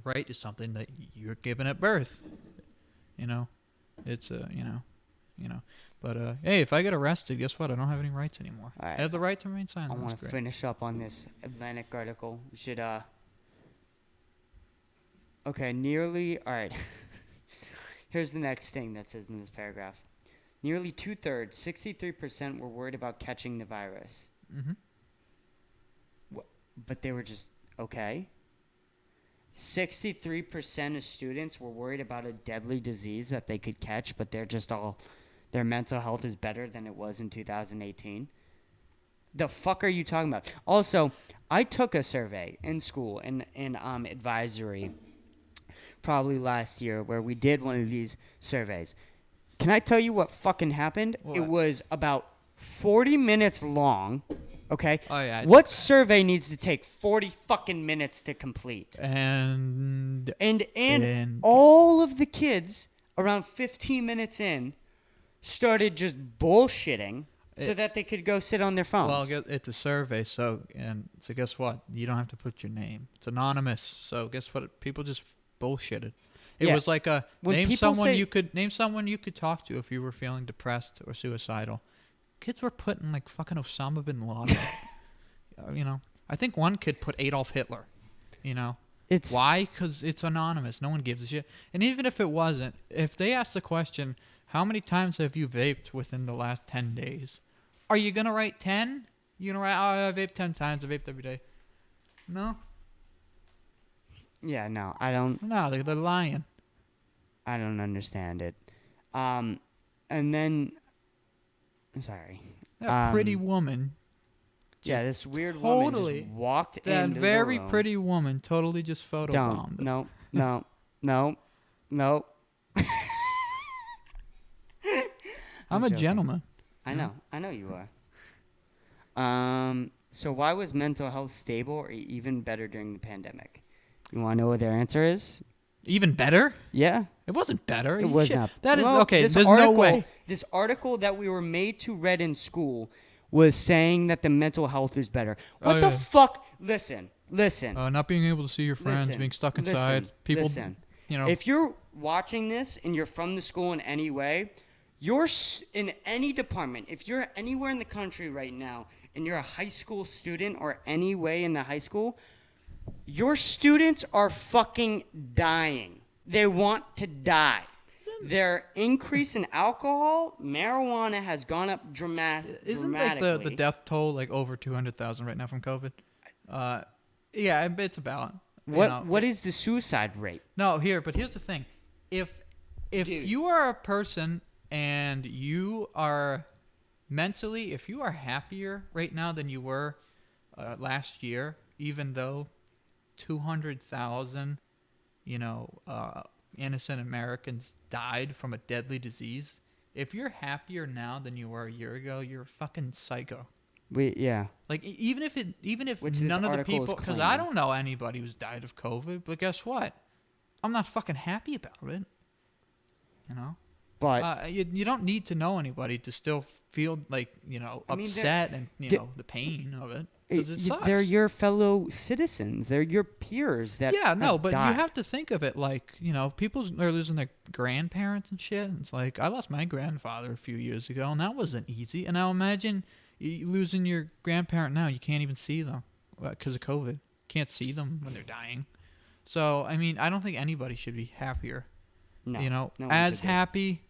right is something that you're given at birth. It's But hey, if I get arrested, guess what? I don't have any rights anymore. All right. I have the right to remain silent. I want That's to great. finish up on this Atlantic article. We should Okay, all right. Here's the next thing that says in this paragraph. Nearly 2/3, 63% were worried about catching the virus. Mm-hmm. But they were just okay. 63% of students were worried about a deadly disease that they could catch, but their mental health is better than it was in 2018. The fuck are you talking about? Also, I took a survey in school in advisory probably last year where we did one of these surveys. Can I tell you what fucking happened? What? It was about 40 minutes long. Okay. Oh yeah. What survey needs to take 40 fucking minutes to complete? And all of the kids around 15 minutes in started just bullshitting so that they could go sit on their phones. Well, it's a survey, so guess what? You don't have to put your name. It's anonymous. So guess what? People just bullshitted. It was like name someone you could talk to if you were feeling depressed or suicidal. Kids were putting like fucking Osama bin Laden. I think one kid put Adolf Hitler. Why? Because it's anonymous. No one gives a shit. And even if it wasn't, if they asked the question, how many times have you vaped within the last 10 days? Are you going to write 10? You're going to write, I vaped 10 times. I vaped every day. No? Yeah, no, I don't. No, they're lying. I don't understand it. And then, I'm sorry. That pretty woman. Yeah, this weird woman just walked in. That very pretty woman totally just photobombed. No. I'm a gentleman. I know you are. So why was mental health stable or even better during the pandemic? You want to know what their answer is? Even better? Yeah. It wasn't better. It was not. That is okay. There's no way. This article that we were made to read in school was saying that the mental health is better. What the fuck? Listen. Not being able to see your friends, being stuck inside. People. If you're watching this and you're from the school in any way, you're in any department. If you're anywhere in the country right now and you're a high school student or any way in the high school, your students are fucking dying. They want to die. Their increase in alcohol, marijuana has gone up dramatically. Isn't like the death toll like over 200,000 right now from COVID? Yeah, it's about. What is the suicide rate? No, but here's the thing. If you are a person and you are mentally, if you are happier right now than you were last year, even though 200,000, innocent Americans died from a deadly disease. If you're happier now than you were a year ago, you're a fucking psycho. Yeah. Like even if Which none of the people, because I don't know anybody who's died of COVID, but guess what? I'm not fucking happy about it. But you don't need to know anybody to still feel like, I mean, upset and, the- the pain of it. Because it sucks. they're your fellow citizens. They're your peers that Yeah, no, have but died. you have to think of it like, people are losing their grandparents and shit. And it's like, I lost my grandfather a few years ago, and that wasn't easy. And now imagine losing your grandparent now. You can't even see them because of COVID. Can't see them when they're dying. So, I mean, I don't think anybody should be happier. No, no one As should be. happy.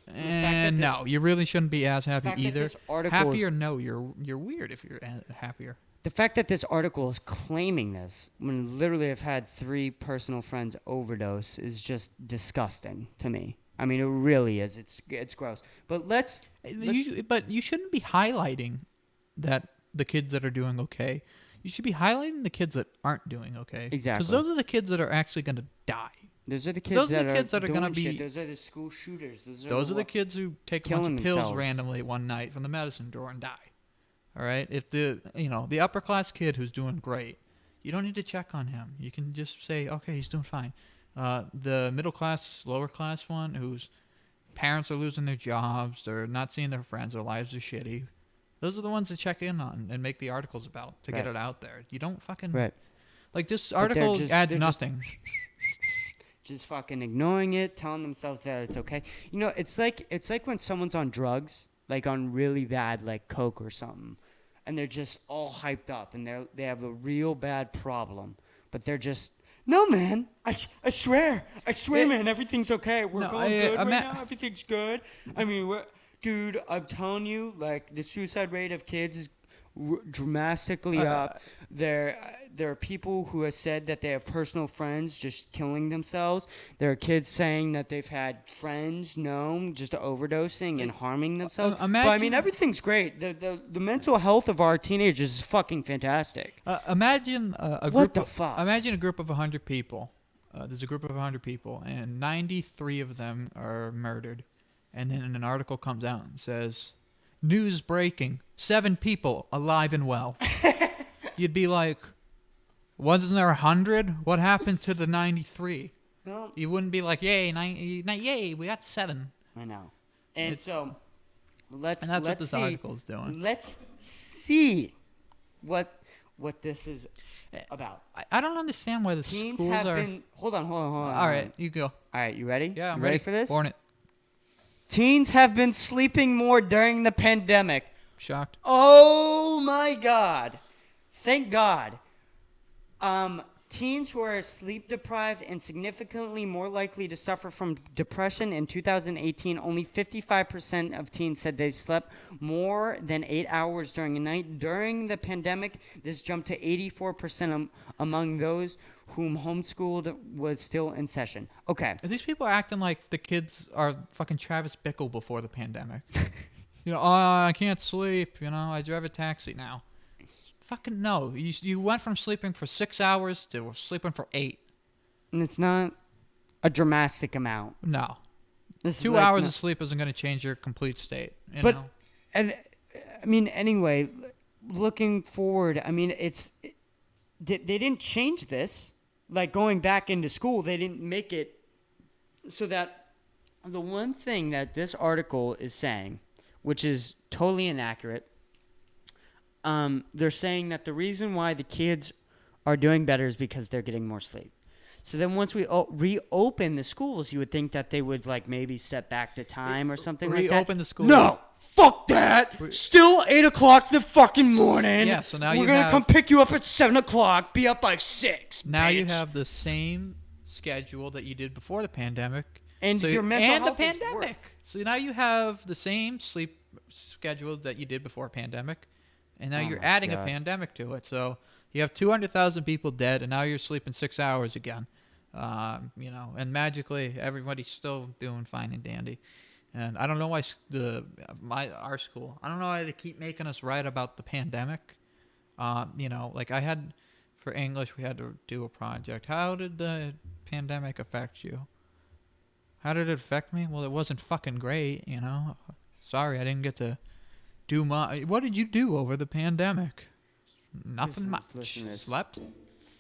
fact that And this- no, you really shouldn't be as happy fact that either. this article Happy is- or no, you're weird if you're happier. The fact that this article is claiming this, when literally I've had 3 personal friends overdose, is just disgusting to me. I mean, it really is. It's gross. But let's But you shouldn't be highlighting that the kids that are doing okay. You should be highlighting the kids that aren't doing okay. Exactly. Because those are the kids that are actually going to die. Those are the kids Those that are the kids that are doing gonna be- shit. Those are the school shooters. Those are the kids who take a bunch killing of pills themselves. randomly one night from the medicine drawer and die. All right? If the upper class kid who's doing great, you don't need to check on him. You can just say, okay, he's doing fine. The middle class, lower class one whose parents are losing their jobs, they're not seeing their friends, their lives are shitty. Those are the ones to check in on and make the articles about to get Right. it out there. You don't fucking Right. like this they're article just- adds they're just- nothing. Just fucking ignoring it, telling themselves that it's okay. It's like when someone's on drugs, like on really bad, like coke or something, and they're just all hyped up and they have a real bad problem, but they're just no, man. I swear, man, everything's okay. We're No, going good I right ma- now. Everything's good. I mean, dude, I'm telling you, like the suicide rate of kids is dramatically up. There are people who have said that they have personal friends just killing themselves. There are kids saying that they've had friends known just overdosing and harming themselves. But I mean, imagine- everything's great. The mental health of our teenagers is fucking fantastic. Imagine a What group. the fuck? Imagine a group of 100 people. There's a group of 100 people, and 93 of them are murdered. And then an article comes out and says, "News breaking: 7 people alive and well." You'd be like, "Wasn't there 100? What happened to the 93?" No, You wouldn't be like, "Yay, yay, we got 7." I know. And so let's And that's what let's this see, article is doing. Let's see what this is about. I don't understand why the Teens schools have are. been. Hold on. All right, you go. All right, you ready? Yeah, I'm you ready for this? Born it. Teens have been sleeping more during the pandemic. Shocked. Oh my God! Thank God. Teens who are sleep deprived and significantly more likely to suffer from depression in 2018. Only 55% of teens said they slept more than 8 hours during a night. During the pandemic, this jumped to 84% among those whom homeschooled was still in session. Okay. Are these people acting like the kids are fucking Travis Bickle before the pandemic? Oh, I can't sleep. I drive a taxi now. Fucking no. You went from sleeping for 6 hours to sleeping for 8. And it's not a dramatic amount. No. This is 2 like hours no- of sleep isn't going to change your complete state. But and I mean, anyway, looking forward, I mean, they didn't change this. Like going back into school, they didn't make it so that the one thing that this article is saying, which is totally inaccurate, they're saying that the reason why the kids are doing better is because they're getting more sleep. So then once we reopen the schools, you would think that they would like maybe set back the time or something like that. Reopen the schools. No, fuck that. Still 8 o'clock the fucking morning. Yeah, so now we're you gonna have- come pick you up at 7 o'clock. Be up by 6. Now you bitch. have the same schedule that you did before the pandemic. And your mental and health the is worse. pandemic. So now you have the same sleep schedule that you did before pandemic, and now Oh you're my adding God. a pandemic to it. So you have 200,000 people dead, and now you're sleeping 6 hours again. And magically everybody's still doing fine and dandy. And I don't know why our school. I don't know why they keep making us write about the pandemic. Like I had for English, we had to do a project. How did the pandemic affect you? How did it affect me? Well, it wasn't fucking great, Sorry, I didn't get to do my. What did you do over the pandemic? Nothing much. Listen to this. Slept.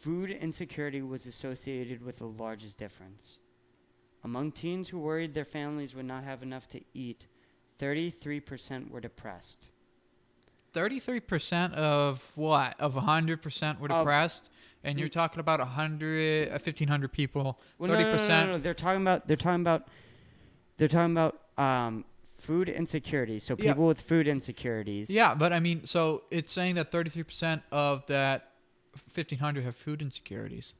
Food insecurity was associated with the largest difference. Among teens who worried their families would not have enough to eat, 33% were depressed. 33% of what? Of 100% were depressed, and you're talking about 1,500 people. Well, 30%. no. They're talking about food insecurity. So Yeah. people with food insecurities. Yeah, but I mean, so it's saying that 33% of that 1,500 have food insecurities.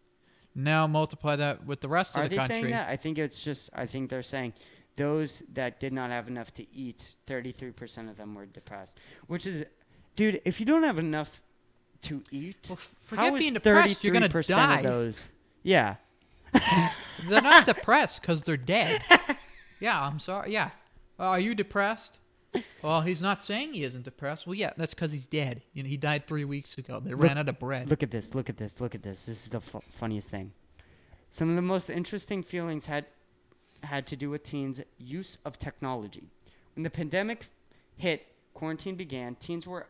Now multiply that with the rest of the country. Are they saying that? I think they're saying those that did not have enough to eat, 33% of them were depressed. Which is, dude, if you don't have enough to eat, well, forget how being is depressed. You're gonna 33% die. of those? Yeah. They're not depressed because they're dead. Yeah, I'm sorry. Yeah. Are you depressed? Well, he's not saying he isn't depressed. Well, yeah, that's because he's dead. You know, he died 3 weeks ago. They ran out of bread. Look at this. This is the funniest thing. Some of the most interesting feelings had to do with teens' use of technology. When the pandemic hit, quarantine began, teens were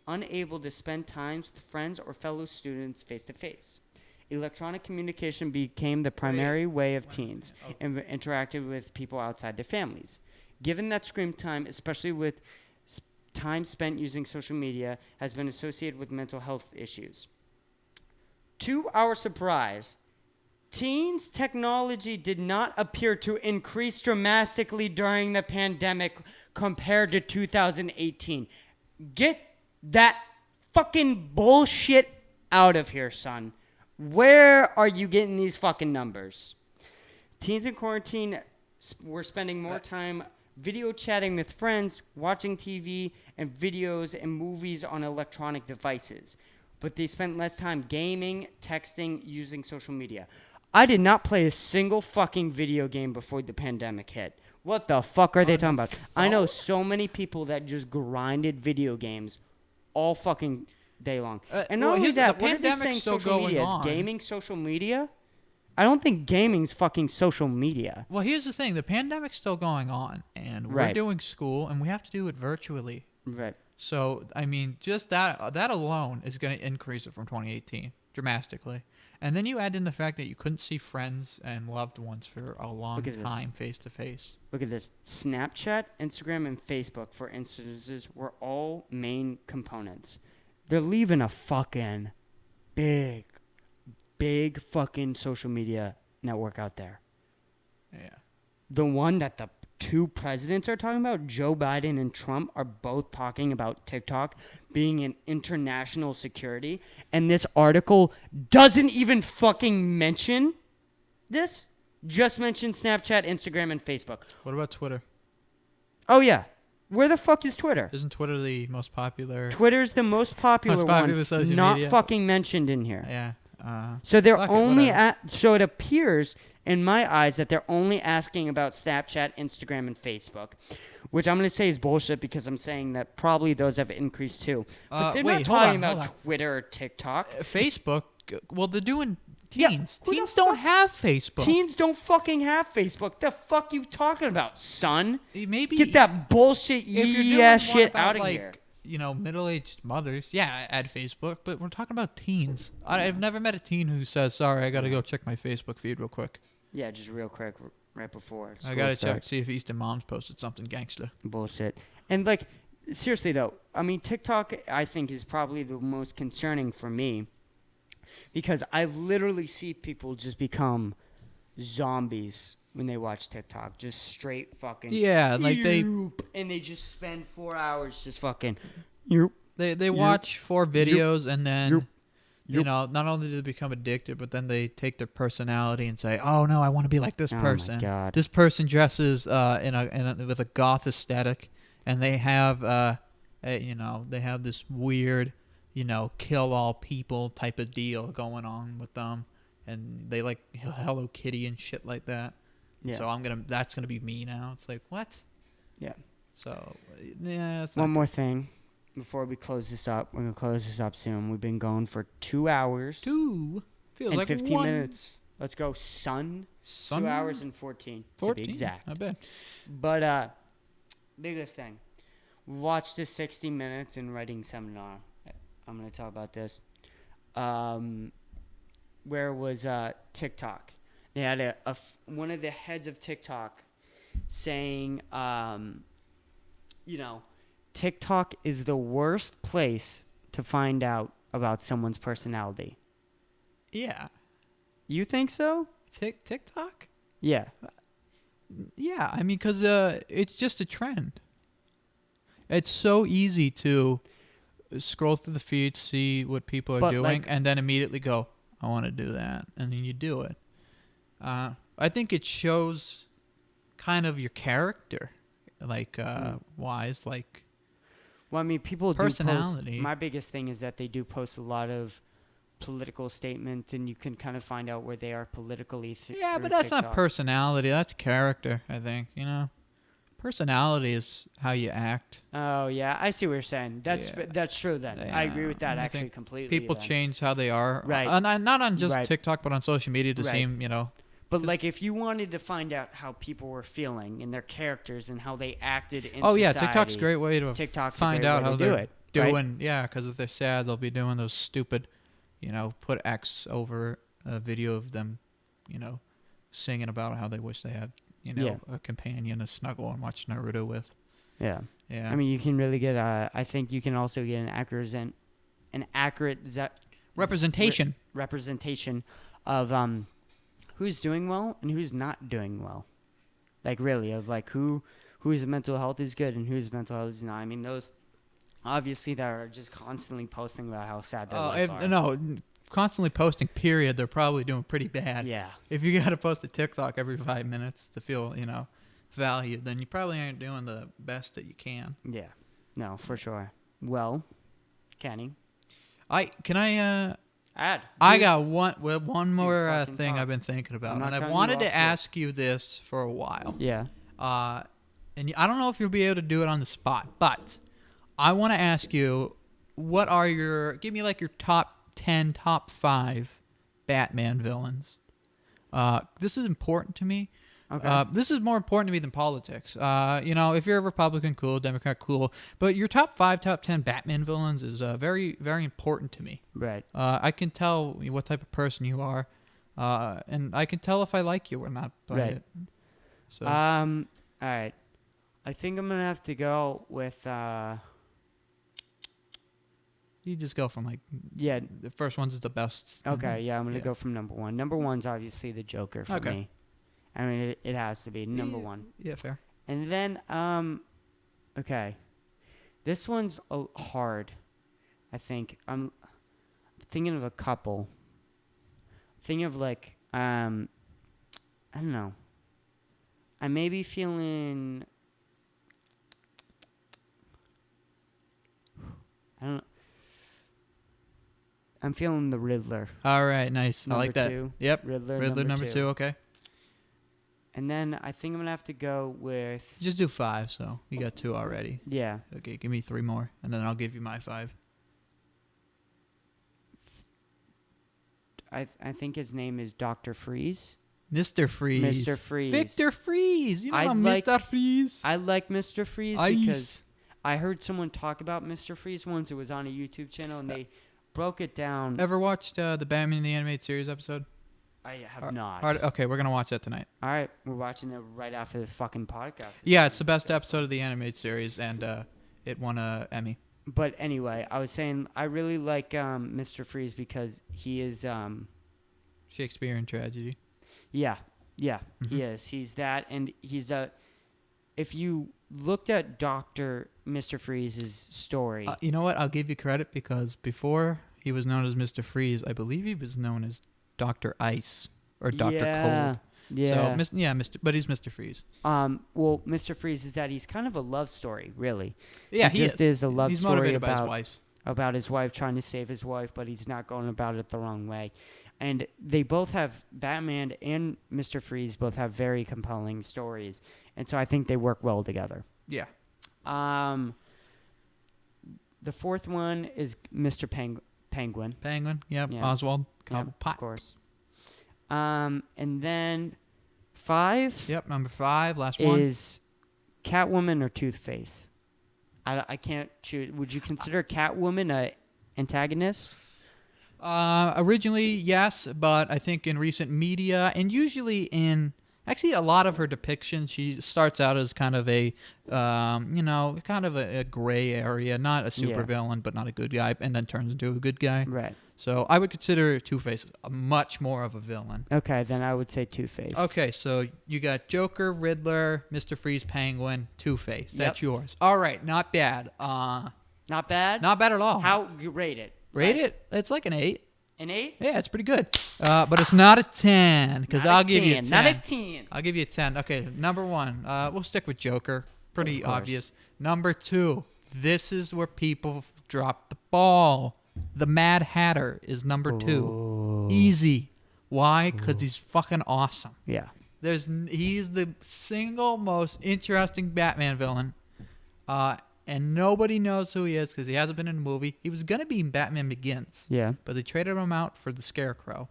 unable to spend time with friends or fellow students face to face. Electronic communication became the primary way of teens interacted with people outside their families. Given that screen time, especially with time spent using social media, has been associated with mental health issues. To our surprise, teens' technology did not appear to increase dramatically during the pandemic compared to 2018. Get that fucking bullshit out of here, son. Where are you getting these fucking numbers? Teens in quarantine were spending more time video chatting with friends, watching TV and videos and movies on electronic devices. But they spent less time gaming, texting, using social media. I did not play a single fucking video game before the pandemic hit. What the fuck are they talking about? I know so many people that just grinded video games all fucking day long. And not only that, what are they saying social media is? Gaming social media? I don't think gaming's fucking social media. Well, here's the thing. The pandemic's still going on, and we're doing school, and we have to do it virtually. Right. So, I mean, just that alone is going to increase it from 2018 dramatically. And then you add in the fact that you couldn't see friends and loved ones for a long time face to face. Look at this. Snapchat, Instagram, and Facebook, for instances, were all main components. They're leaving a fucking big fucking social media network out there. Yeah. The one that the two presidents are talking about, Joe Biden and Trump, are both talking about TikTok being an international security. And this article doesn't even fucking mention this. Just mention Snapchat, Instagram, and Facebook. What about Twitter? Oh, yeah. Where the fuck is Twitter? Isn't Twitter the most popular? Twitter's the most popular one, not media. Fucking mentioned in here. Yeah. So they're only so it appears in my eyes that they're only asking about Snapchat, Instagram, and Facebook, which I'm going to say is bullshit because I'm saying that probably those have increased too. But they're not talking about Twitter or TikTok. Facebook, well, they're doing teens. Yeah, teens don't have Facebook. Teens don't fucking have Facebook. The fuck you talking about, son? Maybe get that bullshit ass shit out of here. You know, middle-aged mothers, yeah, add Facebook, but we're talking about teens. I've never met a teen who says, sorry, I got to go check my Facebook feed real quick. Yeah, just real quick, right before I got to check, see if Easton Mom's posted something gangster. Bullshit. And, like, seriously, though, I mean, TikTok, I think, is probably the most concerning for me because I literally see people just become zombies when they watch TikTok, just straight fucking like and they just spend 4 hours just fucking they watch 4 videos and then you know, not only do they become addicted, but then they take their personality and say, oh no, I want to be like this person. My God. This person dresses with a goth aesthetic, and they have they have this weird, kill all people type of deal going on with them, and they like Hello Kitty and shit like that. Yeah. So that's gonna be me now. It's like, what? Yeah. So yeah. One more thing before we close this up. We're gonna close this up soon. We've been going for 2 hours. Feels and like 15 minutes. Let's go, son. 2 hours and 14 to be exact. I bet. But biggest thing. We watched this 60 Minutes in Writing Seminar. I'm gonna talk about this. Where was TikTok? They had one of the heads of TikTok saying TikTok is the worst place to find out about someone's personality. Yeah. You think so? TikTok? Yeah. Yeah, I mean, because it's just a trend. It's so easy to scroll through the feed, see what people are But, doing, like- and then immediately go, I want to do that. And then you do it. I think it shows kind of your character, like, wise, like, Well, I mean, people do post. personality. My biggest thing is that they do post a lot of political statements, and you can kind of find out where they are politically. Yeah, through but that's not TikTok. personality. That's character, I think, Personality is how you act. Oh yeah, I see what you're saying. That's Yeah. that's true. Then I agree with that I actually think completely. People then. change how they are. Right. Not on just Right. TikTok, but on social media to Right. seem, But like, if you wanted to find out how people were feeling and their characters and how they acted in Oh yeah, society, TikTok's a great way to TikTok's a find great out way how to do they're it, doing. right? Yeah, because if they're sad, they'll be doing those stupid, put X over a video of them, singing about how they wish they had, Yeah. a companion to snuggle and watch Naruto with. Yeah. Yeah. I mean, you can really get. I think you can also get an accurate representation. representation of who's doing well and who's not doing well. Like, really, of like whose mental health is good and whose mental health is not. I mean, those obviously that are just constantly posting about how sad their life are. No, constantly posting. Period. They're probably doing pretty bad. Yeah. If you got to post a TikTok every 5 minutes to feel, valued, then you probably aren't doing the best that you can. Yeah. No, for sure. Well, Kenny. Can I Add. I got one more fucking thing talk. I've been thinking about, I'm not and I've cutting you wanted off to yet. ask you this for a while. Yeah. And I don't know if you'll be able to do it on the spot, but I want to ask you, give me like your top 10, top 5 Batman villains. This is important to me. Okay. This is more important to me than politics. If you're a Republican, cool. Democrat, cool. But your top 5, top 10 Batman villains is very, very important to me. Right. I can tell what type of person you are, and I can tell if I like you or not by Right. it. So All right. I think I'm gonna have to go with. you just go from like Yeah. the first one's is the best. Okay. Yeah. I'm gonna Yeah. go from number one. Number one's obviously the Joker for Okay. me. I mean, it has to be number one. Yeah, fair. And then, okay, this one's hard. I think I'm thinking of a couple. Thinking of like, I don't know. I may be feeling. I don't. I'm feeling the Riddler. All right, nice. I like Number that. 2. Yep. Riddler number two. Okay. And then I think I'm gonna have to go with. Just do 5. So you got 2 already. Yeah. Okay, give me 3 more, and then I'll give you my 5. I think his name is Dr. Freeze. Mr. Freeze. Mr. Freeze. Victor Freeze. You know I I'm like- Mr. Freeze. I like Mr. Freeze Ice. because I heard someone talk about Mr. Freeze once. It was on a YouTube channel, and they broke it down. Ever watched the Batman the Animated Series episode? I have not. Okay, we're gonna watch that tonight. All right, we're watching it right after the fucking podcast. Yeah, it's the best episode of the animated series, and it won a Emmy. But anyway, I was saying I really like Mr. Freeze because he is. Shakespearean tragedy. Yeah, he is. He's that, and he's a. If you looked at Mr. Freeze's story, You know what? I'll give you credit because before he was known as Mr. Freeze, I believe he was known as Dr. Ice or Dr. Cold. Yeah. So, but he's Mr. Freeze. Well, Mr. Freeze is that he's kind of a love story, really. Yeah, he just is a love he's story motivated by his about wife. his wife trying to save his wife, but he's not going about it the wrong way. And they both have Batman and Mr. Freeze both have very compelling stories, and so I think they work well together. Yeah. The fourth one is Mr. Penguin. Penguin. Yep. Yeah. Oswald. Yep, Cobblepot. of course. And then 5 Yep. Number 5. Last one. is Catwoman or Toothface. I can't choose. Would you consider Catwoman a antagonist? Originally, yes, but I think in recent media and usually Actually, a lot of her depictions, she starts out as kind of a, kind of a gray area, not a super Yeah. villain, but not a good guy, and then turns into a good guy. Right. So I would consider Two-Face a much more of a villain. Okay, then I would say Two-Face. Okay, so you got Joker, Riddler, Mr. Freeze, Penguin, Two-Face. That's Yep. yours. All right, not bad. Not bad? Not bad at all. How you rate it? Rate Like, it? It's like an 8. An 8? Yeah, it's pretty good. But it's not a 10, because Not a I'll give you a 10. Not a 10. I'll give you a 10. Okay, number 1. We'll stick with Joker. Pretty Of course. obvious. Number 2. This is where people drop the ball. The Mad Hatter is number 2. Ooh. Easy. Why? Because he's fucking awesome. Yeah. He's the single most interesting Batman villain. And nobody knows who he is because he hasn't been in a movie. He was going to be in Batman Begins. Yeah. But they traded him out for the Scarecrow.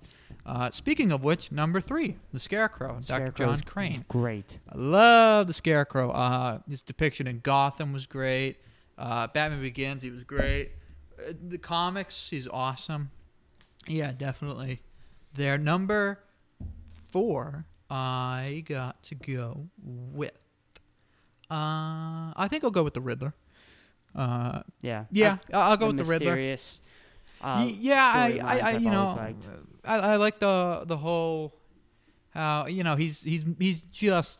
Speaking of which, number 3, the Scarecrow, Dr. John Crane. Great. I love the Scarecrow. His depiction in Gotham was great. Batman Begins, he was great. The comics, he's awesome. Yeah, definitely. Their number 4, I got to go with. I think I'll go with the Riddler. Yeah. I'll go with the Riddler. Mysterious. I I've you know, always liked. I like the whole how he's just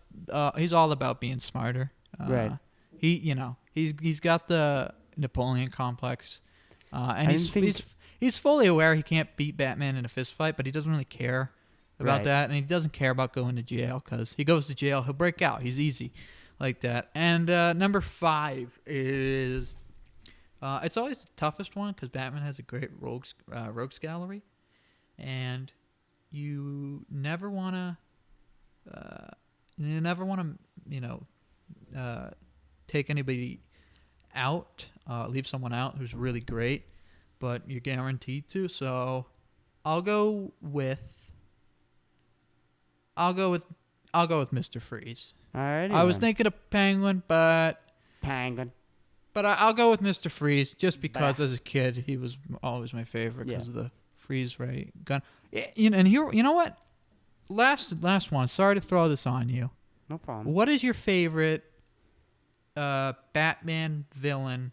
he's all about being smarter. Right. He's got the Napoleon complex, and didn't he's fully aware he can't beat Batman in a fist fight, but he doesn't really care about Right. that, and he doesn't care about going to jail because he goes to jail, he'll break out. He's easy like that. And number 5 is. It's always the toughest one because Batman has a great rogues gallery, and you never want to, take anybody out, leave someone out who's really great, but you're guaranteed to. So I'll go with Mr. Freeze. Alrighty. I was then. thinking of Penguin, but. Penguin. But I'll go with Mr. Freeze just because Bah. as a kid he was always my favorite because Yeah. of the freeze ray gun. And here, you know what? Last one. Sorry to throw this on you. No problem. What is your favorite Batman villain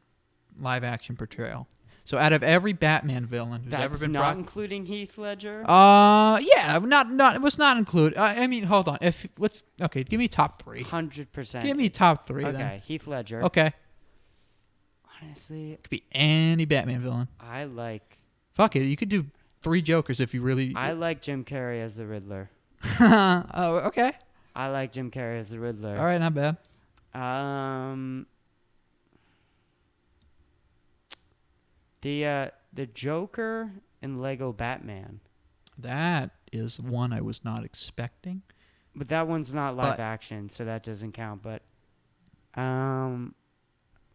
live action portrayal? So out of every Batman villain who's ever That's been not brought, including Heath Ledger. yeah, not it was not included. I mean, hold on. Give me top 3. 100%. Give me top 3 Okay, then. Heath Ledger. Okay, Honestly, could be any Batman villain. I like Fuck it, you could do 3 Jokers if you really. I like Jim Carrey as the Riddler. Oh, okay. I like Jim Carrey as the Riddler. All right, not bad. The Joker in Lego Batman, That is one I was not expecting. but that one's not live But- action, so that doesn't count. But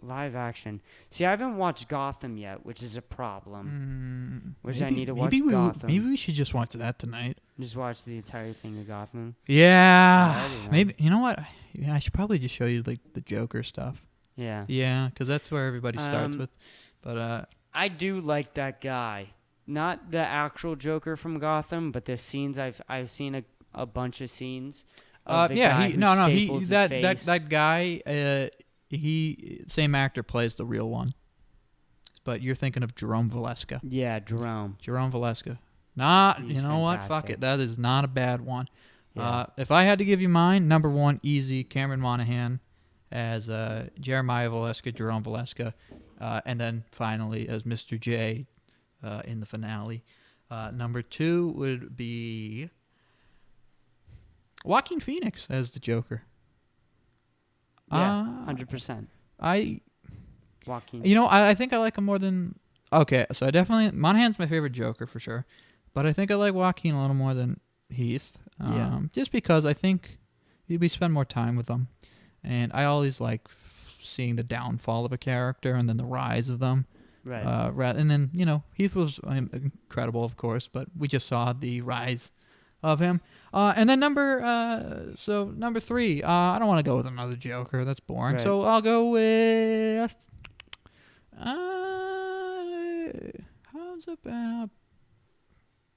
live action. See, I haven't watched Gotham yet, which is a problem. Which I need to watch Gotham. Maybe we should just watch that tonight. Just watch the entire thing of Gotham. Yeah. Alrighty then. Maybe, you know what? Yeah, I should probably just show you like the Joker stuff. Yeah. Yeah, because that's where everybody starts with. But I do like that guy. Not the actual Joker from Gotham, but the scenes I've seen a bunch of scenes. Of the guy who staples his face. that guy. He same actor plays the real one. But you're thinking of Jerome Valeska. Yeah, Jerome. Jerome Valeska. Not, He's you know what? Fuck fantastic. it. That is not a bad one. Yeah. If I had to give you mine, number 1, easy, Cameron Monaghan as Jeremiah Valeska, Jerome Valeska, and then finally as Mr. J in the finale. Number 2 would be Joaquin Phoenix as the Joker. Yeah, 100%. Joaquin. I think I like him more than. Okay, so I definitely Monaghan's my favorite Joker for sure, but I think I like Joaquin a little more than Heath. Yeah. Just because I think we spend more time with them, and I always like seeing the downfall of a character and then the rise of them. Right. And then Heath was incredible, of course, but we just saw the rise of him. And then number 3. I don't want to go with another Joker. That's boring. Right. So I'll go with. How's about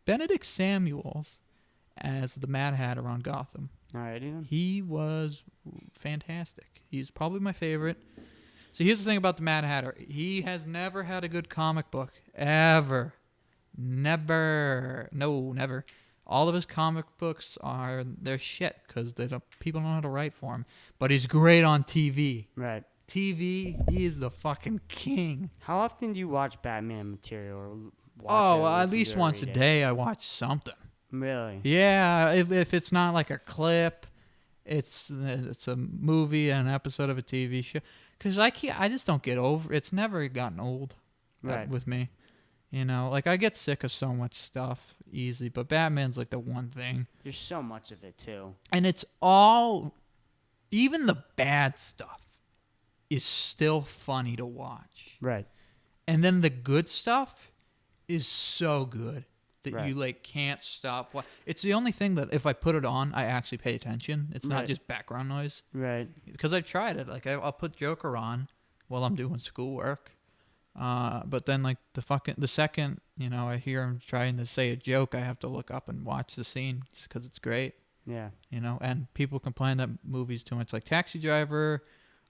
Benedict Samuels as the Mad Hatter on Gotham? Alrighty then. He was fantastic. He's probably my favorite. So here's the thing about the Mad Hatter. He has never had a good comic book. Ever. Never. No, never. All of his comic books they're shit because people don't know how to write for him. But he's great on TV. Right. TV, he is the fucking king. How often do you watch Batman material or watch Oh, it or at listen least to it or once a read it? day I watch something. Really? Yeah, if it's not like a clip, it's a movie, an episode of a TV show. Because I just don't get over. It's never gotten old Right. with me. You know, like I get sick of so much stuff easily, but Batman's like the one thing. There's so much of it too. And it's all, even the bad stuff is still funny to watch. Right. And then the good stuff is so good that Right. you like can't stop. It's the only thing that if I put it on, I actually pay attention. It's not Right. just background noise. Right. Because I've tried it. Like I'll put Joker on while I'm doing schoolwork. But then like the second, I hear him trying to say a joke, I have to look up and watch the scene just because it's great. Yeah. And people complain that movies too much like Taxi Driver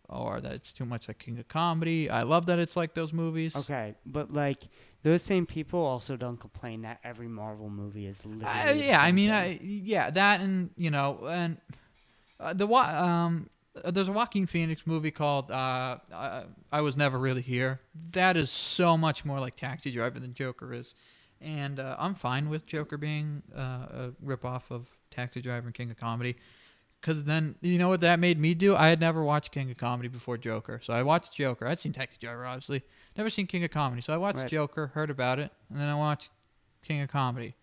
or that it's too much like King of Comedy. I love that it's like those movies. Okay, but like those same people also don't complain that every Marvel movie is literally. the Yeah, I same mean, thing. that and there's a Joaquin Phoenix movie called I Was Never Really Here. That is so much more like Taxi Driver than Joker is, and I'm fine with Joker being a ripoff of Taxi Driver and King of Comedy. Because then, you know what that made me do? I had never watched King of Comedy before Joker. So I watched Joker. I'd seen Taxi Driver, obviously. Never seen King of Comedy. So I watched Right. Joker, heard about it, and then I watched King of Comedy.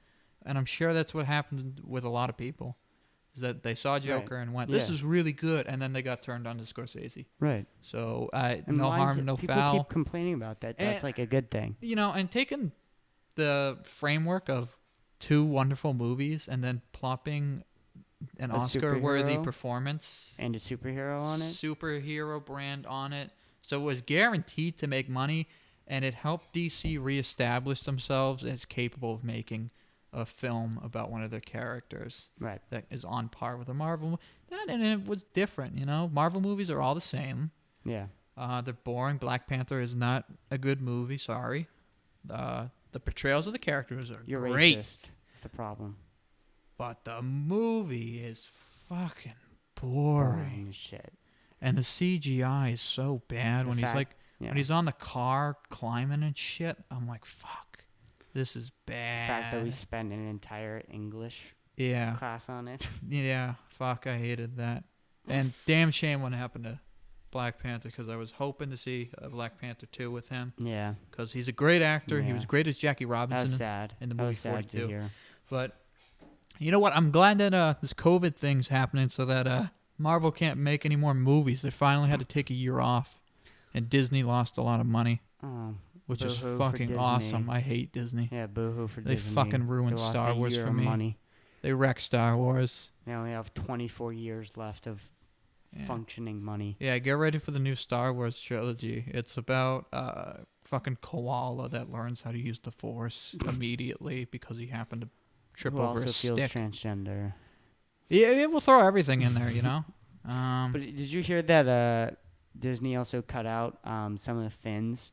And I'm sure that's what happened with a lot of people. Is that they saw Joker and went, this Yeah. is really good. And then they got turned on to Scorsese. Right. So And no why is harm, it- no people foul. keep complaining about that. That's And- like a good thing. And taking the framework of two wonderful movies and then plopping an A Oscar-worthy superhero? performance And a superhero on it. superhero brand on it. So it was guaranteed to make money, and it helped DC reestablish themselves as capable of making a film about one of their characters Right. that is on par with a Marvel. And it was different, Marvel movies are all the same. Yeah. They're boring. Black Panther is not a good movie. Sorry. The portrayals of the characters are You're great, racist. It's the problem. but the movie is fucking Boring boring. as shit. And the CGI is so bad The when fact- when he's on the car climbing and shit. I'm like, fuck, this is The bad. fact that we spent an entire English yeah, class on it. yeah, fuck, I hated that. And damn shame what happened to Black Panther because I was hoping to see a Black Panther 2 with him because Yeah. he's a great actor. He Yeah. was great as Jackie That was Robinson sad. in the That movie was sad 42. to hear. But you know what? I'm glad that this COVID thing's happening so that Marvel can't make any more movies. They finally had to take a year off, and Disney lost a lot of money, Oh, which is boo-hoo for fucking Disney. awesome. I hate Disney. yeah, boo-hoo for They Disney. fucking ruined They lost Star a Wars year for of me. money. They wrecked Star Wars. They only have 24 years left of Yeah. functioning money. Yeah, get ready for the new Star Wars trilogy. It's about fucking koala that learns how to use the Force immediately because he happened to trip Who over also a feels stick. transgender. Yeah, it will throw everything in there, But did you hear that Disney also cut out some of the Finn's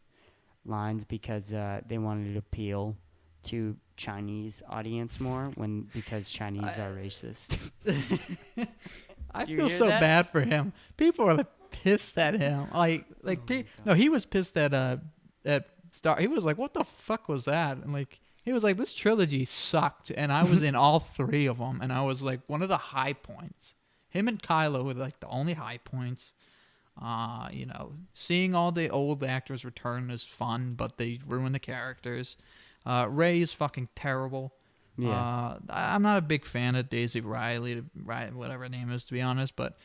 lines because they wanted to appeal to Chinese audience more because Chinese are racist. I You feel hear so that? bad for him. People are like pissed at him. No, he was pissed at Star. He was like, "What the fuck was that?" And like, he was like, "This trilogy sucked," and I was in all three of them, and I was like one of the high points. Him and Kylo were like the only high points. Seeing all the old actors return is fun, but they ruin the characters. Rey is fucking terrible. Yeah. I'm not a big fan of Daisy Ridley, whatever her name is, to be honest, but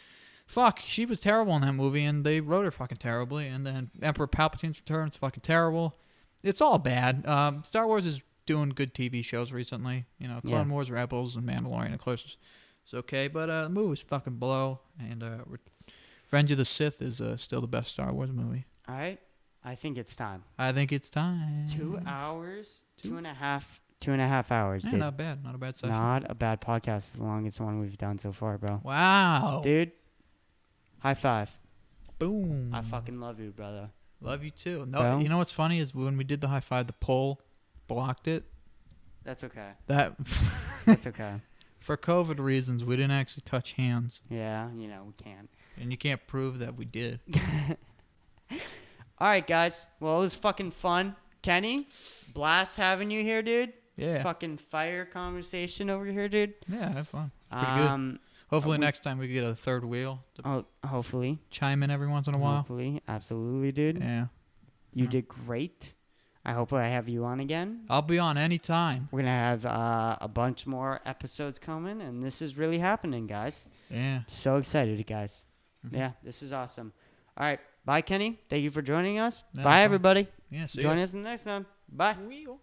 fuck, she was terrible in that movie, and they wrote her fucking terribly, and then Emperor Palpatine's return is fucking terrible. It's all bad. Star Wars is doing good TV shows recently. Clone Wars, Rebels, and Mandalorian, of course, it's okay, but the movie's fucking blow, and Revenge of the Sith is still the best Star Wars movie. All right. I think it's time. I think it's time. 2 hours, 2.5 2.5 hours, Yeah, dude. not bad. Not a bad session. Not a bad podcast. The longest one we've done so far, bro. Wow. Dude, high five. Boom. I fucking love you, brother. Love you too. No, Bro? you know what's funny is when we did the high five, the poll blocked it. That's okay. That That's okay. for COVID reasons, we didn't actually touch hands, Yeah, you know, we can't. and you can't prove that we did. All right, guys. Well, it was fucking fun. Kenny, blast having you here, dude. Yeah. Fucking fire conversation over here, dude. Yeah, have fun. Pretty good. Hopefully next time we get a third wheel to hopefully. chime in every once in a while. Hopefully. Absolutely, dude. Yeah. You did great. I hope I have you on again. I'll be on anytime. We're going to have a bunch more episodes coming, and this is really happening, guys. Yeah. So excited, guys. Yeah, this is awesome. All right. Bye, Kenny. Thank you for joining us. No Bye, problem. everybody. Yeah, see Join ya. us in the next one. Bye. Wheel.